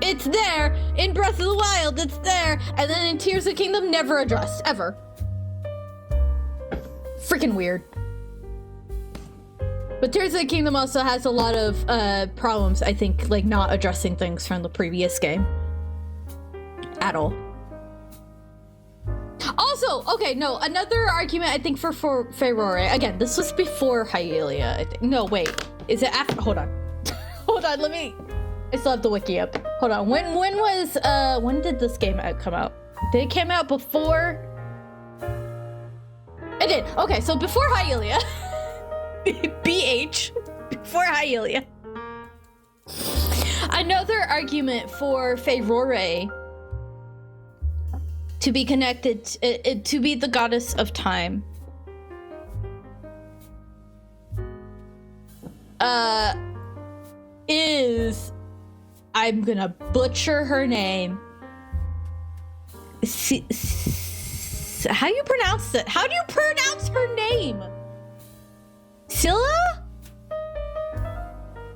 It's there in Breath of the Wild, it's there, and then in Tears of the Kingdom, never addressed, ever. Freaking weird. But Tears of the Kingdom also has a lot of problems, I think, like not addressing things from the previous game. At all. Also, okay, no, another argument I think for Ferrore, again, this was before Hylia, I think. No, wait, is it after? Hold on. Hold on, I still have the wiki up. Hold on, when did this game come out? Did it come out before? It did, okay, so before Hylia. BH, before Hylia. Another argument for Ferrore to be connected, to be the goddess of time, is, I'm gonna butcher her name. How do you pronounce it? How do you pronounce her name? Scylla?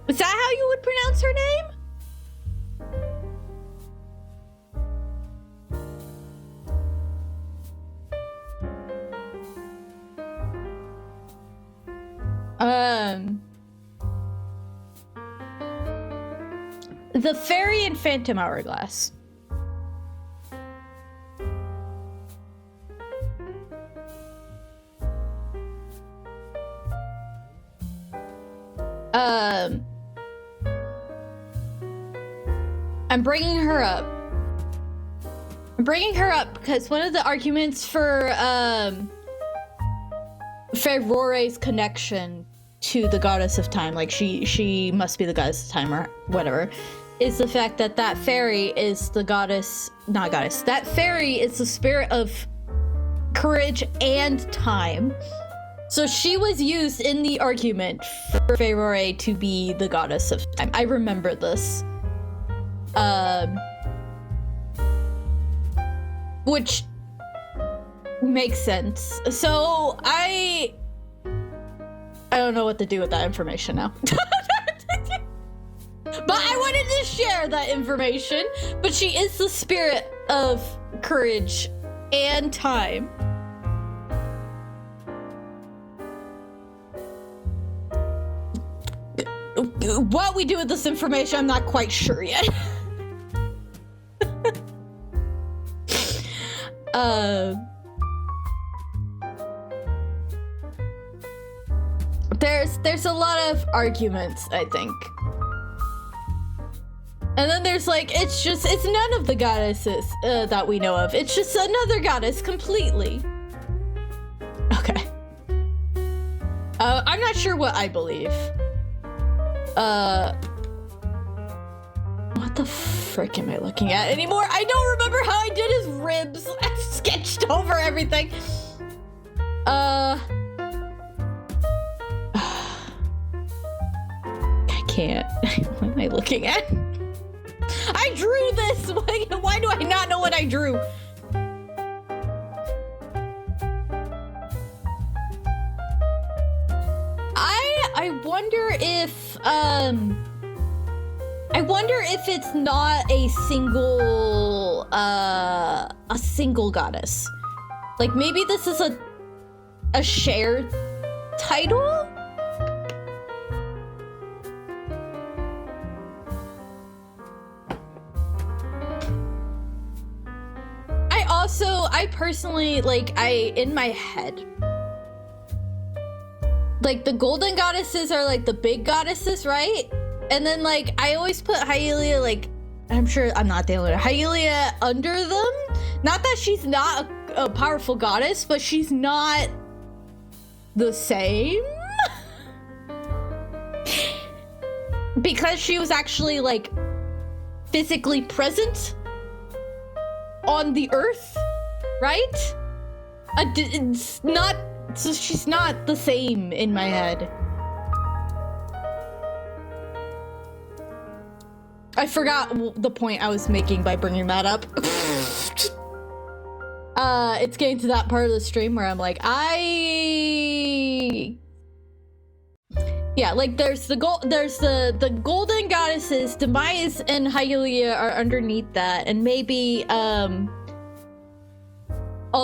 Is that how you would pronounce her name? The Fairy in Phantom Hourglass. I'm bringing her up. I'm bringing her up because one of the arguments for Ferrore's connection to the goddess of time, like she must be the goddess of time or whatever, is the fact that that fairy is the goddess, not goddess, that fairy is the spirit of courage and time. So she was used in the argument for Ferrore to be the goddess of time. I remember this. Which makes sense. So I don't know what to do with that information now. But I wanted to share that information. But she is the spirit of courage and time. What we do with this information, I'm not quite sure yet. There's a lot of arguments, I think. And then there's like, it's none of the goddesses that we know of. It's just another goddess completely. Okay. I'm not sure what I believe. What the frick am I looking at anymore? I don't remember how I did his ribs. I sketched over everything. I can't. What am I looking at? I drew this! Why do I not know what I drew? I wonder if, it's not a single goddess. Like, maybe this is a shared title? I personally, like, in my head, like, the golden goddesses are, like, the big goddesses, right? And then, like, I always put Hylia, like, I'm sure I'm not the only one, Hylia under them. Not that she's not a powerful goddess, but she's not the same. Because she was actually, like, physically present on the earth, right? It's not, so she's not the same in my head. I forgot the point I was making by bringing that up. It's getting to that part of the stream where I'm like, Yeah, like there's the golden goddesses. Demise and Hylia are underneath that, and maybe all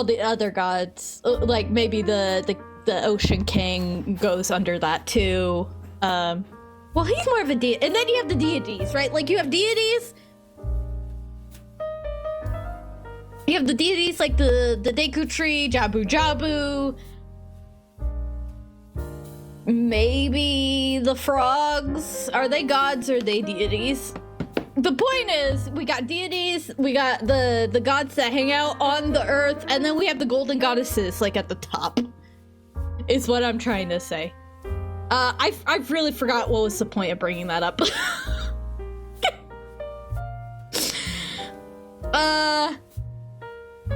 the other gods, like maybe the Ocean King goes under that too. Well, he's more of a deity, and then you have the deities, right? Like you have deities. You have the deities like the Deku Tree, Jabu Jabu. Maybe the frogs. Are they gods or are they deities? The point is, we got deities, we got the gods that hang out on the earth, and then we have the golden goddesses like at the top. Is what I'm trying to say. I really forgot what was the point of bringing that up.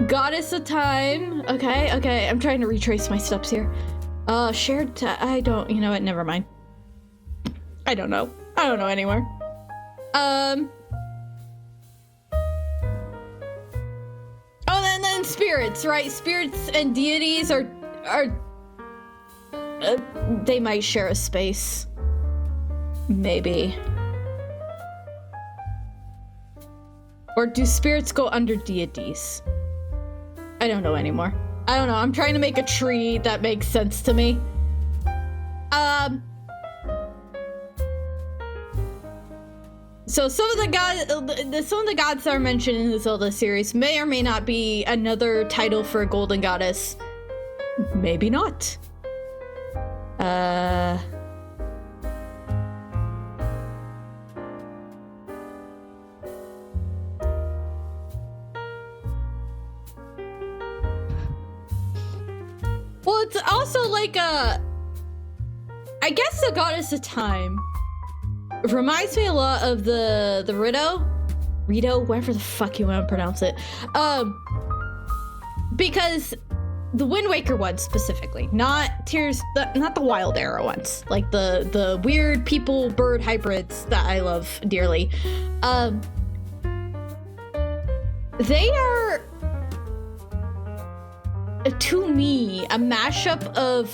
Goddess of time. Okay. I'm trying to retrace my steps here. I don't, you know what, never mind. I don't know anymore. Oh, and then spirits, right? Spirits and deities are they might share a space. Maybe. Or do spirits go under deities? I don't know anymore. I don't know. I'm trying to make a tree that makes sense to me. So some of the gods that are mentioned in the Zelda series may or may not be another title for a golden goddess. Maybe not. Well, it's also like I guess the goddess of time reminds me a lot of the Rito, whatever the fuck you want to pronounce it. Because the Wind Waker ones specifically, not the Wild Era ones, like the weird people bird hybrids that I love dearly. They are, to me, a mashup of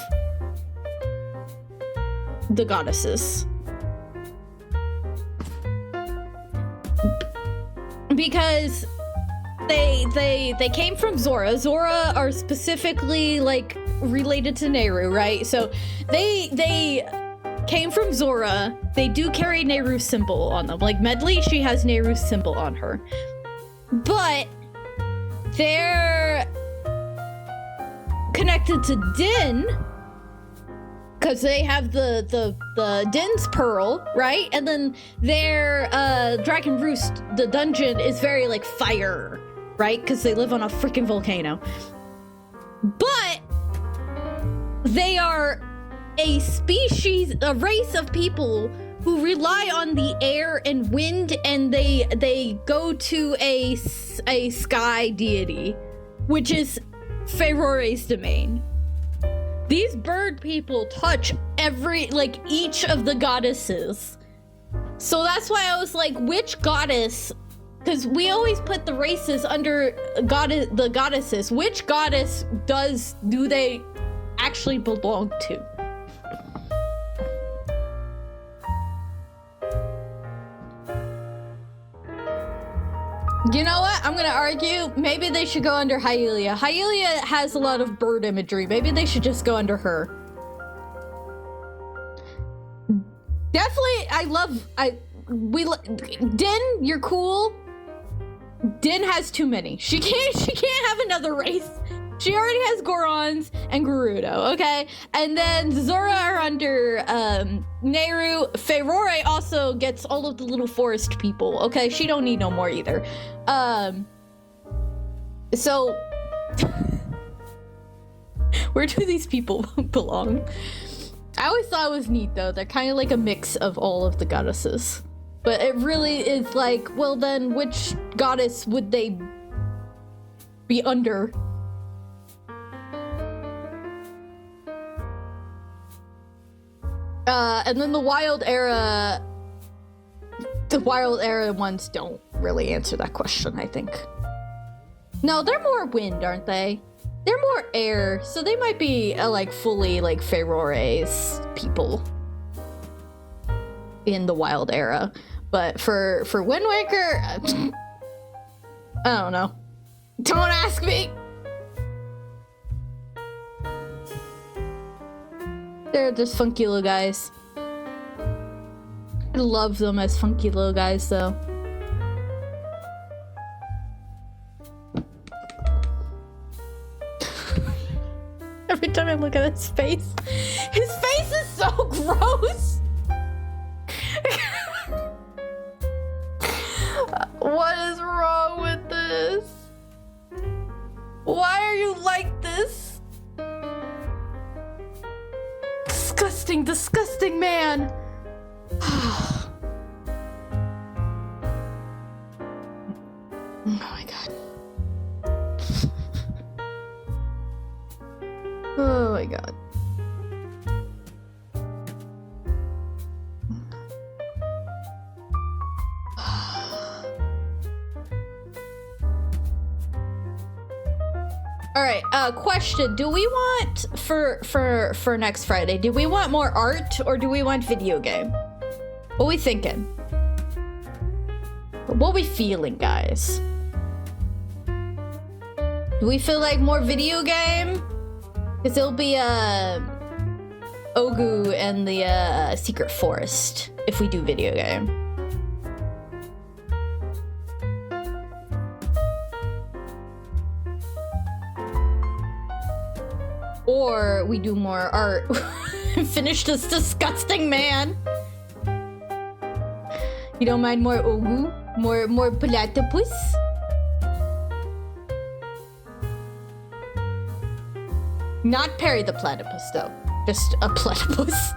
the goddesses. Because they came from Zora. Zora are specifically like related to Nehru, right? So they came from Zora. They do carry Nehru's symbol on them. Like Medley, she has Nehru's symbol on her. But they're connected to Din because they have the Din's Pearl, right? And then their Dragon Roost, the dungeon, is very like fire, right? Because they live on a freaking volcano. But they are a race of people who rely on the air and wind, and they go to a sky deity, which is Ferore's domain. These bird people touch each of the goddesses. So that's why I was like, which goddess? Because we always put the races under the goddesses. Which goddess do they actually belong to? You know what? I'm gonna argue. Maybe they should go under Hylia. Hylia has a lot of bird imagery. Maybe they should just go under her. Definitely, Din, you're cool. Din has too many. She can't have another race. She already has Gorons and Gerudo, okay? And then Zora are under Nehru. Ferore also gets all of the little forest people, okay? She don't need no more either. So where do these people belong? I always thought it was neat though. They're kind of like a mix of all of the goddesses. But it really is like, well then which goddess would they be under? And then the Wild Era ones don't really answer that question, I think. No, they're more wind, aren't they? They're more air, so they might be like fully like Ferore's people. in the Wild era. But for Wind Waker, I don't know. Don't ask me. They're just funky little guys. I love them as funky little guys, though. Every time I look at his face is so gross. What is wrong with this? Why are you like this? Disgusting, disgusting man. Oh my god. Oh my god. All right, question. Do we want for next Friday, do we want more art or do we want video game? What we thinking? What we feeling, guys? Do we feel like more video game? Because it'll be Ogu and the Secret Forest if we do video game. Or we do more art and finish this disgusting man. You don't mind more Ogu? More platypus? Not Perry the platypus, though. Just a platypus.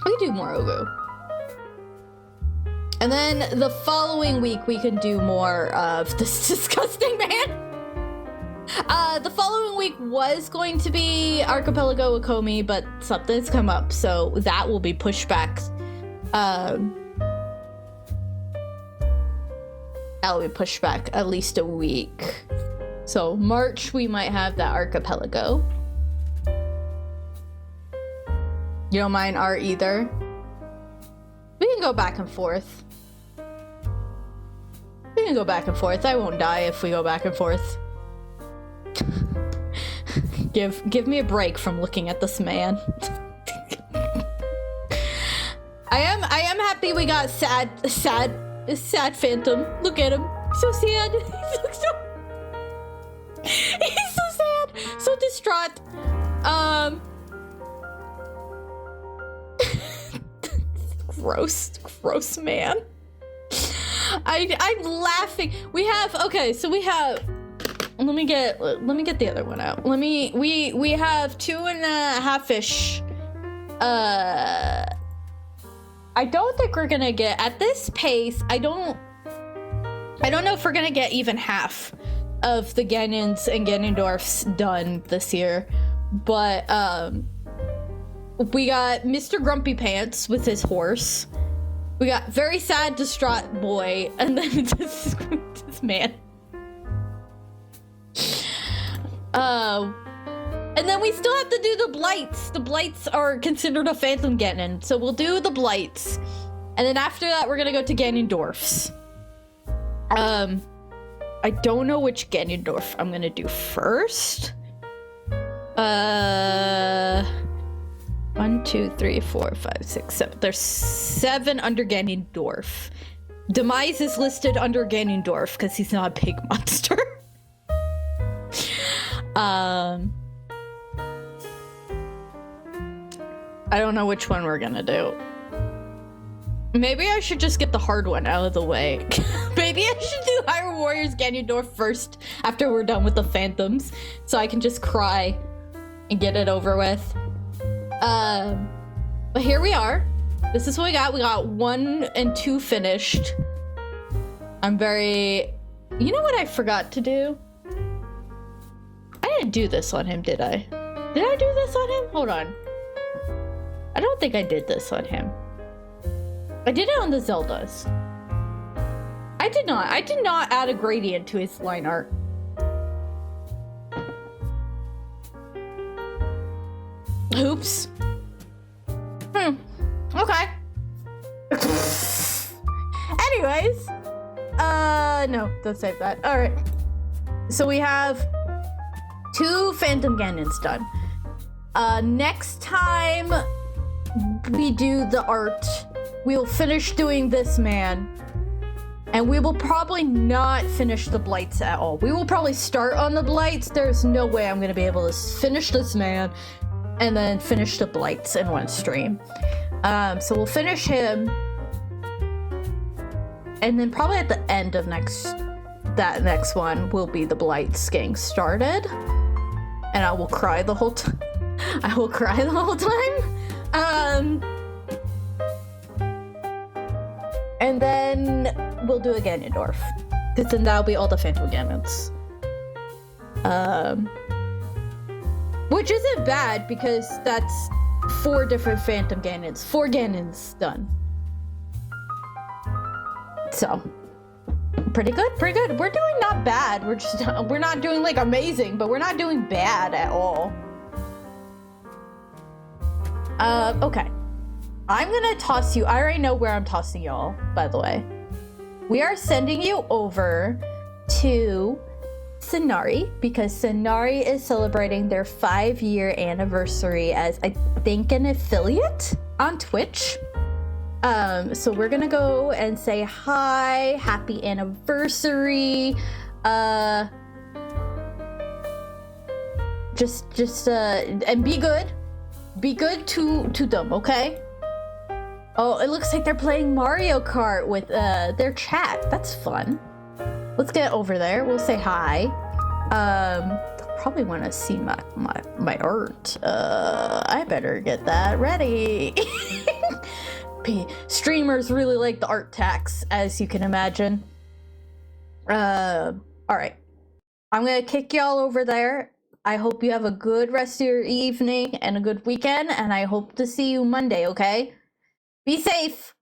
We do more Ogu. And then the following week, we can do more of this disgusting man. The following week was going to be Archipelago Wakomi, but something's come up, so that will be pushed back. That will be pushed back at least a week. So March, we might have that Archipelago. You don't mind art either? We can go back and forth. We can go back and forth. I won't die if we go back and forth. Give me a break from looking at this man. I am happy we got sad Phantom. Look at him. So sad. He looks so he's so sad. So distraught. Gross man. I'm laughing. We have let me get the other one out. We have 2.5-ish. I don't think we're gonna get, at this pace, I don't know if we're gonna get even half of the Ganons and Ganondorfs done this year. But we got Mr. Grumpy Pants with his horse. We got very sad, distraught boy, and then this man. And then we still have to do the blights. The blights are considered a Phantom Ganon, so we'll do the blights. And then after that, we're gonna go to Ganondorfs. I don't know which Ganondorf I'm gonna do first. 1, 2, 3, 4, 5, 6, 7. There's 7 under Ganondorf. Demise is listed under Ganondorf because he's not a pig monster. I don't know which one we're gonna do. Maybe I should just get the hard one out of the way. Maybe I should do Hyrule Warriors Ganondorf first after we're done with the Phantoms, so I can just cry and get it over with. But here we are. This is what we got. We got 1 and 2 finished. I'm very... You know what I forgot to do? I didn't do this on him, did I? Did I do this on him? Hold on. I don't think I did this on him. I did it on the Zeldas. I did not. I did not add a gradient to his line art. Oops. No, don't save that. All right. So we have 2 Phantom Ganons done. Next time we do the art, we'll finish doing this man. And we will probably not finish the blights at all. We will probably start on the blights. There's no way I'm gonna be able to finish this man and then finish the blights in one stream. So we'll finish him. And then probably at the end of that next one will be the blights getting started. And I will cry the whole time. I will cry the whole time. And then we'll do a Ganondorf. Because then that'll be all the Phantom Ganons. Which isn't bad because that's 4 different Phantom Ganons. 4 Ganons done. So, pretty good, pretty good. We're doing not bad. We're not doing like amazing, but we're not doing bad at all. Okay. I'm gonna toss you. I already know where I'm tossing y'all, by the way. We are sending you over to Sonari because Sonari is celebrating their 5-year anniversary as, I think, an affiliate on Twitch. So we're gonna go and say hi, happy anniversary. And be good. Be good to them, okay? Oh, it looks like they're playing Mario Kart with their chat. That's fun. Let's get over there. We'll say hi. They'll probably want to see my art. I better get that ready. Streamers really like the art tax, as you can imagine. All right. I'm gonna kick y'all over there. I hope you have a good rest of your evening and a good weekend, and I hope to see you Monday, okay? Be safe!